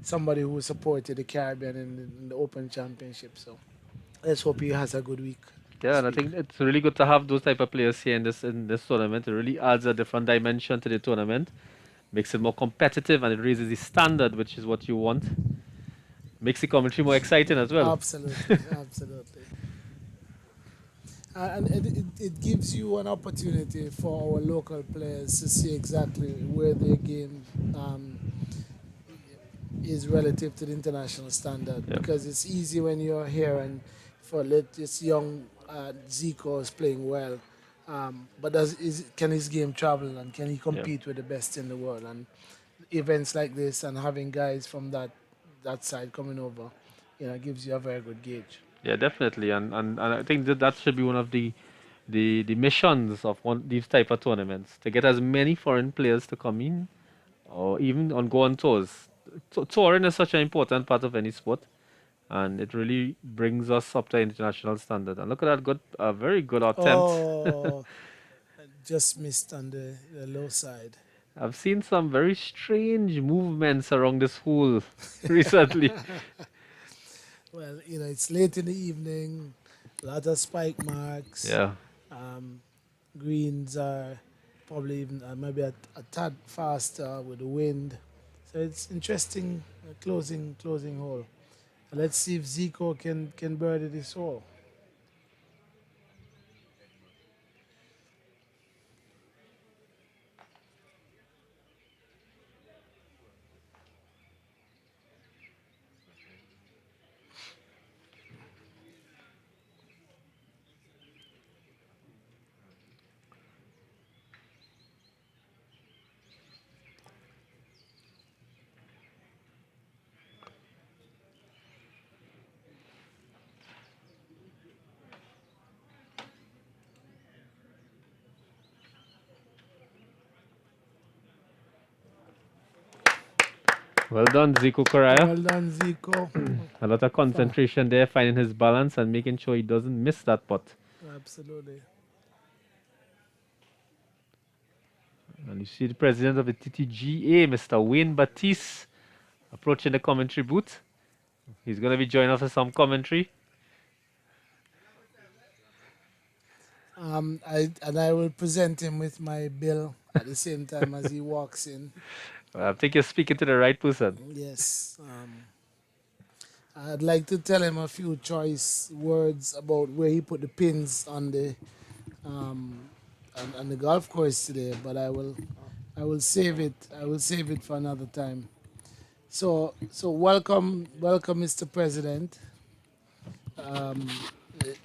somebody who supported the Caribbean in the Open Championship. So let's hope he has a good week Yeah, this and I week. think it's really good to have those type of players here in this tournament. It really adds a different dimension to the tournament, makes it more competitive, and it raises the standard, which is what you want. Makes the commentary more exciting as well. Absolutely, absolutely. And it gives you an opportunity for our local players to see exactly where their game is relative to the international standard Yeah. because it's easy when you're here and for let this young Zico is playing well. But can his game travel and can he Yeah. compete with the best in the world? And events like this and having guys from that side coming over, gives you a very good gauge. Yeah, definitely, and I think that that should be one of the missions of one these type of tournaments to get as many foreign players to come in, or even on go on tours. Touring is such an important part of any sport, and it really brings us up to international standard. And look at that good, very good attempt. Oh, just missed on the low side. I've seen some very strange movements around this hole recently. Well, it's late in the evening, a lot of spike marks. Yeah. Um, Greens are probably even maybe a tad faster with the wind. So it's interesting closing hole. Let's see if Zico can birdie this hole. Well done, Zico Correa. Well done, Zico. A lot of concentration there, finding his balance and making sure he doesn't miss that putt. Absolutely. And you see the president of the TTGA, Mr. Wayne Baptiste, approaching the commentary booth. He's going to be joining us for some commentary. I will present him with my bill at the same time as he walks in. I think you're speaking to the right person. Yes. I'd like to tell him a few choice words about where he put the pins on the um, on the golf course today, but I will save it. I will save it for another time. So welcome, Mr. President. Um,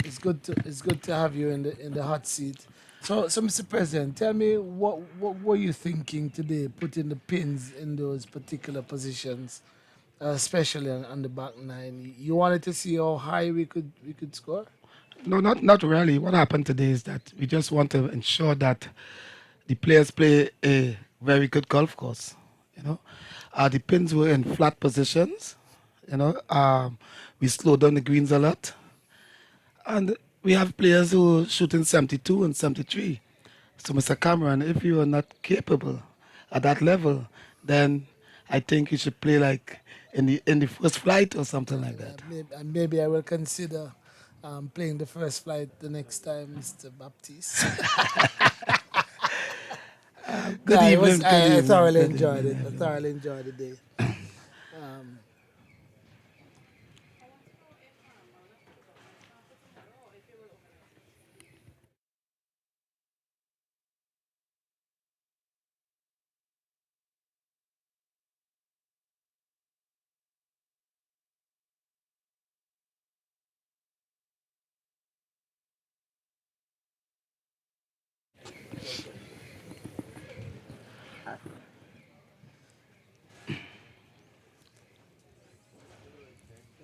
it's good to have you in the hot seat. So Mr. President, tell me what were you thinking today, putting the pins in those particular positions, especially on the back nine. You wanted to see how high we could score. No, not really. What happened today is that we just want to ensure that the players play a very good golf course. You know, the pins were in flat positions. You know, we slowed down the greens a lot, and we have players who shoot in 72 and 73. So, Mr. Cameron, if you are not capable at that level, then I think you should play like in the first flight or something like that. Maybe I will consider playing the first flight the next time, Mr. Baptiste. Good Yeah, evening. Good I evening. thoroughly Good enjoyed it. evening. I thoroughly enjoyed the day. Um,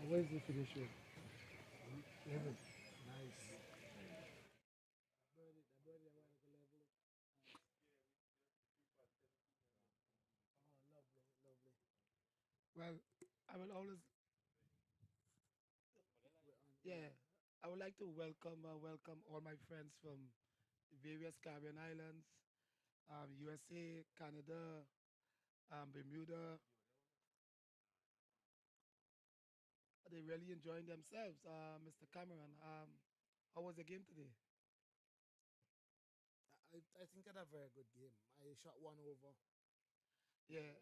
Where's the finish rate? Nice. Well, I will always, yeah, I would like to welcome all my friends from the various Caribbean islands, USA, Canada, Bermuda. They really enjoying themselves. Mr. Cameron, how was the game today? I think I had a very good game. I shot one over. Yeah,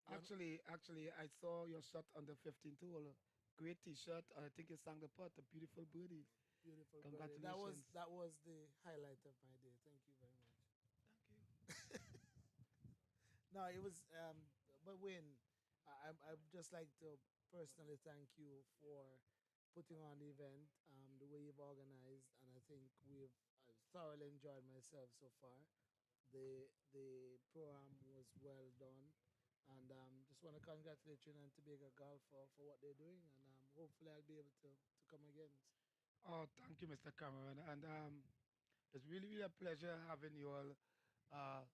One actually, I saw your shot on the 15th hole. Great tee shot. I think you sang the putt. A beautiful birdie. beautiful birdie. That was Congratulations. that was the highlight of my day. Thank you very much. Thank you. No, it was. But Wayne, I'd just like to personally thank you for putting on the event, the way you've organized, and I think I've thoroughly enjoyed myself so far. The program was well done, and just want to congratulate Trinidad and Tobago Golf for what they're doing, and hopefully I'll be able to come again. Oh, thank you, Mr. Cameron. And it's really, really a pleasure having you all uh,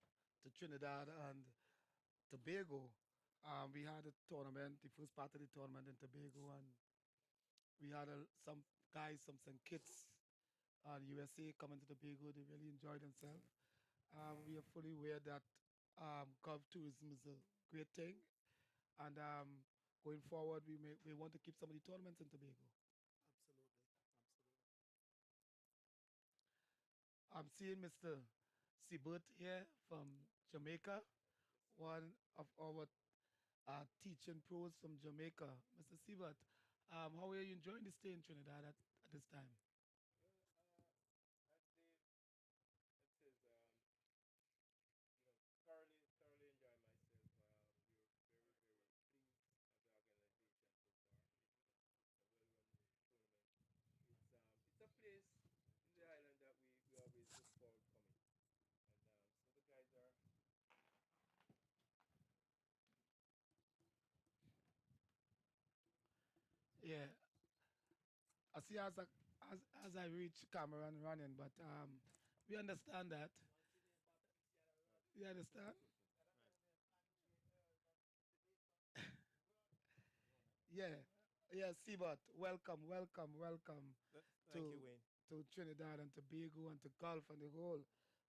to Trinidad and Tobago. We had a tournament, the first part of the tournament in Tobago, and we had some guys, some kids, USA coming to Tobago. They really enjoyed themselves. We are fully aware that golf tourism is a great thing, and going forward, we want to keep some of the tournaments in Tobago. Absolutely, absolutely. I'm seeing Mr. Sibert here from Jamaica, one of our teaching pros from Jamaica. Mr. Sibert, how are you enjoying the stay in Trinidad at this time? Well, I'd say, thoroughly enjoy myself. We were very pleased at the organization so far. It's a well-run tournament. It's a place in the island that we always look forward coming, and so the guys are. Yeah, I see as I reach Cameron running, but we understand that. Right. You understand? Right. Yeah, yeah, Sibert, welcome Thank you, to Wayne. Trinidad and Tobago and to golf and the whole.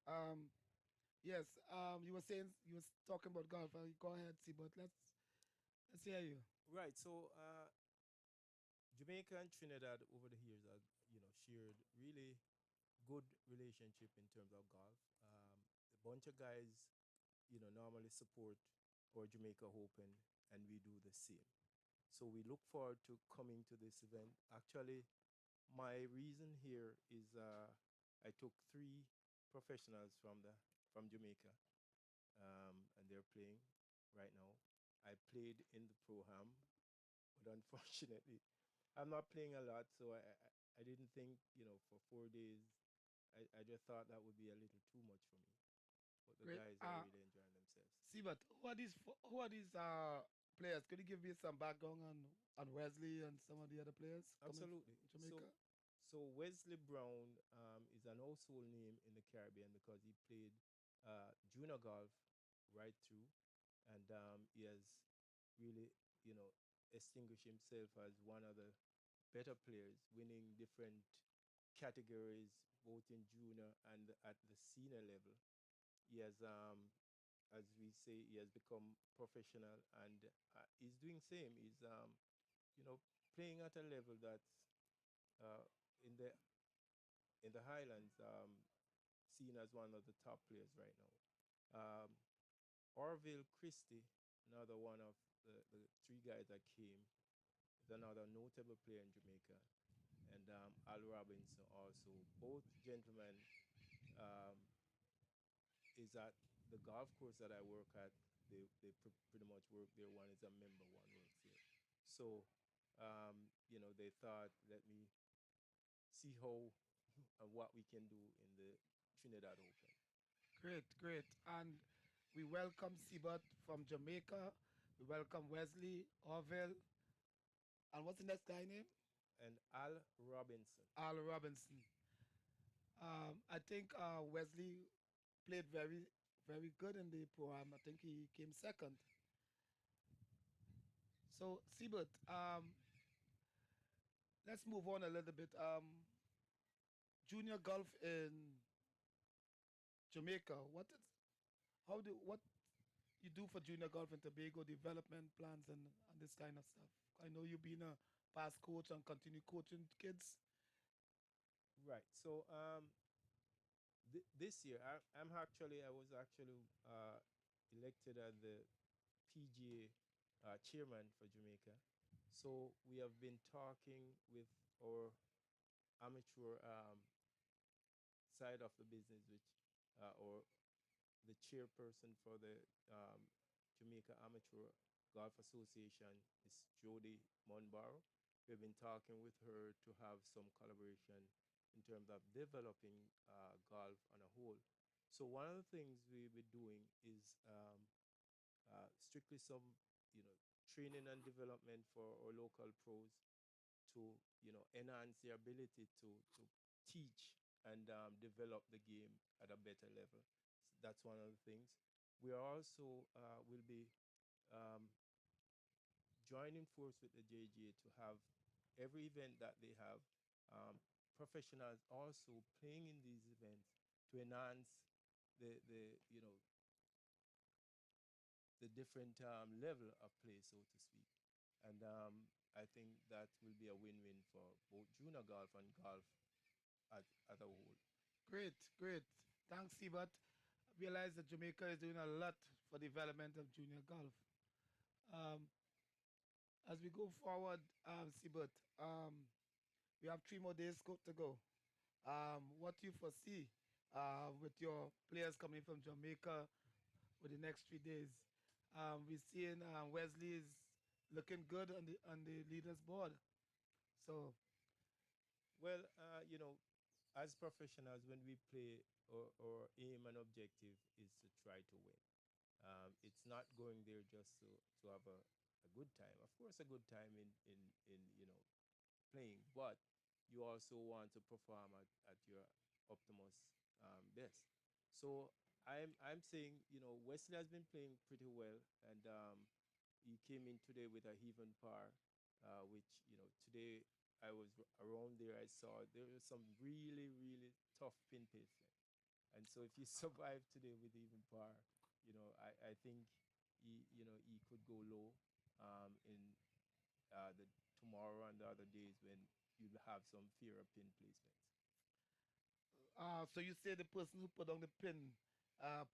Um, yes, you were saying you was talking about golf. Go ahead, Sibert. Let's hear you. Right. So Jamaica and Trinidad over the years have shared really good relationship in terms of golf. A bunch of guys normally support our Jamaica Open, and we do the same. So we look forward to coming to this event. Actually, my reason here is I took three professionals from Jamaica, and they're playing right now. I played in the pro-am, but unfortunately, I'm not playing a lot, so I didn't think, for 4 days, I just thought that would be a little too much for me. But the Great. guys are really enjoying themselves. Sibert, who are these players? Could you give me some background on Wesley and some of the other players coming Absolutely. from So, Jamaica? so Wesley Brown is an household name in the Caribbean because he played junior golf right through, and he has really, distinguished himself as one of the better players, winning different categories both in junior and at the senior level. He has, as we say, he has become professional, and he's doing same. He's, you know, playing at a level that's uh, in the Highlands, seen as one of the top players right now. Um, Orville Christie, another one of the three guys that came, is another notable player in Jamaica, and Al Robinson also. Both gentlemen um, is at the golf course that I work at. They pretty much work there. One is a member, one works here. So, they thought, let me see how and what we can do in the Trinidad Open. Great. And we welcome Sibert from Jamaica. We welcome Wesley, Orville, and what's the next guy name? And Al Robinson. Al Robinson. I think Wesley played very good in the program. I think he came second. So, Siebert, let's move on a little bit. Junior golf in Jamaica. What you do for junior golf in Tobago, development plans and this kind of stuff? I know you've been a past coach and continue coaching kids. Right. So this year, I was actually elected as the PGA chairman for Jamaica. So we have been talking with our amateur side of the business, which or the chairperson for the Jamaica Amateur Golf Association is Jodi Munn-Barrow. we've been talking with her to have some collaboration in terms of developing golf on a whole. So one of the things we'll be doing is strictly some, training and development for our local pros to, enhance their ability to teach and develop the game at a better level. That's one of the things. We are also will be um, joining force with the JGA to have every event that they have, professionals also playing in these events to enhance the different level of play, so to speak. And I think that will be a win-win for both junior golf and golf as a whole. Great, great. Thanks, Sibat. I realize that Jamaica is doing a lot for development of junior golf. Um, as we go forward, Sibat, we have 3 more days to go. What do you foresee with your players coming from Jamaica for the next 3 days? We're seeing Wesley is looking good on the leaders board. So Well, as professionals, when we play, our aim and objective is to try to win. It's not going there just to have a good time. Of course, a good time in playing, but you also want to perform at your optimus best. So I'm saying, Wesley has been playing pretty well, and he came in today with a even par, which, today I was around there. I saw there was some really, really tough pin placement. And so if you survive today with even par, I think he could go low in the tomorrow and the other days when you'll have some fear of pin placements. so you say the person who put on the pin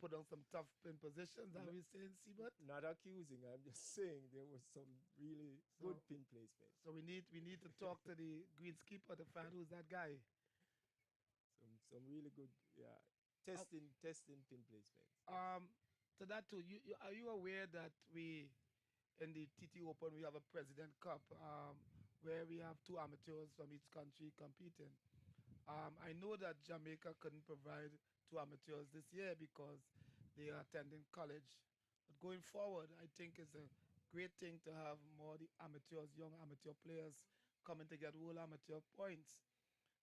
put on some tough pin positions, are No, we saying, Sibat? not accusing, I'm just saying there was some really So good pin placements. so we need to talk to the greenskeeper to find who's that guy. Some really good, yeah, Uh, testing pin placements. Yes. to that too, are you aware that we in the TTOpen we have a President Cup where we have 2 amateurs from each country competing. I know that Jamaica couldn't provide 2 amateurs this year because they are attending college. But going forward, I think it's a great thing to have more the amateurs, young amateur players coming to get world amateur points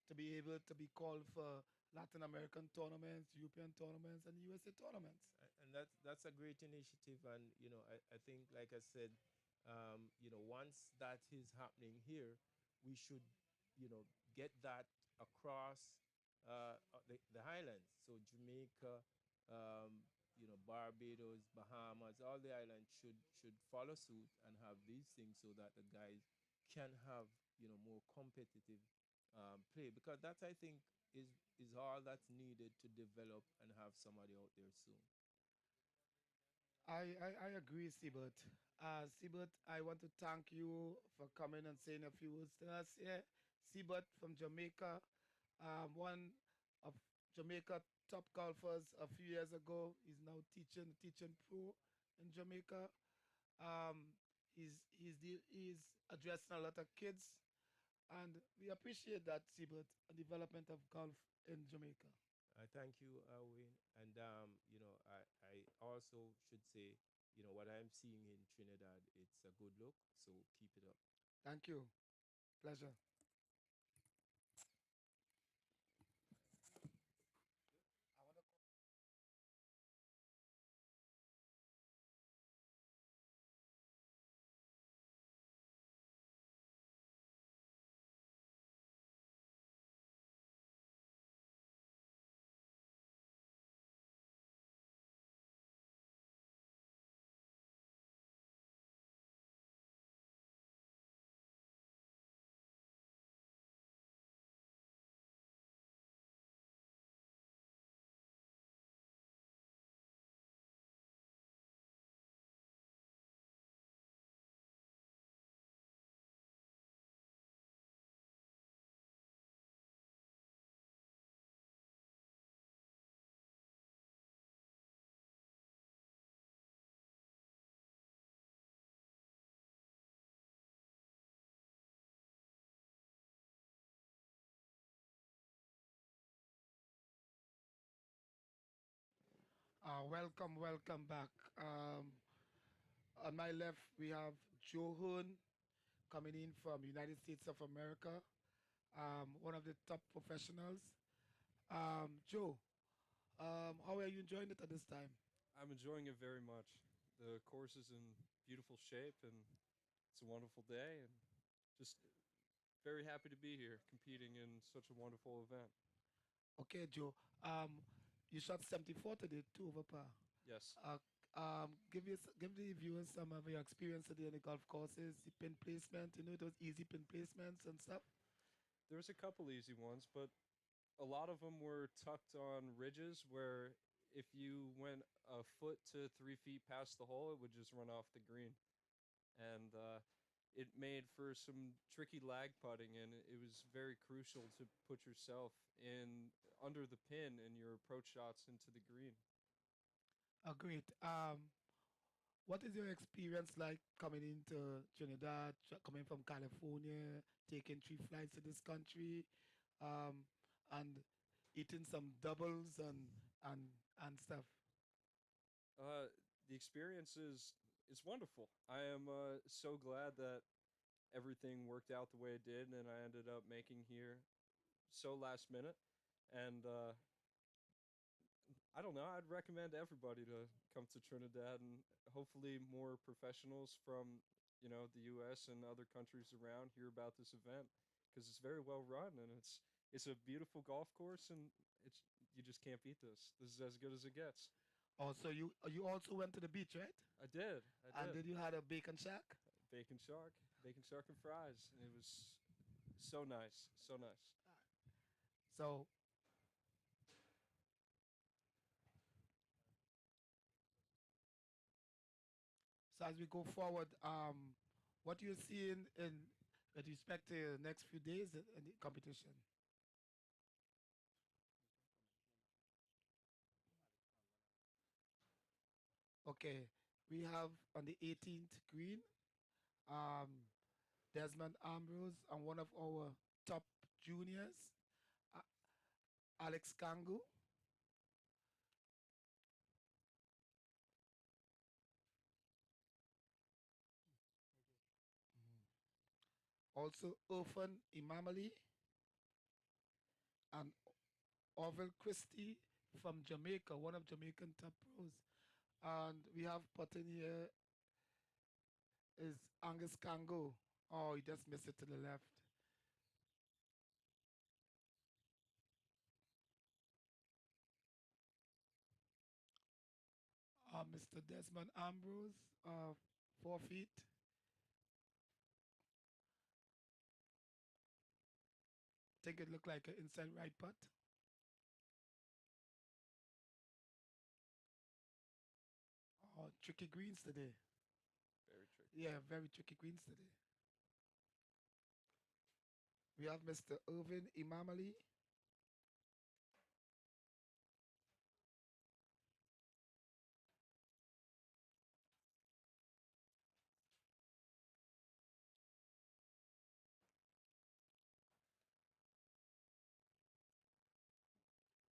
to be able to be called for Latin American tournaments, European tournaments, and USA tournaments. And that's a great initiative. And I think, like I said, once that is happening here, we should get that across the highlands. So Jamaica, Barbados, Bahamas, all the islands should follow suit and have these things so that the guys can have more competitive play, because that, I think, is all that's needed to develop and have somebody out there soon. I agree, Siebert. Siebert, I want to thank you for coming and saying a few words to us here. Siebert from Jamaica, one of Jamaica top golfers a few years ago. He's now teaching pro in Jamaica. He's addressing a lot of kids, and we appreciate that, Siebert, and development of golf in Jamaica. Thank you, Wayne. And I also should say, what I'm seeing in Trinidad, it's a good look. So keep it up. Thank you. Pleasure. Welcome, welcome back. On my left, we have Joe Hoon coming in from United States of America, one of the top professionals. Joe, how are you enjoying it at this time? I'm enjoying it very much. The course is in beautiful shape, and it's a wonderful day, and just very happy to be here competing in such a wonderful event. Okay, Joe. You shot 74 today, two over par. Yes, Uh, give the viewers some of your experience today on the golf courses, the pin placement. You know, those easy pin placements and stuff. there's a couple easy ones, but a lot of them were tucked on ridges where if you went a foot to 3 feet past the hole, it would just run off the green. And it made for some tricky lag putting, and it was very crucial to put yourself in under the pin in your approach shots into the green. Great. What is your experience like coming into Trinidad, coming from California, taking three flights to this country, um, and eating some doubles and stuff? Uh, the experience is wonderful. I am so glad that everything worked out the way it did, and I ended up making here so last minute. And I don't know. I'd recommend everybody to come to Trinidad, and hopefully more professionals from the U.S. and other countries around hear about this event because it's very well run and it's a beautiful golf course, and it's you just can't beat this. This is as good as it gets. Also, you also went to the beach, right? I did. I And did. did you had a bacon shack? Bacon shark and fries. And it was so nice, so nice. So, so as we go forward, what you're seeing in with respect to the next few days in the competition? Okay, we have on the 18th green, um, Desmond Ambrose and one of our top juniors, A- Alex Kangu. Also, Irfan Imamali and Orville Christie from Jamaica, one of Jamaican top pros. And we have putting here is Angus Kango. Oh, he just missed it to the left. Mr. Desmond Ambrose, 4 feet. Think it looked like an inside right putt. Oh, tricky greens today. Very tricky. Yeah, very tricky greens today. We have Mr. Irvin Imamali.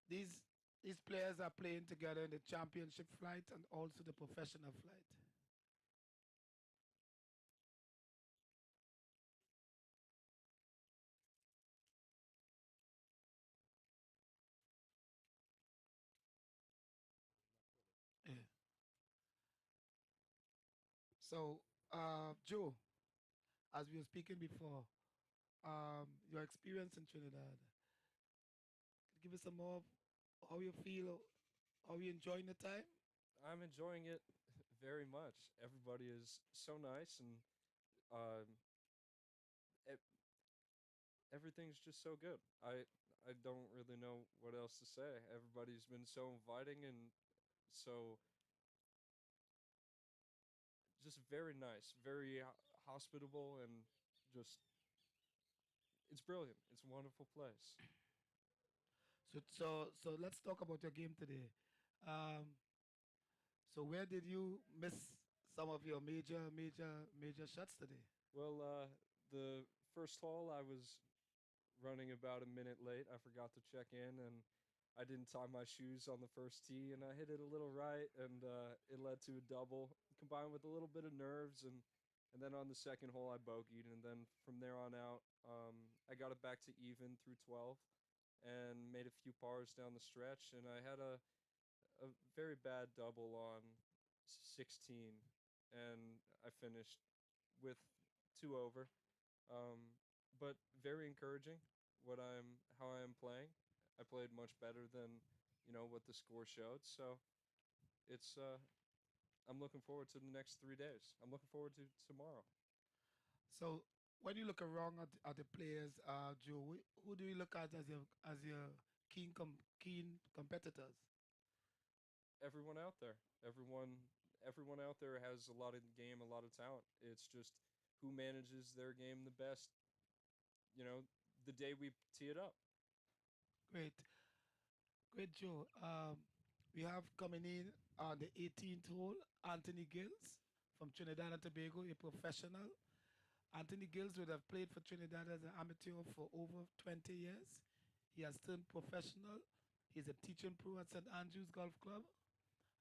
These these players are playing together in the championship flight and also the professional flight. Yeah. So, Joe, as we were speaking before, your experience in Trinidad. Could you give us some more of how you feel, how you enjoying the time? I'm enjoying it very much. Everybody is so nice, and um, e- everything's just so good. I don't really know what else to say. Everybody's been so inviting and so just very nice, very hospitable, and just it's brilliant. It's a wonderful place. So let's talk about your game today. Um, so where did you miss some of your major shots today? Well, the first hole I was running about a minute late. I forgot to check in, and I didn't tie my shoes on the first tee, and I hit it a little right, and it led to a double, combined with a little bit of nerves, and then on the second hole I bogeyed, and then from there on out, I got it back to even through 12, and made a few pars down the stretch, and I had a very bad double on 16, and I finished with two over. Um, but very encouraging how I am playing. I played much better than what the score showed. So it's I'm looking forward to the next 3 days. I'm looking forward to tomorrow. So when you look around at the players, Joe, who do you look at as your keen competitors? Everyone out there, everyone out there has a lot of game, a lot of talent. It's just who manages their game the best. You know, the day we tee it up. Great, great, Joe. We have coming in on the 18th hole, Anthony Gills from Trinidad and Tobago, a professional. Anthony Gills would have played for Trinidad as an amateur for over 20 years. He has turned professional. He's a teaching pro at St. Andrews Golf Club,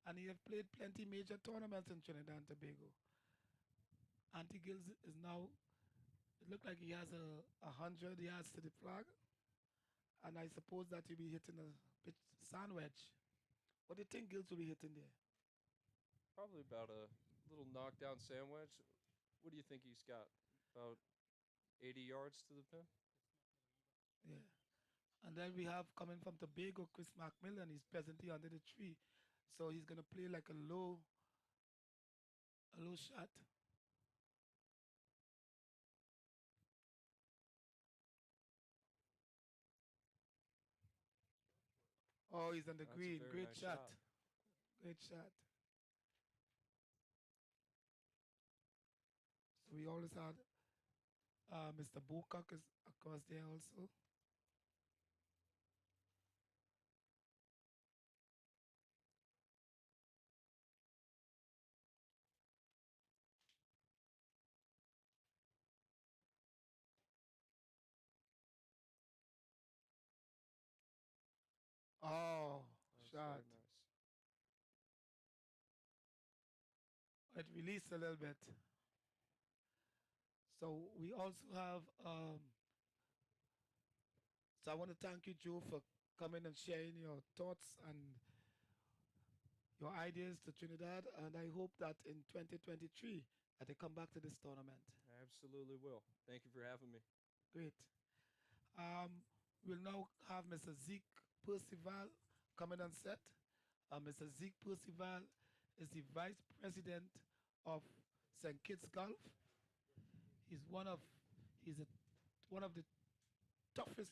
and he has played plenty major tournaments in Trinidad and Tobago. Anthony Gills is now, it looks like he has a 100 yards to the flag, and I suppose that he'll be hitting a pitch sand wedge. What do you think Gills will be hitting there? Probably about a little knockdown sandwich. What do you think he's got? About 80 yards to the pin? Yeah. And then we have coming from Tobago, Chris Mcmillan. He's presently under the tree. So he's gonna play like a low shot. Oh, he's on the That's a green. very Great nice shot. shot. Great shot. So we always had Mr. Bocock is across there also. Oh, That's very shot. nice. It released a little bit. So we also have so I want to thank you, Joe, for coming and sharing your thoughts and your ideas to Trinidad, and I hope that in 2023 that they come back to this tournament. I absolutely will. Thank you for having me. Great. We'll now have Mr. Zeke Percival coming on set. Mr. Zeke Percival is the Vice President of St. Kitts Golf. He's one of he's a, one of the toughest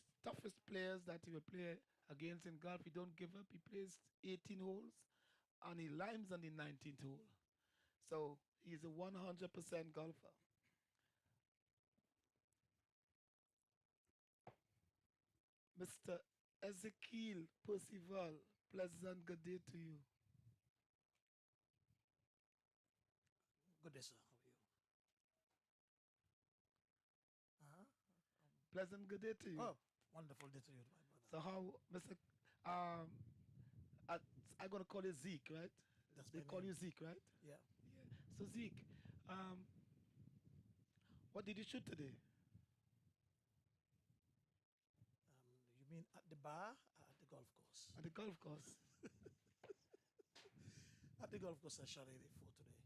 players that he will play against in golf. He don't give up. He plays 18 holes and he limes on the 19th hole. So he's a 100% golfer. Mr. Ezekiel Percival, pleasant good day to you. Good day, sir. How are you? Uh-huh. Pleasant good day to you. Oh, wonderful day to you, my brother. So how, Mr. Um, I, I'm gonna call you Zeke, right? That's They my call name. you Zeke, right? Yeah. Yeah. So Zeke, um, what did you shoot today? You mean at the bar or at the golf course? At the golf course. At the golf course, I shot 84 today.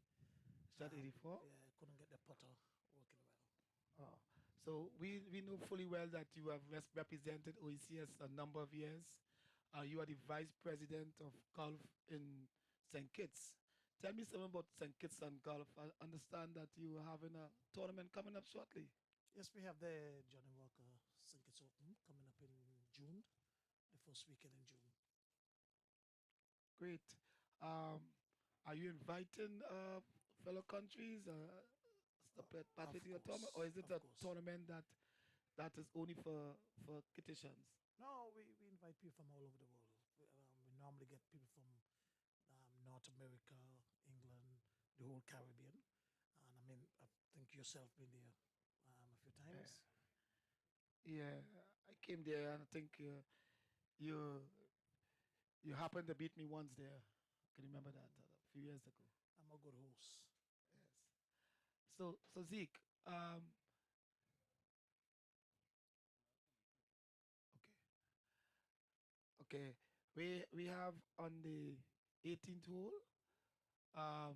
Shot 84? Yeah, I couldn't get the putter working well. Oh. So we know fully well that you have represented OECS a number of years. You are the vice president of golf in St. Kitts. Tell me something about St. Kitts and golf. I understand that you are having a tournament coming up shortly. Yes, we have the Johnny Walker St. Kitts Open coming up in June, the first weekend in June. Great. Are you inviting fellow countries to participate in your tournament, or is it of a course. tournament that is only for Kittitians? No, we invite people from all over the world. We normally get people from North America, England, the whole Caribbean. And I mean, I think yourself been there a few times. Yeah, I came there and I think you You happened to beat me once there. Can you remember that a few years ago? I'm a good host. Yes. So Zeke, okay, okay. We have on the 18th hole, um,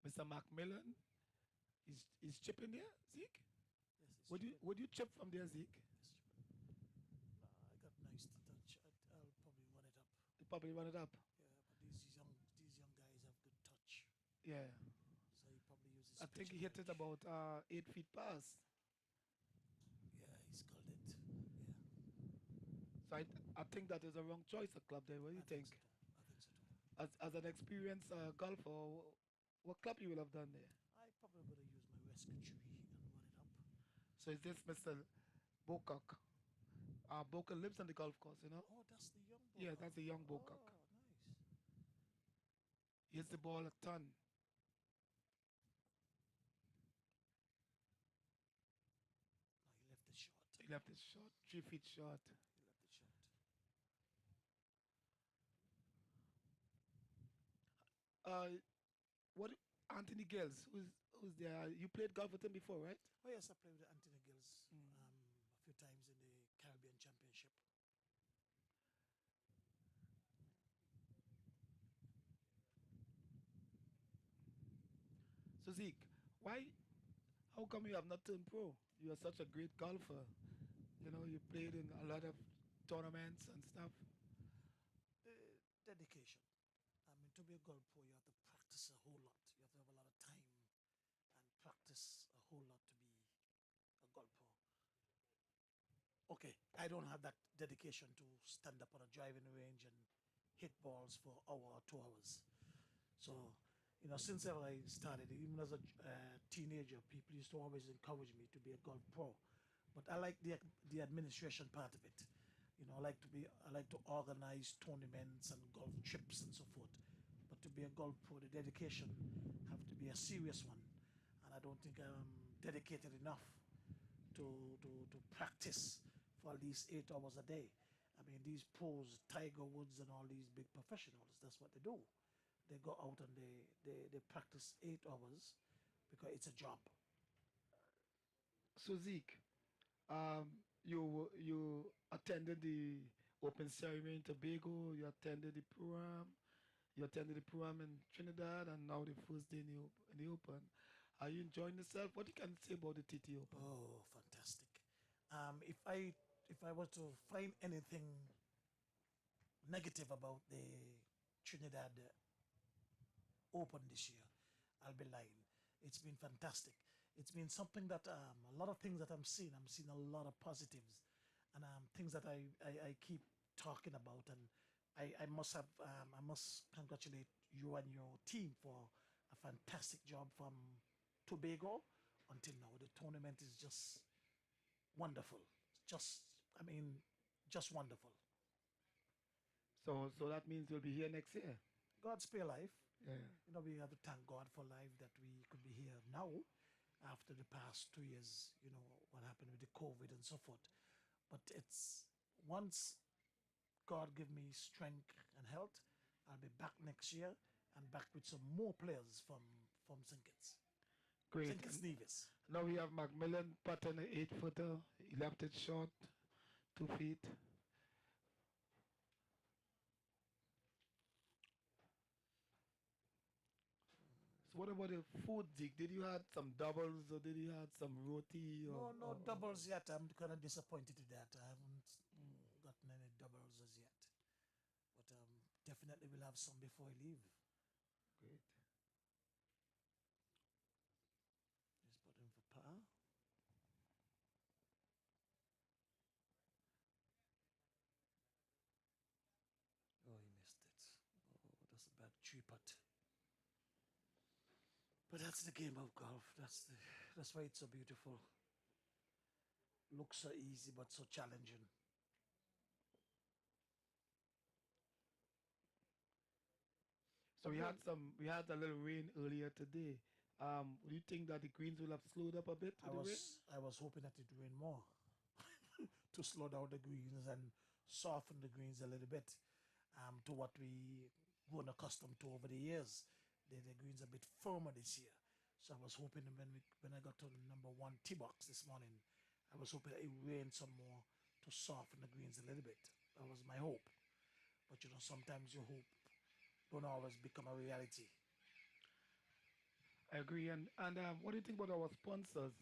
Mr. Mcmillan. Is chipping there, Zeke? Yes, it's Would you chipping. would you chip from there, Zeke? It's chipping. I got nice to touch. I'll probably run it up. You probably run it up. Yeah, but these young guys have good touch. Yeah. So he probably uses I think pitch he and hit it wedge. about 8 feet past. Yeah, he's called it. Yeah, So I think that is a wrong choice of club there. What do you I think so think? too. I think so too. As an experienced golfer, what club you will have done there? I probably would have used my rescue tree and run it up. So is this Mr. Bokok? Bokok lives on the golf course, you know? Oh, that's the young Yeah, Bokok. that's a young Bokok. Oh, nice. He hits the ball a ton. No, he left it short. He left it short, 3 feet short. He left it short. Uh, what Anthony Gills, who's there? You played golf with him before, right? Oh yes, I played with Anthony Gills a few times in the Caribbean Championship. So Zeke, why? How come you have not turned pro? You are such a great golfer. You know, you played in a lot of tournaments and stuff. Dedication. I mean, to be a golf pro, you have to practice a whole lot. You have to have a lot of time and practice a whole lot to be a golf pro. Okay, I don't have that dedication to stand up on a driving range and hit balls for an hour or 2 hours. So, since ever I started, even as a teenager, people used to always encourage me to be a golf pro. But I like the administration part of it. I like to organize tournaments and golf trips and so forth. But to be a golf pro, the dedication have to be a serious one, and I don't think I'm dedicated enough to practice for at least 8 hours a day. I mean, these pros, Tiger Woods and all these big professionals, that's what they do. They go out and they practice 8 hours because it's a job. So Zeke, you attended the open ceremony in Tobago. You attended the program. You attended the program in Trinidad, and now the first day in the Open. Are you enjoying yourself? What you can say about the TT Open? Oh, fantastic. If I was to find anything negative about the Trinidad Open this year, I'll be lying. It's been fantastic. It's been something that a lot of things that I'm seeing a lot of positives, and things that I keep talking about. And I must congratulate you and your team for a fantastic job from Tobago until now. The tournament is just wonderful. I mean, just wonderful. So that means you'll be here next year. God spare life. Yeah. We have to thank God for life that we could be here now after the past 2 years, what happened with the COVID and so forth. But it's once God give me strength and health, I'll be back next year and back with some more players from St. Kitts. Great. St. Kitts Nevis. Now we have Mcmillan putting an 8 footer. He left it short, 2 feet. So what about the food, Zeke? Did you had some doubles or did you had some roti No doubles yet. I'm kind of disappointed with that. I haven't gotten any doubles as yet. But definitely we'll have some before I leave. Great. Just put in for par. Oh, he missed it. Oh, that's a bad tree putt. But that's the game of golf. That's why it's so beautiful. Looks so easy but so challenging. So we had a little rain earlier today. Do you think that the greens will have slowed up a bit with the rain? I was hoping that it would rain more to slow down the greens and soften the greens a little bit. to what we grown accustomed to over the years. The greens a bit firmer this year. So I was hoping when I got to number one tee box this morning, I was hoping that it rained some more to soften the greens a little bit. That was my hope. But sometimes your hope don't always become a reality. I agree. And what do you think about our sponsors?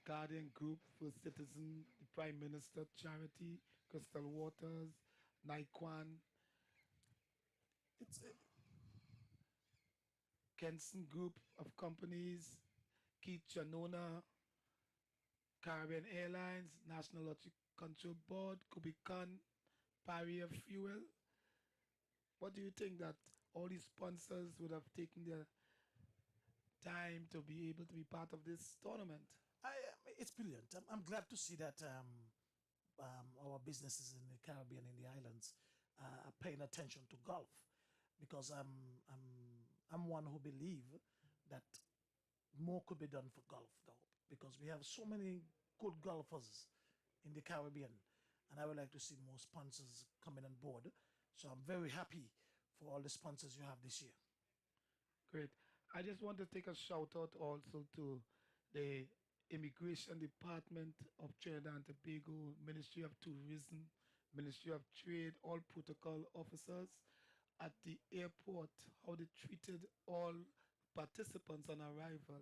Guardian Group for Citizen, the Prime Minister Charity, Crystal Waters, Naikwan, It's Kenson Group of Companies, Keith Chanona, Caribbean Airlines, National Lottery Control Board, Kubican, Parier Fuel. What do you think that all these sponsors would have taken their time to be able to be part of this tournament? it's brilliant. I'm glad to see that our businesses in the Caribbean and the islands are paying attention to golf, because I'm one who believe that more could be done for golf, though, because we have so many good golfers in the Caribbean, and I would like to see more sponsors coming on board. So I'm very happy for all the sponsors you have this year. Great. I just want to take a shout out also to the Immigration Department of Trinidad and Tobago, Ministry of Tourism, Ministry of Trade, all protocol officers at the airport, how they treated all participants on arrival.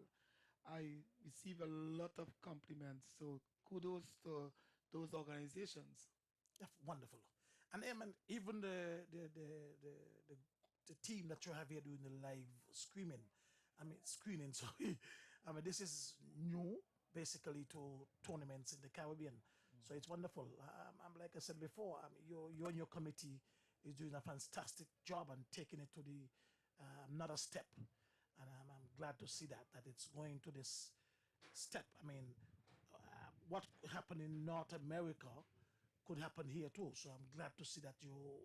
I receive a lot of compliments, so kudos to those organizations. That's wonderful. And even the team that you have here doing the live screening, sorry. This is new basically to tournaments in the Caribbean. So it's wonderful. I'm like I said before, you and your committee is doing a fantastic job and taking it to the another step. And I'm glad to see that it's going to this step. What happened in North America could happen here too. So I'm glad to see that you're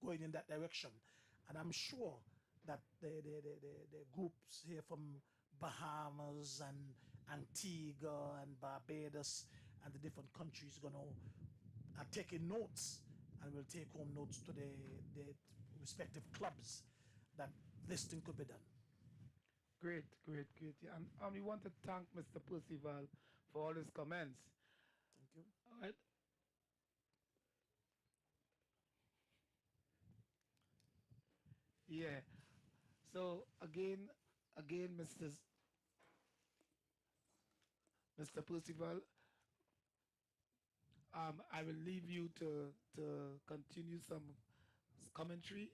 going in that direction. And I'm sure that the groups here from Bahamas and Antigua and Barbados and the different countries are taking notes, and will take home notes to the respective clubs that this thing could be done. Great, great, great. Yeah, and we want to thank Mr. Percival for all his comments. Thank you. All right. Yeah. So again, Mr. Percival, I will leave you to continue some commentary,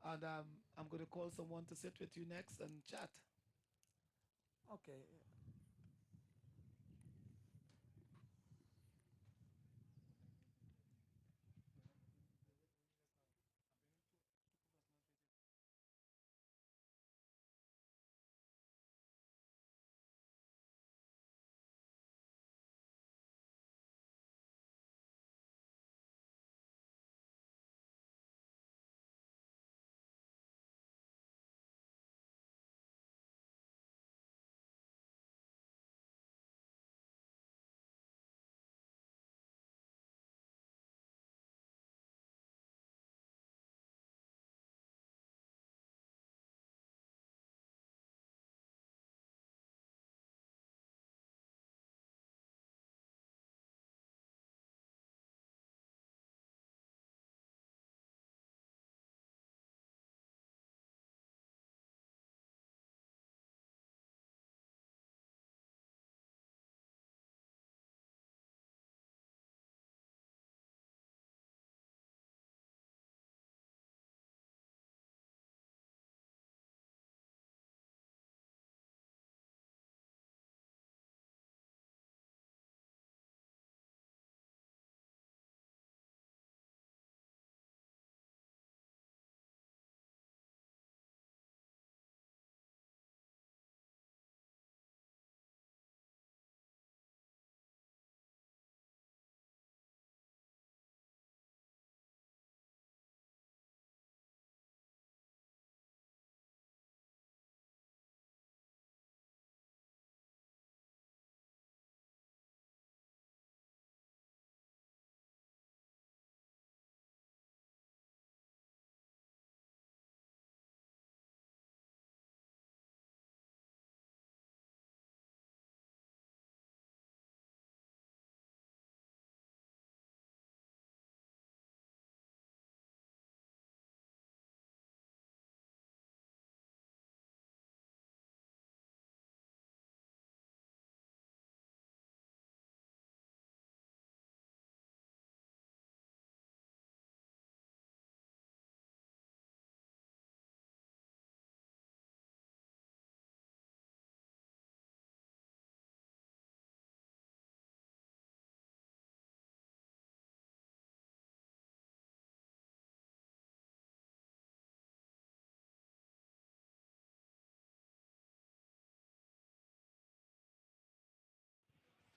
and I'm going to call someone to sit with you next and chat. Okay.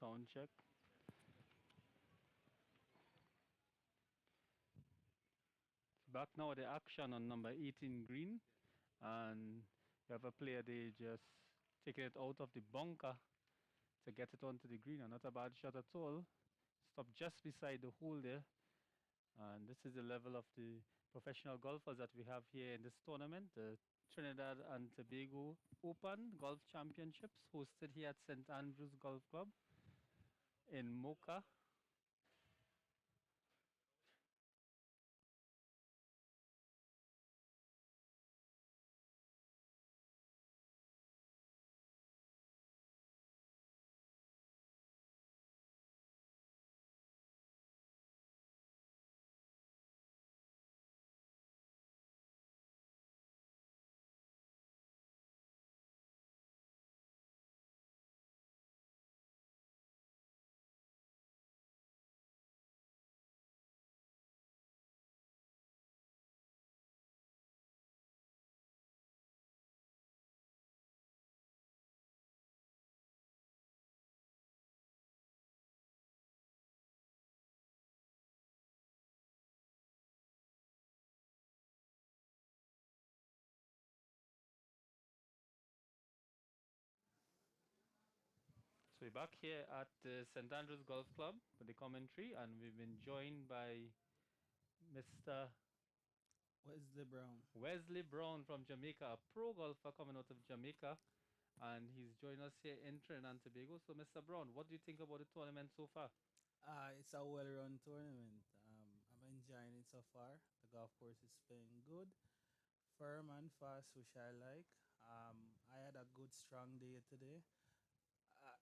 sound check. Back now the action on number 18 green, and you have a player they just taking it out of the bunker to get it onto the green, and not a bad shot at all. Stop just beside the hole there, and this is the level of the professional golfers that we have here in this tournament, the Trinidad and Tobago Open Golf Championships, hosted here at St Andrews Golf Club in Mocha. So we're back here at the St Andrews Golf Club with the commentary, and we've been joined by Mr. Wesley Brown. Wesley Brown from Jamaica, a pro golfer coming out of Jamaica, and he's joined us here in Trinidad and Tobago. So, Mr. Brown, what do you think about the tournament so far? It's a well-run tournament. I'm enjoying it so far. The golf course is playing good, firm and fast, which I like. I had a good, strong day today.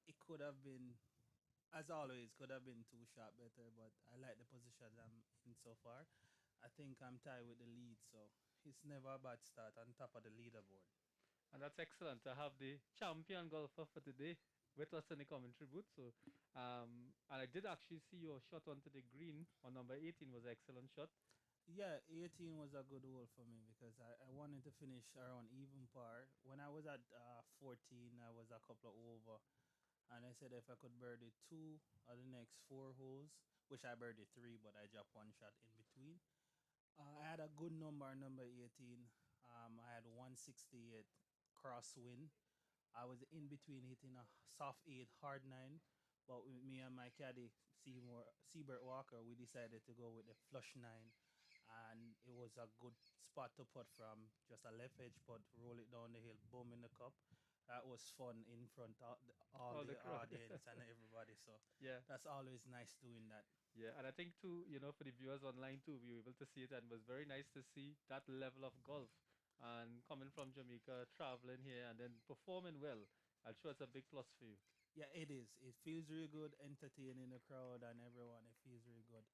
It could have been, as always, could have been two shot better, but I like the position I'm in so far. I think I'm tied with the lead, so it's never a bad start on top of the leaderboard. And that's excellent to have the champion golfer for today with us in the commentary booth. So, and I did actually see your shot onto the green on number 18 was an excellent shot. Yeah, 18 was a good hole for me because I wanted to finish around even par. When I was at 14, I was a couple of over. And I said if I could birdie two of the next four holes, which I birdied three, but I dropped one shot in between. I had a good number 18. I had 168 crosswind. I was in between hitting a soft 8, hard 9. But with me and my caddy, Seabert Walker, we decided to go with the flush 9. And it was a good spot to put from just a left edge putt, roll it down the hill, boom in the cup. That was fun in front of all the audience and everybody. So Yeah. that's always nice doing that. Yeah, and I think too, for the viewers online too, we were able to see it, and it was very nice to see that level of golf. And coming from Jamaica, traveling here, and then performing well, I'm sure it's a big plus for you. Yeah, it is. It feels really good, entertaining the crowd and everyone. It feels really good.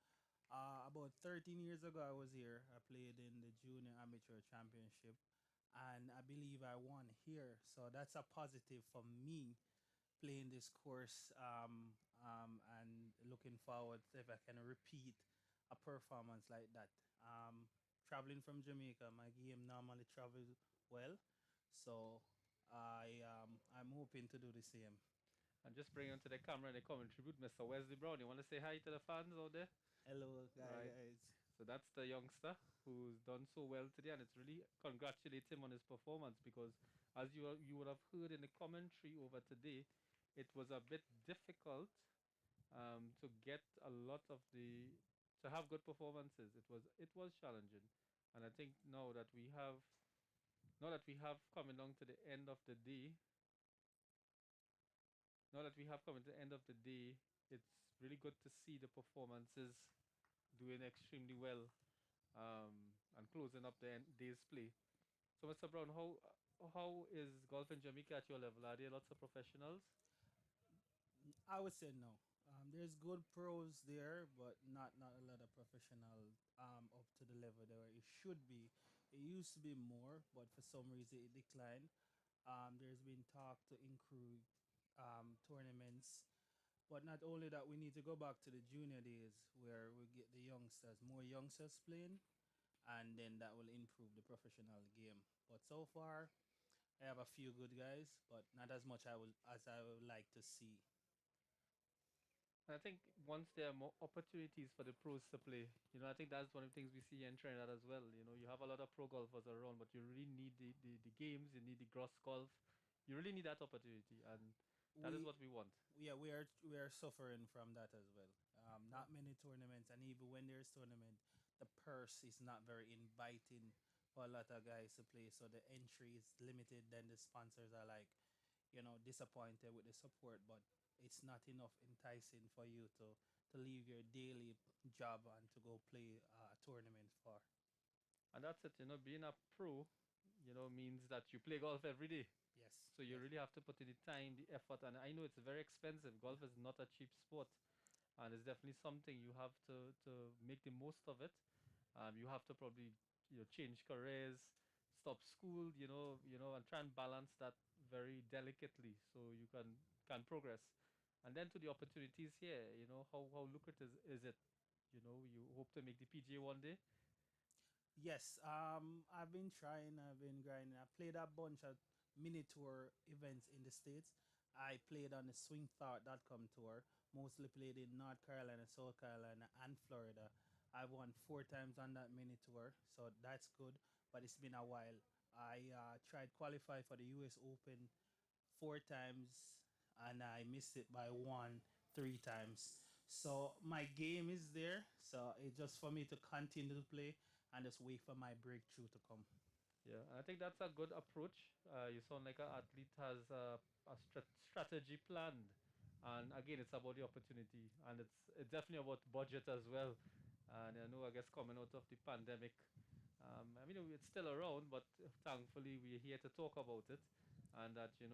About 13 years ago, I was here. I played in the Junior Amateur Championship, and I believe I won here. So that's a positive for me playing this course and looking forward to if I can repeat a performance like that. Traveling from Jamaica, my game normally travels well, so I'm hoping to do the same. And just bring onto the camera and the commentary booth, Mr. Wesley Brown. You want to say hi to the fans out there? Hello, Right. guys. So that's the youngster who's done so well today, and it's really congratulate him on his performance because, as you would have heard in the commentary over today, it was a bit difficult to get a lot of the to have good performances. It was challenging, and I think now that we have coming down to the end of the day, now that we have come to the end of the day, it's really good to see the performances doing extremely well and closing up the day's play. So, Mr. Brown, how is golf in Jamaica at your level? Are there lots of professionals? I would say no. There's good pros there, but not a lot of professional up to the level where it should be. It used to be more, but for some reason it declined. There's been talk to include tournaments, but not only that, we need to go back to the junior days where we get the youngsters, more youngsters playing, and then that will improve the professional game. But so far, I have a few good guys, but not as much as I would like to see. I think once there are more opportunities for the pros to play, I think that's one of the things we see in Trinidad as well. You have a lot of pro golfers around, but you really need the games, you need the gross golf. You really need that opportunity, and that is We what we want. yeah, we are suffering from that as well. Yeah. Not many tournaments, and even when there's tournament, the purse is not very inviting for a lot of guys to play. So the entry is limited. Then the sponsors are like, disappointed with the support, but it's not enough enticing for you to leave your daily job and to go play a tournament for. And that's it. Being a pro, means that you play golf every day. Yes, So you yes. really have to put in the time, the effort, and I know it's very expensive. Golf is not a cheap sport, and it's definitely something you have to make the most of it. You have to probably change careers, stop school, and try and balance that very delicately so you can progress. And then to the opportunities here, how lucrative is it? You hope to make the PGA one day. Yes, I've been trying, I've been grinding. I played a bunch of mini tour events in the States. I played on the swingthought.com tour, mostly played in North Carolina, South Carolina, and Florida. I won 4 times on that mini tour, so that's good, but it's been a while. I tried qualify for the US Open 4 times and I missed it by 3 times. So my game is there. So it's just for me to continue to play and just wait for my breakthrough to come. Yeah, and I think that's a good approach. You sound like an athlete has a strategy planned, and again, it's about the opportunity, and it's definitely about budget as well. And I guess coming out of the pandemic, I mean, it's still around, but thankfully we're here to talk about it, and that you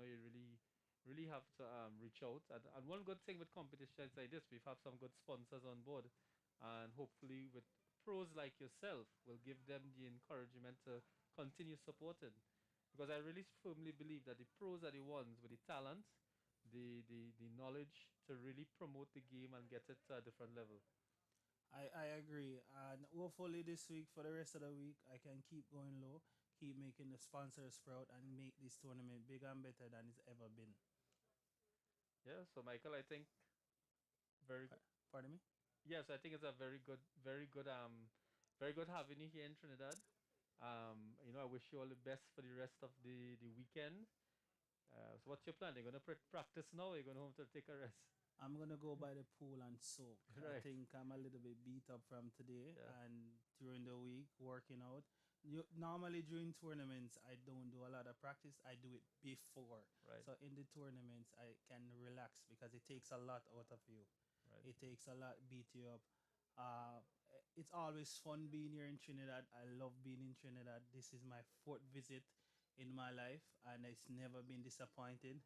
really have to reach out. And one good thing with competitions like this, we've had some good sponsors on board, and hopefully with pros like yourself will give them the encouragement to continue supporting. Because I really firmly believe that the pros are the ones with the talent, the knowledge to really promote the game and get it to a different level. I agree. And hopefully this week, for the rest of the week, I can keep going low, keep making the sponsors sprout, and make this tournament bigger and better than it's ever been. Yeah, so Michael, I think very Pardon me? yes, I think it's a very good having you here in Trinidad. I wish you all the best for the rest of the weekend. So what's your plan? You're gonna practice now, or you're going home to take a rest? I'm gonna go by the pool and soak. I Right. think I'm a little bit beat up from today Yeah. and during the week working out. Normally during tournaments, I don't do a lot of practice. I do it before. Right. So in the tournaments, I can relax because it takes a lot out of you. Right. It takes a lot beat you up. Uh, it's always fun being here in Trinidad. I love being in Trinidad. This is my fourth visit in my life, and it's never been disappointed.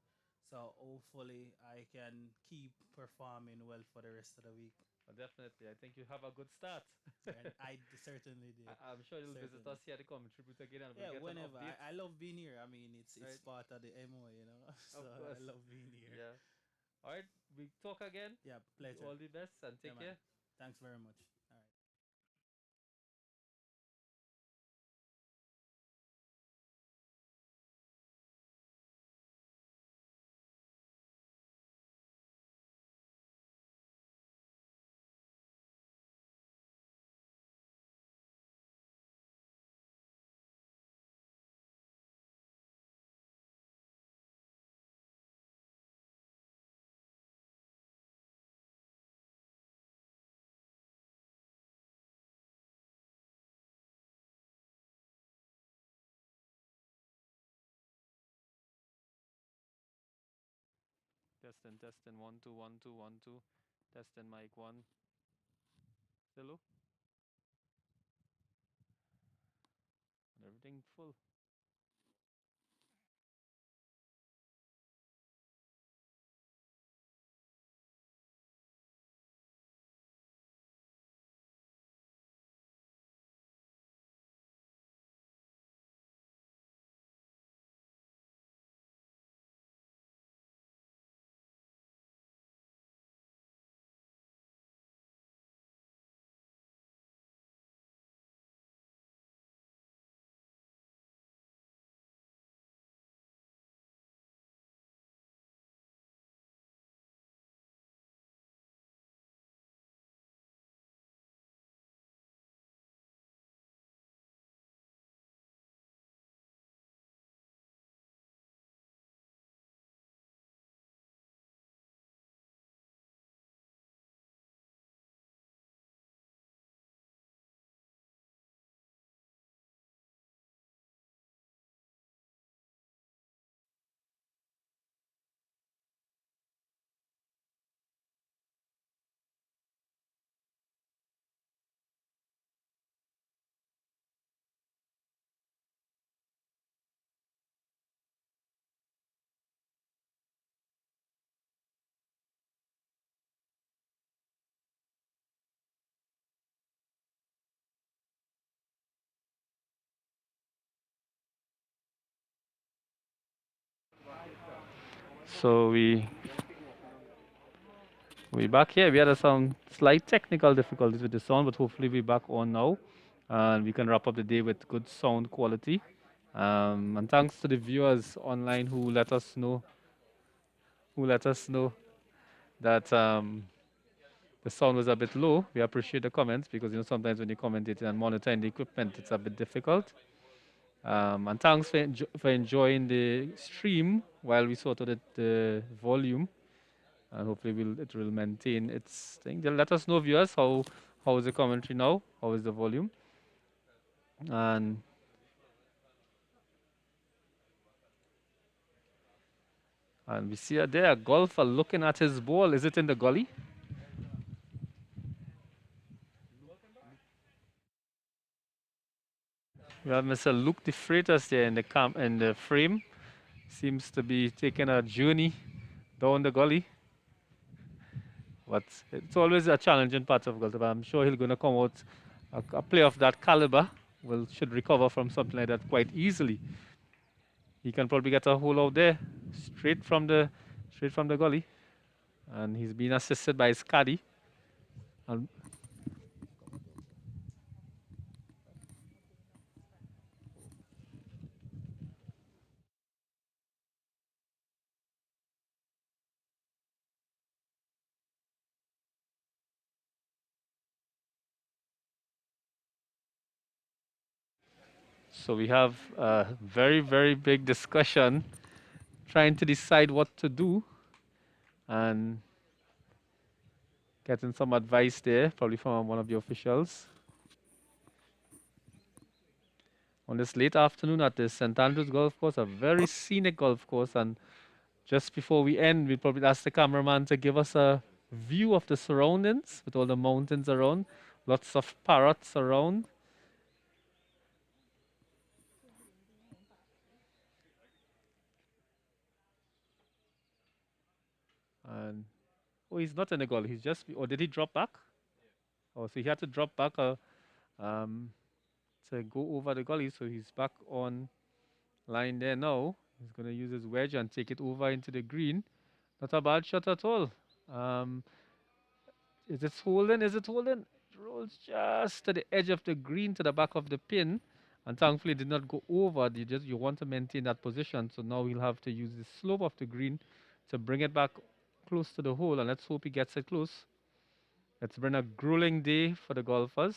So hopefully I can keep performing well for the rest of the week. Well, definitely. I think you have a good start. And I certainly do. I'm sure you'll visit Certainly. us here at the commentary booth again and we'll Yeah, get an whenever. update. I love being here. I mean, it's Right. part of the MO. Of So I course. love being here. Yeah. All right. We talk again. Yeah, pleasure. All the best and Yeah, take man. care. Thanks very much. All right. Testing, testing. 1 2 1 2 1 2. Testing mic one. Hello. And everything full. So we back here. We had some slight technical difficulties with the sound, but hopefully we're back on now, and we can wrap up the day with good sound quality. And thanks to the viewers online who let us know that the sound was a bit low. We appreciate the comments because sometimes when you commentate and monitoring the equipment, it's a bit difficult. And thanks for enjoying the stream while we sort of the volume, and hopefully it will maintain its thing. Then let us know, viewers, how is the commentary now? How is the volume? And we see there a golfer looking at his ball. Is it in the gully? We have Mr. Luke De Freitas there in the frame. Seems to be taking a journey down the gully. But it's always a challenging part of golf. But I'm sure he's going to come out a player of that caliber should recover from something like that quite easily. He can probably get a hole out there straight from the gully, and he's being assisted by his caddy. And so we have a very, very big discussion trying to decide what to do and getting some advice there, probably from one of the officials. On this late afternoon at the St. Andrews Golf Course, a very scenic golf course. And just before we end, we'll probably ask the cameraman to give us a view of the surroundings with all the mountains around, lots of parrots around. And oh, he's not in the gully. He's just. Or did he drop back? Oh, so he had to drop back to go over the gully. So he's back on line there now. He's going to use his wedge and take it over into the green. Not a bad shot at all. Is it holding? Is it holding? It rolls just to the edge of the green to the back of the pin. And thankfully it did not go over. You want to maintain that position. So now we'll have to use the slope of the green to bring it back close to the hole. And let's hope he gets it close. It's been a grueling day for the golfers.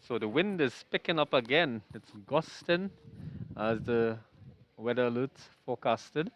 So the wind is picking up again. It's gusting as the weather alert forecasted.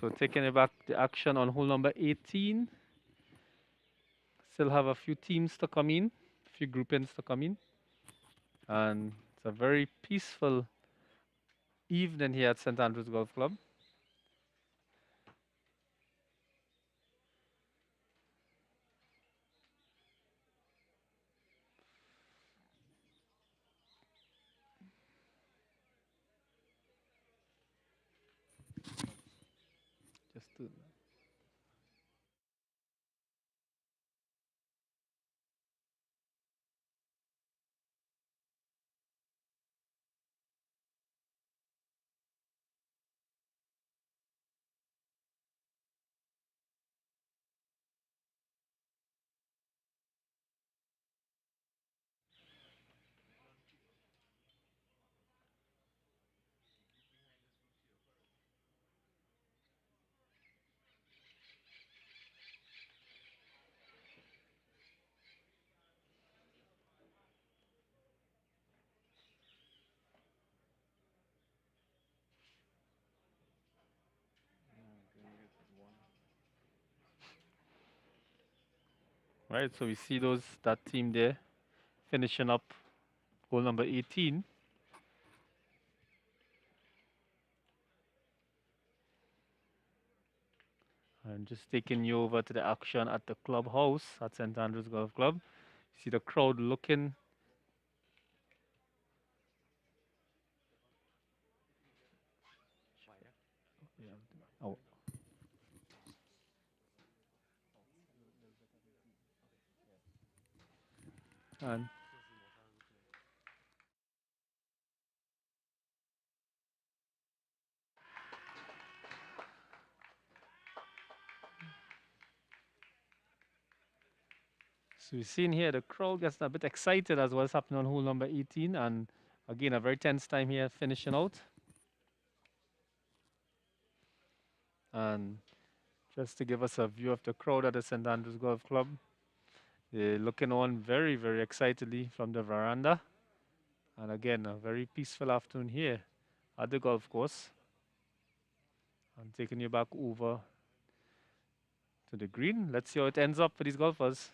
So taking it back, the action on hole number 18. Still have a few teams to come in, a few groupings to come in. And it's a very peaceful evening here at St. Andrews Golf Club. Just to right, so we see that team there finishing up hole number 18. I'm just taking you over to the action at the clubhouse at St. Andrews Golf Club. See the crowd looking. Oh. And so we've seen here the crowd gets a bit excited as what's happening on hole number 18. And again, a very tense time here finishing out. And just to give us a view of the crowd at the St. Andrews Golf Club, they're looking on very, very excitedly from the veranda. And again, a very peaceful afternoon here at the golf course. I'm taking you back over to the green. Let's see how it ends up for these golfers.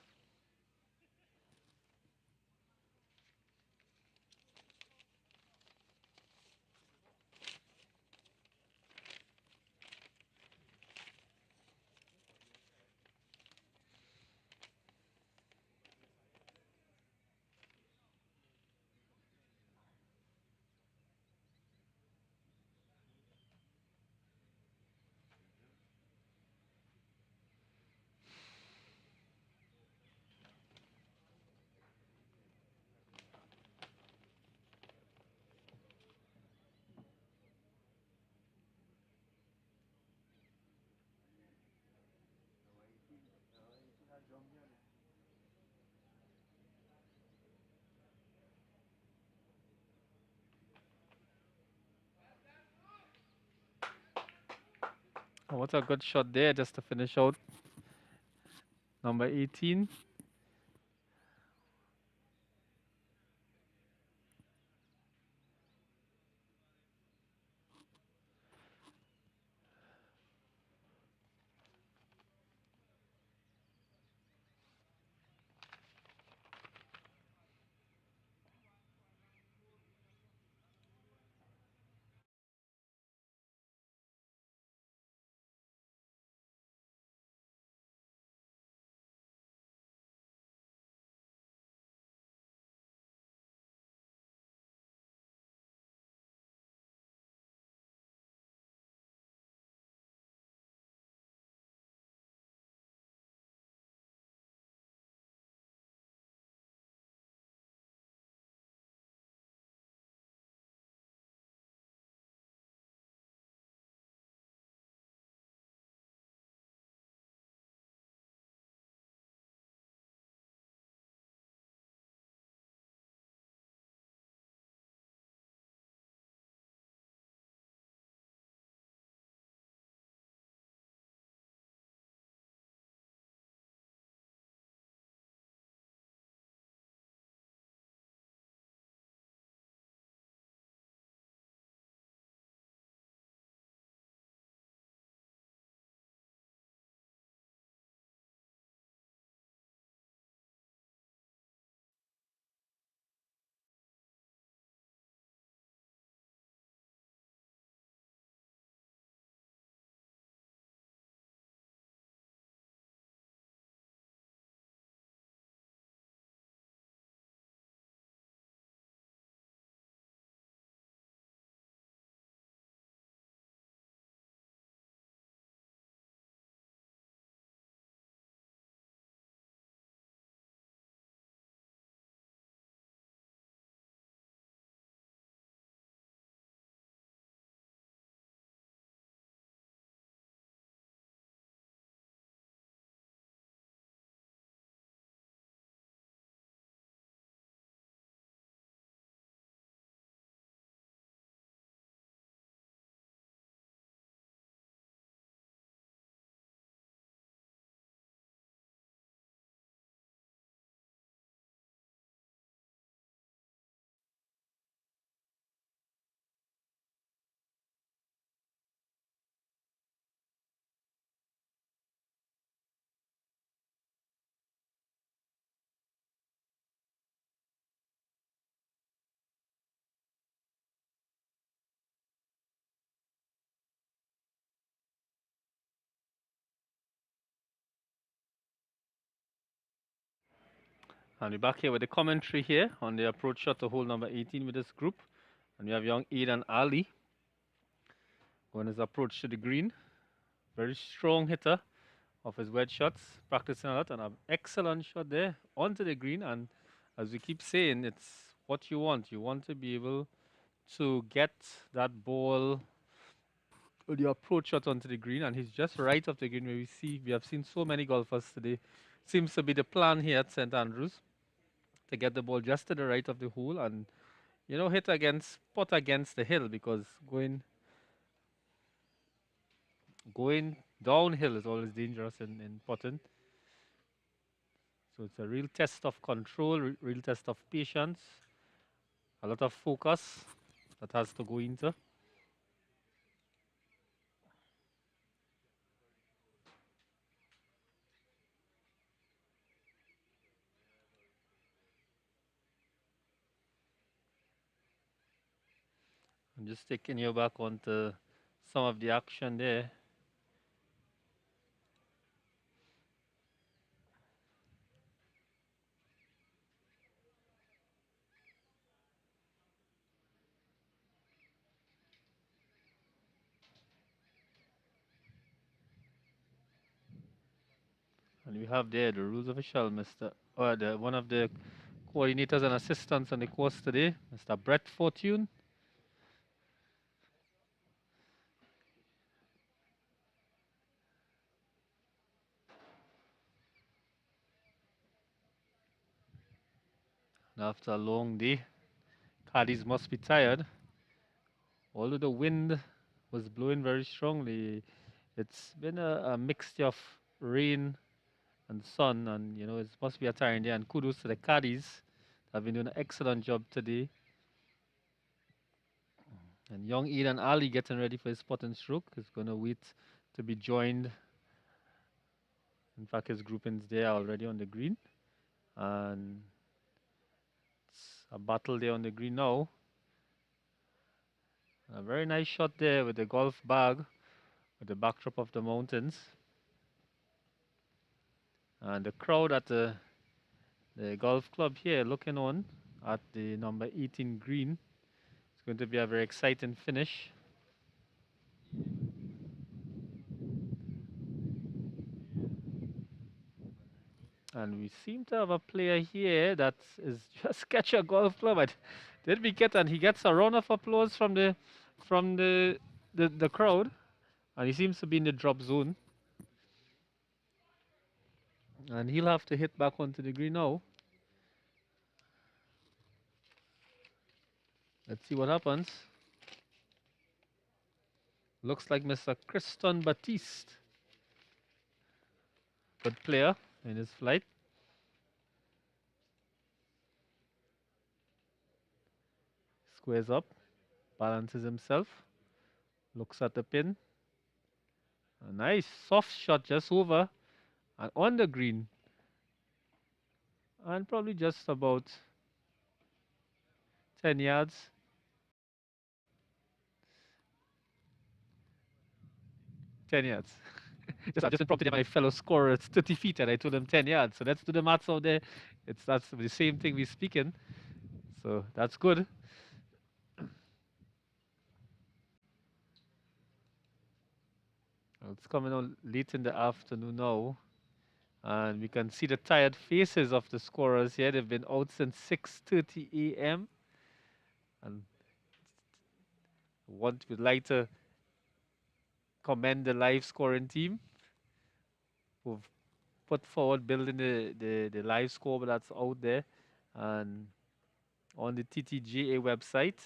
Oh, what a good shot there just to finish out number 18. And we're back here with the commentary here on the approach shot to hole number 18 with this group. And we have young Aidan Ali on his approach to the green. Very strong hitter of his wedge shots, practicing a lot, and an excellent shot there onto the green. And as we keep saying, it's what you want. You want to be able to get that ball or the approach shot onto the green, and he's just right of the green where we have seen so many golfers today. Seems to be the plan here at St. Andrews to get the ball just to the right of the hole and hit against putt against the hill, because going downhill is always dangerous in putting. So it's a real test of control, real test of patience, a lot of focus that has to go into. I'm just taking you back onto some of the action there. And we have there the rules official, one of the coordinators and assistants on the course today, Mr. Brett Fortune. And after a long day, caddies must be tired. Although the wind was blowing very strongly, it's been a mixture of rain and sun, and it must be a tiring day. And kudos to the caddies, have been doing an excellent job today. And young Aidan Ali getting ready for his putt and stroke. He's going to wait to be joined. In fact, his grouping's there already on the green. And it's a battle there on the green now. A very nice shot there with the golf bag, with the backdrop of the mountains. And the crowd at the golf club here looking on at the number 18 green. It's going to be a very exciting finish. And we seem to have a player here that is just catch a golf club. Did we get, and he gets a round of applause from the crowd, and he seems to be in the drop zone. And he'll have to hit back onto the green now. Let's see what happens. Looks like Mr. Christon Baptiste. Good player in his flight. Squares up, balances himself, looks at the pin. A nice soft shot just over and on the green. And probably just about 10 yards. 10 yards. I just interrupted my fellow scorer. It's 30 feet, and I told him 10 yards. So let's do the maths out there. That's the same thing we're speaking. So that's good. Well, it's coming on late in the afternoon now, and we can see the tired faces of the scorers here. They've been out since 6:30 a.m. and would like to commend the live scoring team who've put forward building the live score that's out there, and on the TTGA website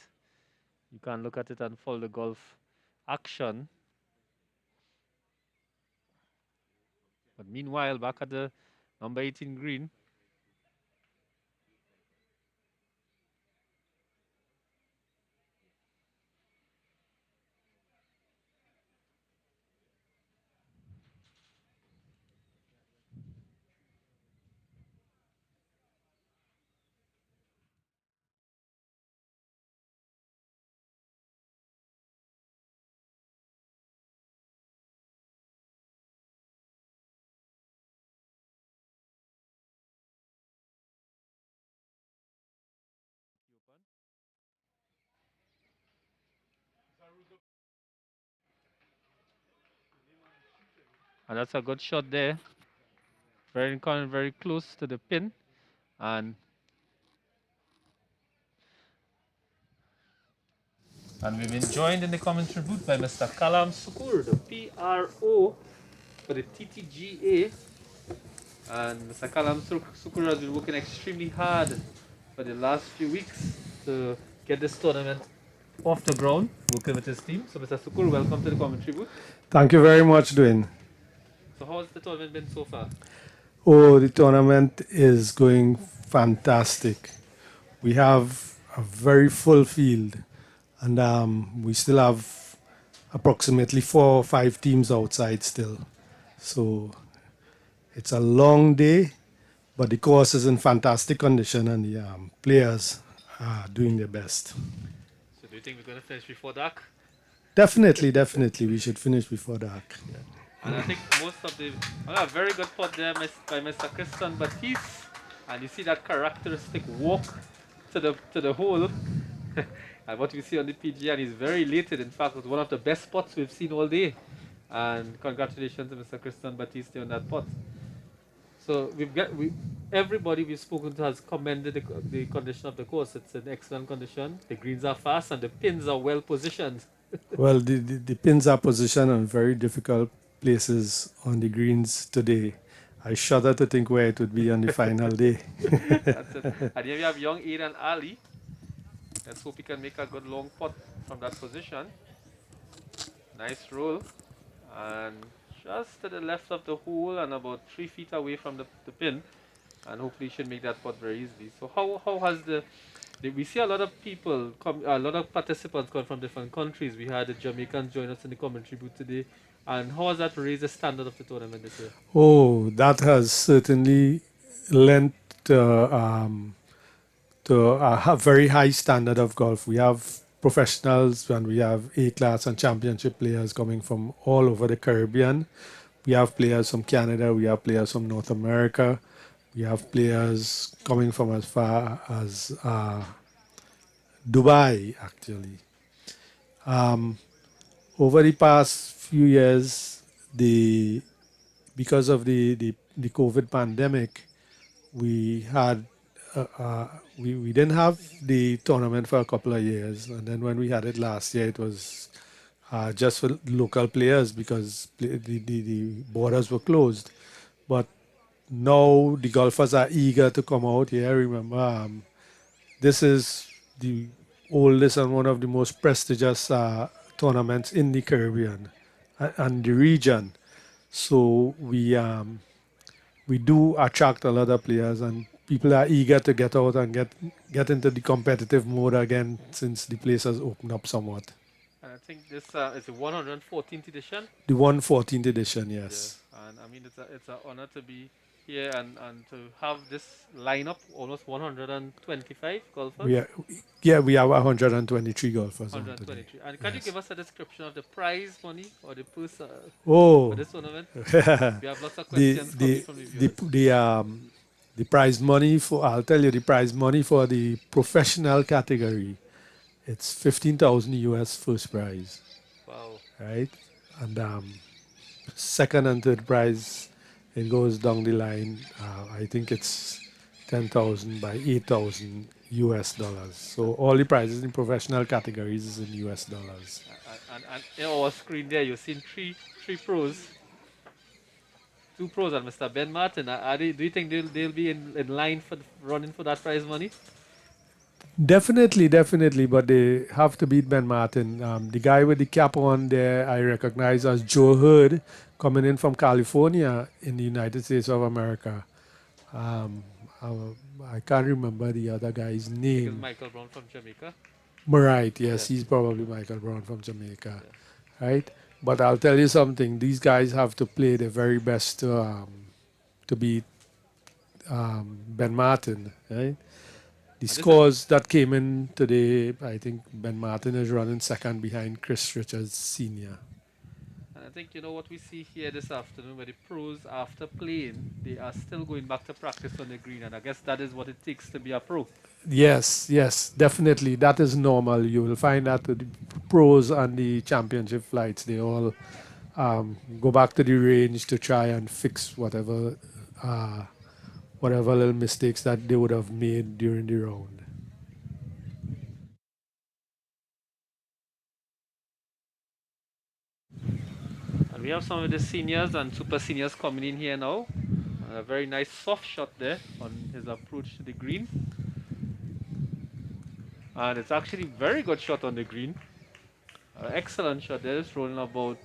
you can look at it and follow the golf action. But meanwhile, back at the number 18 green, And that's a good shot there. Very close to the pin. And we've been joined in the commentary booth by Mr. Kalam Sukur, the PRO for the TTGA. And Mr. Kalam Sukur has been working extremely hard for the last few weeks to get this tournament off the ground, working with his team. So Mr. Sukur, welcome to the commentary booth. Thank you very much, Dwayne. So how has the tournament been so far? Oh, the tournament is going fantastic. We have a very full field, and we still have approximately 4 or 5 teams outside still. So it's a long day, but the course is in fantastic condition, and the players are doing their best. So do you think we're going to finish before dark? Definitely, we should finish before dark. Yeah. And I think most of the a very good putt there by Mr. Christian Baptiste, and you see that characteristic walk to the hole, and what we see on the PGA, and he's very elated. In fact, it's one of the best putts we've seen all day. And congratulations to Mr. Christian Baptiste on that putt. So everybody we've spoken to has commended the condition of the course. It's an excellent condition. The greens are fast and the pins are well positioned. Well, the pins are positioned on very difficult places on the greens today. I shudder to think where it would be on the final day. That's it. And here we have young Aidan Ali. Let's hope he can make a good long putt from that position. Nice roll. And just to the left of the hole and about 3 feet away from the pin. And hopefully he should make that putt very easily. So how has we see a lot of people, a lot of participants come from different countries. We had the Jamaicans join us in the commentary booth today. And how has that raised the standard of the tournament this year? Oh, that has certainly lent to a very high standard of golf. We have professionals and we have A-class and championship players coming from all over the Caribbean. We have players from Canada. We have players from North America. We have players coming from as far as Dubai, actually. Over the past few years, because of the COVID pandemic, we had we didn't have the tournament for a couple of years, and then when we had it last year, it was just for local players because the borders were closed. But now the golfers are eager to come out here. Remember, this is the oldest and one of the most prestigious tournaments in the Caribbean and the region. So we do attract a lot of players, and people are eager to get out and get into the competitive mode again since the place has opened up somewhat. And I think this is the 114th edition. The 114th edition, yes. Yeah. And I mean, it's an honor to be here and to have this lineup, almost 125 golfers. We have 123 golfers. 123. And can you give us a description of the prize money or the purse for this tournament? We have lots of questions coming from the viewers. The prize money I'll tell you, the prize money for the professional category, it's 15,000 US first prize. Wow. Right? And second and third prize, it goes down the line. I think it's 10,000 by 8,000 US dollars. So all the prizes in professional categories is in US dollars. And in our screen there, you've seen three pros. 2 pros and Mr. Ben Martin. Do you think they'll be in line for running for that prize money? Definitely, but they have to beat Ben Martin. The guy with the cap on there, I recognize as Joe Hood, coming in from California in the United States of America. I can't remember the other guy's name. Because Michael Brown from Jamaica. Right, yes, he's probably Michael Brown from Jamaica, right? But I'll tell you something, these guys have to play their very best to beat Ben Martin, right? The scores that came in today, I think Ben Martin is running second behind Chris Richards Sr. And I think, what we see here this afternoon, where the pros, after playing, they are still going back to practice on the green. And I guess that is what it takes to be a pro. Yes, definitely. That is normal. You will find that the pros and the championship flights, they all go back to the range to try and fix whatever little mistakes that they would have made during the round. And we have some of the seniors and super seniors coming in here now. A very nice soft shot there on his approach to the green. And it's actually very good shot on the green. Excellent shot there. It's rolling about,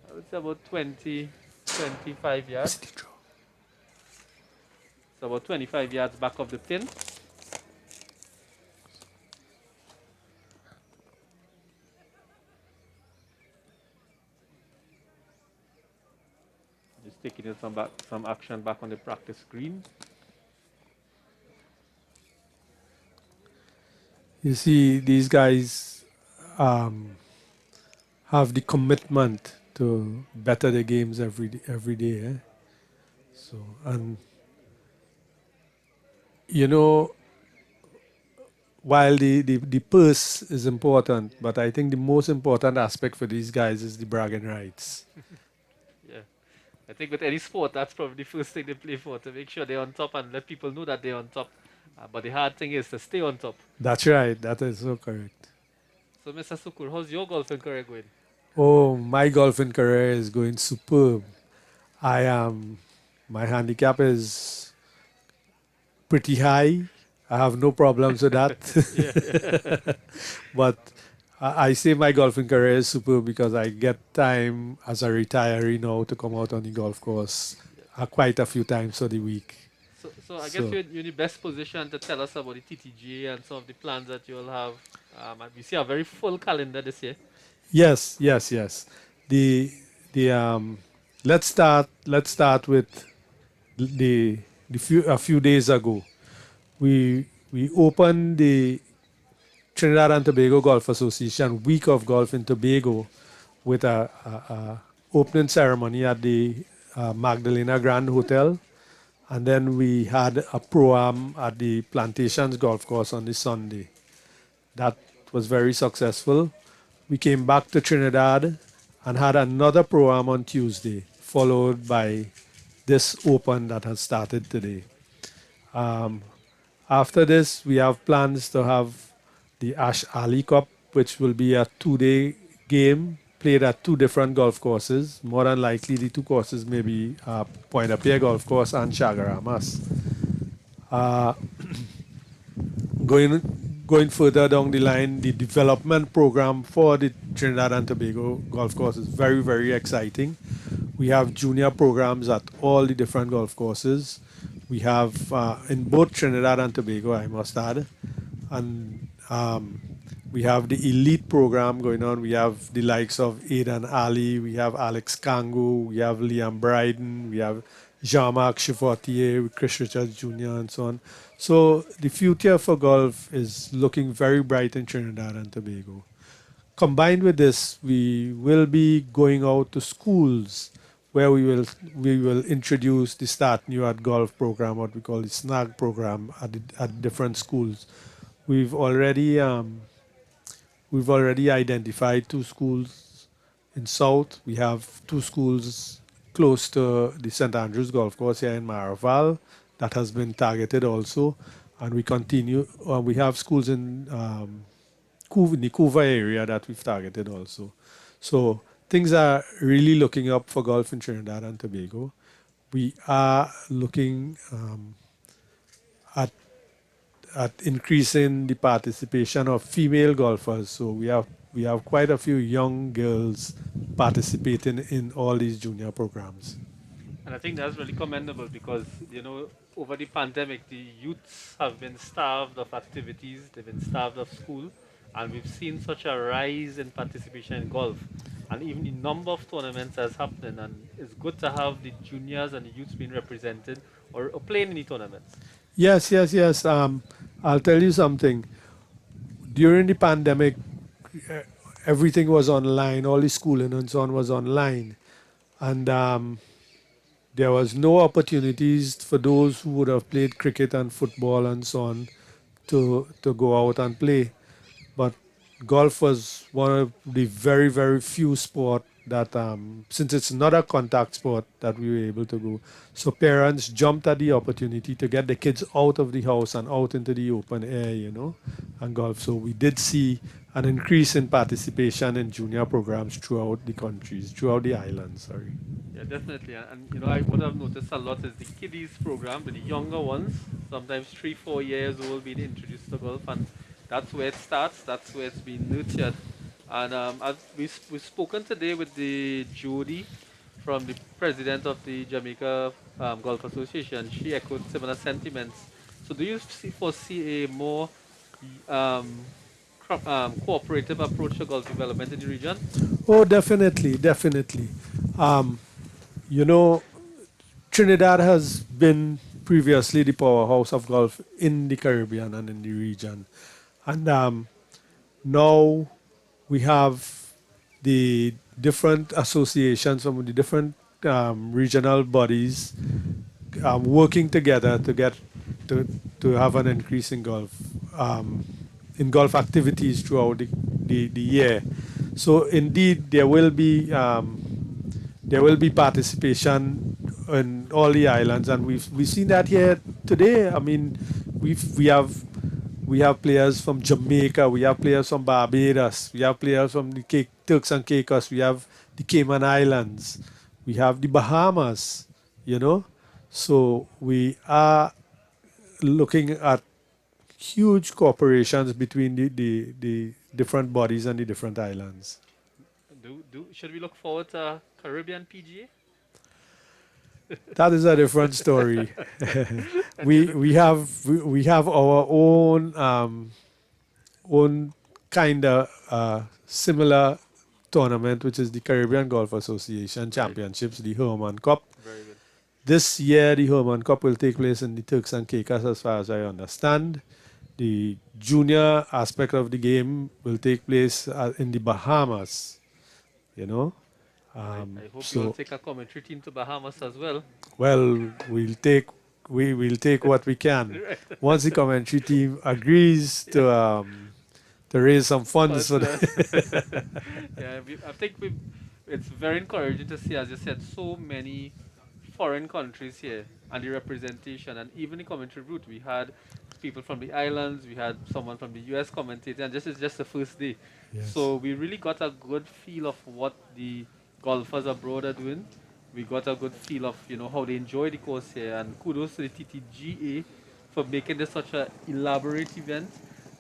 I would say about 20, 25 yards. It's about 25 yards back of the pin. Just taking it some action back on the practice green. You see, these guys have the commitment to better their games every day. Eh? So, and you know, while the purse is important, but I think the most important aspect for these guys is the bragging rights. Yeah, I think with any sport, that's probably the first thing they play for, to make sure they're on top and let people know that they're on top. But the hard thing is to stay on top. That's right. That is so correct. So, Mr. Sukur, how's your golfing career going? Oh, my golfing career is going superb. My handicap is pretty high. I have no problems with that. But I say my golfing career is superb because I get time as a retiree now to come out on the golf course quite a few times for the week. So I guess you're in the best position to tell us about the TTGA and some of the plans that you'll have. And we see a very full calendar this year. Yes. The let's start with a few days ago. We opened the Trinidad and Tobago Golf Association Week of Golf in Tobago with a opening ceremony at the Magdalena Grand Hotel. And then we had a pro-am at the Plantations Golf Course on the Sunday. That was very successful. We came back to Trinidad and had another pro-am on Tuesday, followed by this open that has started today. After this, we have plans to have the Ash Ali Cup, which will be a 2-day game played at 2 different golf courses. More than likely, the 2 courses may be Point A Pier Golf Course and Chagaramas. Going further down the line, the development program for the Trinidad and Tobago Golf Course is very, very exciting. We have junior programs at all the different golf courses. We have in both Trinidad and Tobago, I must add, and we have the elite program going on. We have the likes of Aidan Ali, we have Alex Kango, we have Liam Bryden, we have Jean-Marc Chifortier, Chris Richards Jr., and so on. So the future for golf is looking very bright in Trinidad and Tobago. Combined with this, we will be going out to schools where we will introduce the Start New at Golf program, what we call the SNAG program, at different schools. We've already identified 2 schools in South. We have 2 schools close to the St. Andrews Golf Course here in Maraval that has been targeted also. And we continue, we have schools in the Couva area that we've targeted also. So things are really looking up for golf in Trinidad and Tobago. We are looking at increasing the participation of female golfers. So we have quite a few young girls participating in all these junior programs. And I think that's really commendable because, over the pandemic, the youths have been starved of activities, they've been starved of school, and we've seen such a rise in participation in golf. And even the number of tournaments that's happening, and it's good to have the juniors and the youths being represented or playing in the tournaments. Yes. I'll tell you something. During the pandemic, everything was online, all the schooling and so on was online. And there was no opportunities for those who would have played cricket and football and so on to go out and play. But golf was one of the very, very few sport that, since it's not a contact sport, that we were able to go. So parents jumped at the opportunity to get the kids out of the house and out into the open air, and golf. So we did see an increase in participation in junior programs throughout the countries, throughout the islands, sorry. Yeah, definitely. What I've noticed a lot is the kiddies program, with the younger ones, sometimes 3, 4 years old, being introduced to golf, and that's where it starts. That's where it's being nurtured. And as we've spoken today with the Jodi, from the president of the Jamaica Golf Association. She echoed similar sentiments. So do you foresee a more um, cooperative approach to golf development in the region? Oh, definitely, definitely. Um, you know, Trinidad has been previously the powerhouse of golf in the Caribbean and in the region. And now we have the different associations from the different regional bodies working together to get to have an increase in golf activities throughout the year. So indeed, there will be participation in all the islands, and we've seen that here today. I mean, we have players from Jamaica, we have players from Barbados, we have players from the Turks and Caicos, we have the Cayman Islands, we have the Bahamas, So we are looking at huge cooperations between the different bodies and the different islands. Should we look forward to Caribbean PGA? That is a different story. we have our own kind of similar tournament, which is the Caribbean Golf Association Championships, the Herman Cup. Very good. This year, the Herman Cup will take place in the Turks and Caicos, as far as I understand. The junior aspect of the game will take place in the Bahamas. I hope you'll take a commentary team to Bahamas as well. Well, we'll take what we can. Right. Once the commentary team agrees to raise some funds for that. Yeah, I think it's very encouraging to see, as you said, so many foreign countries here and the representation, and even the commentary route. We had people from the islands, we had someone from the US commentating, and this is just the first day. Yes. So we really got a good feel of what the golfers abroad are doing. We got a good feel of how they enjoy the course here, and kudos to the TTGA for making this such an elaborate event,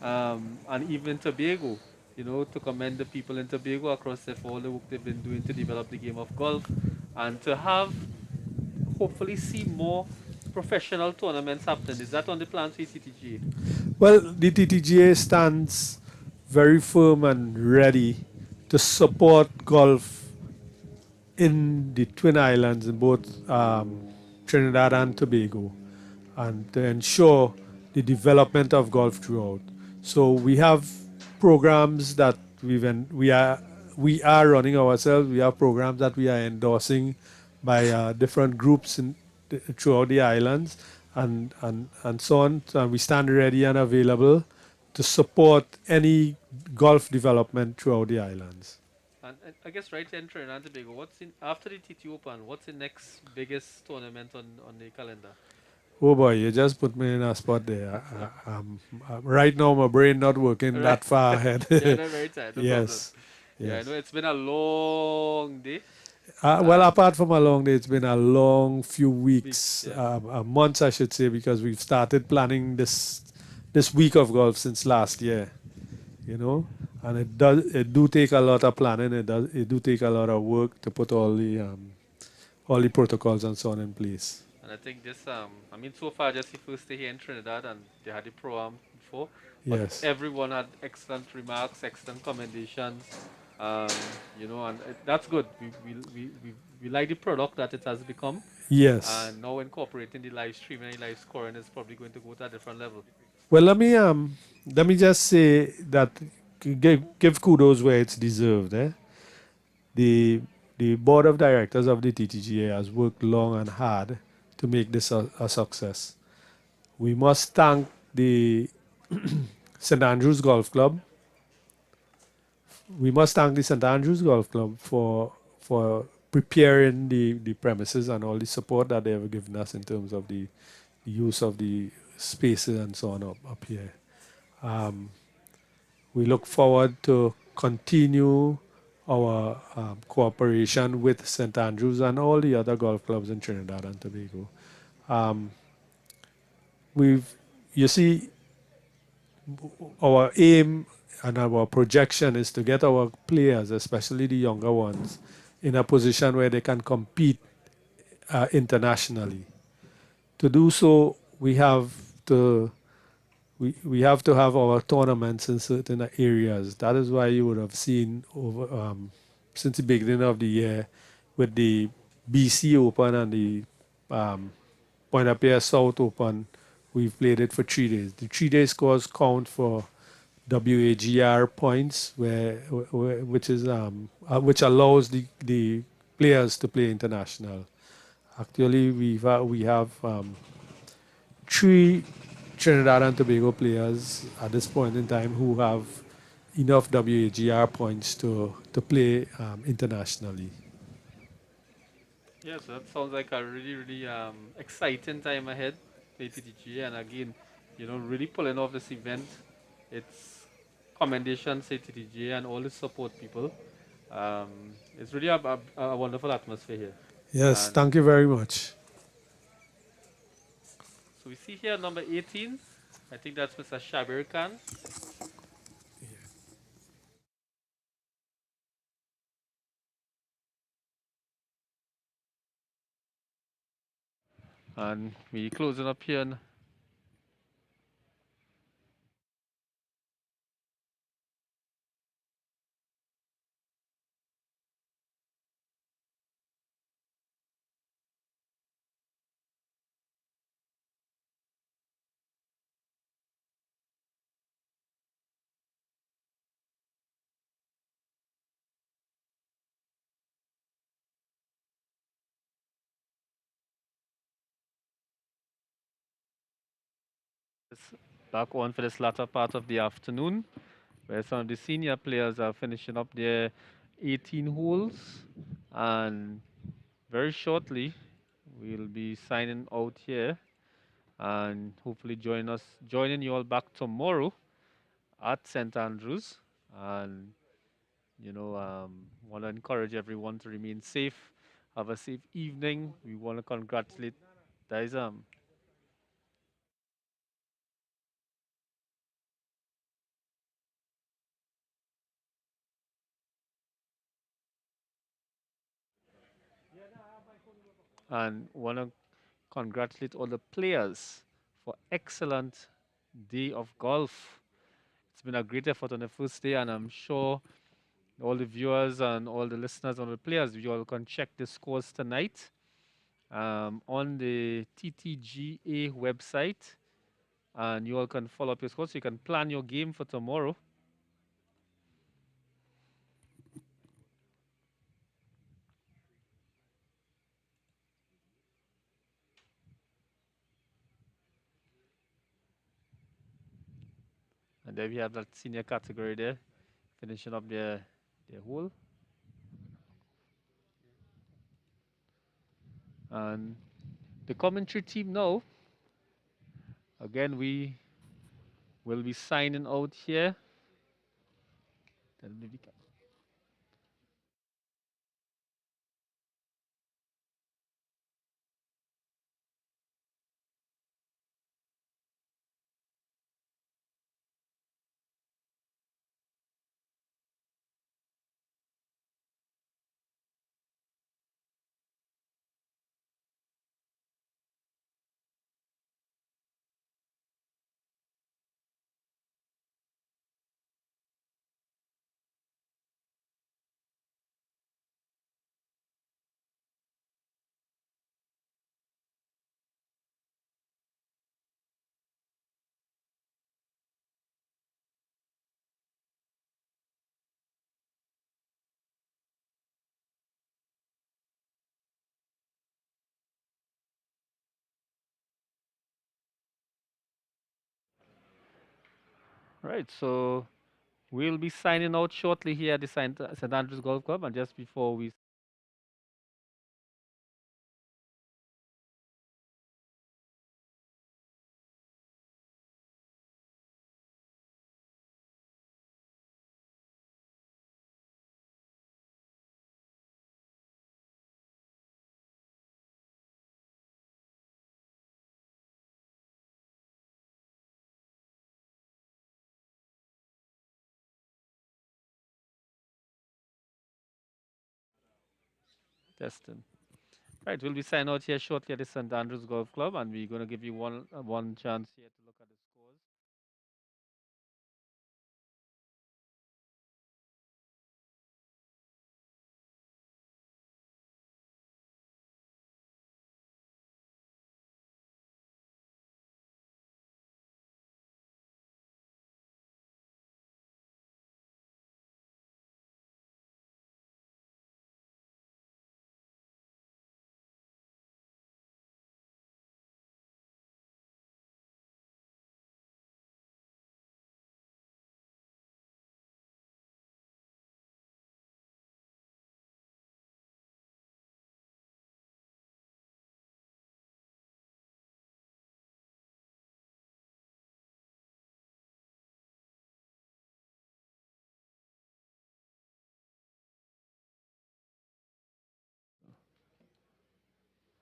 and even Tobago, to commend the people in Tobago across there for all the work they've been doing to develop the game of golf, and to hopefully see more professional tournaments happening. Is that on the plans for TTGA? Well, the TTGA stands very firm and ready to support golf in the Twin Islands, in both Trinidad and Tobago, and to ensure the development of golf throughout. So we have programs that we are running ourselves. We have programs that we are endorsing by different groups throughout the islands, and so on. So we stand ready and available to support any golf development throughout the islands. And I guess right here in Trinidad and Tobago, after the TTOpen, what's the next biggest tournament on the calendar? Oh boy, you just put me in a spot there. Right now, my brain not working that far ahead. Yeah, no, very tired. No Yes. Problem. Yeah, I know it's been a long day. Well, apart from a long day, it's been a long few weeks, yeah. months, I should say, because we've started planning this week of golf since last year. And it do take a lot of planning. It do take a lot of work to put all the protocols and so on in place. And I think this, so far just the first day here in Trinidad, and they had the pro-am before. But Yes. everyone had excellent remarks, excellent commendations, and that's good. We like the product that it has become. Yes. And now incorporating the live streaming and live scoring is probably going to go to a different level. Well, let me just say that give kudos where it's deserved. The board of directors of the TTGA has worked long and hard to make this a success. We must thank the St. Andrews Golf Club, we must thank the St. Andrews Golf Club for preparing the premises and all the support that they have given us in terms of the use of the spaces and so on up here. We look forward to continue our cooperation with St. Andrews and all the other golf clubs in Trinidad and Tobago. Um, we've, you see, our aim and our projection is to get our players, especially the younger ones, in a position where they can compete internationally. To do so, we have to have our tournaments in certain areas. That is why you would have seen over since the beginning of the year with the BC Open and the Point Up Here South Open, we've played it for 3 days. The 3 day scores count for WAGR points, which allows the players to play international. Actually, we have three Trinidad and Tobago players at this point in time who have enough WAGR points to play internationally. Yeah, so that sounds like a really, really exciting time ahead for TTGA. And again, really pulling off this event. It's commendations to TTGA and all the support people. It's really a wonderful atmosphere here. Yes, And thank you very much. so we see here number 18. I think that's Mr. Shabir Khan. And we closing up here. Back on for this latter part of the afternoon, where some of the senior players are finishing up their 18 holes. And very shortly, we'll be signing out here and hopefully joining you all back tomorrow at St. Andrews. And, want to encourage everyone to remain safe. Have a safe evening. We want to congratulate Daizam. And want to congratulate all the players for excellent day of golf. It's been a great effort on the first day, and I'm sure all the viewers and all the listeners and the players, you all can check the scores tonight on the TTGA website, and you all can follow up your scores. So you can plan your game for tomorrow. And there we have that senior category there, finishing up their hole. And the commentary team now, again, we will be signing out here. Right, so We'll be signing out shortly here at the St. Andrews Golf Club, and just before we testing. Right, we'll be signing out here shortly at the St. Andrews Golf Club, and we're going to give you one chance here to look at the scores.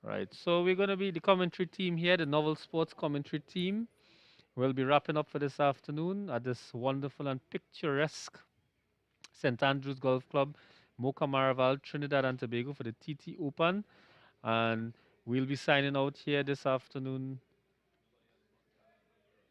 Right, so we're going to be the commentary team here, the Novel Sports commentary team. We'll be wrapping up for this afternoon at this wonderful and picturesque St. Andrews Golf Club, Mocha Maraval, Trinidad and Tobago for the TTOpen. And we'll be signing out here this afternoon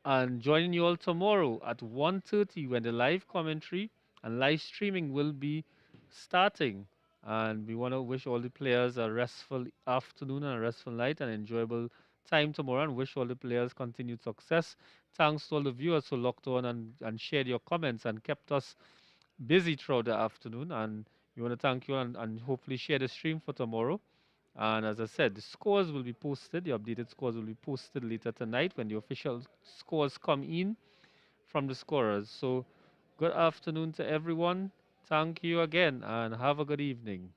and joining you all tomorrow at 1:30 when the live commentary and live streaming will be starting. And we want to wish all the players a restful afternoon and a restful night and enjoyable time tomorrow and wish all the players continued success. Thanks to all the viewers who locked on and shared your comments and kept us busy throughout the afternoon. And we want to thank you and hopefully share the stream for tomorrow. And as I said, the scores will be posted, the updated scores will be posted later tonight when the official scores come in from the scorers. So, good afternoon to everyone. Thank you again and have a good evening.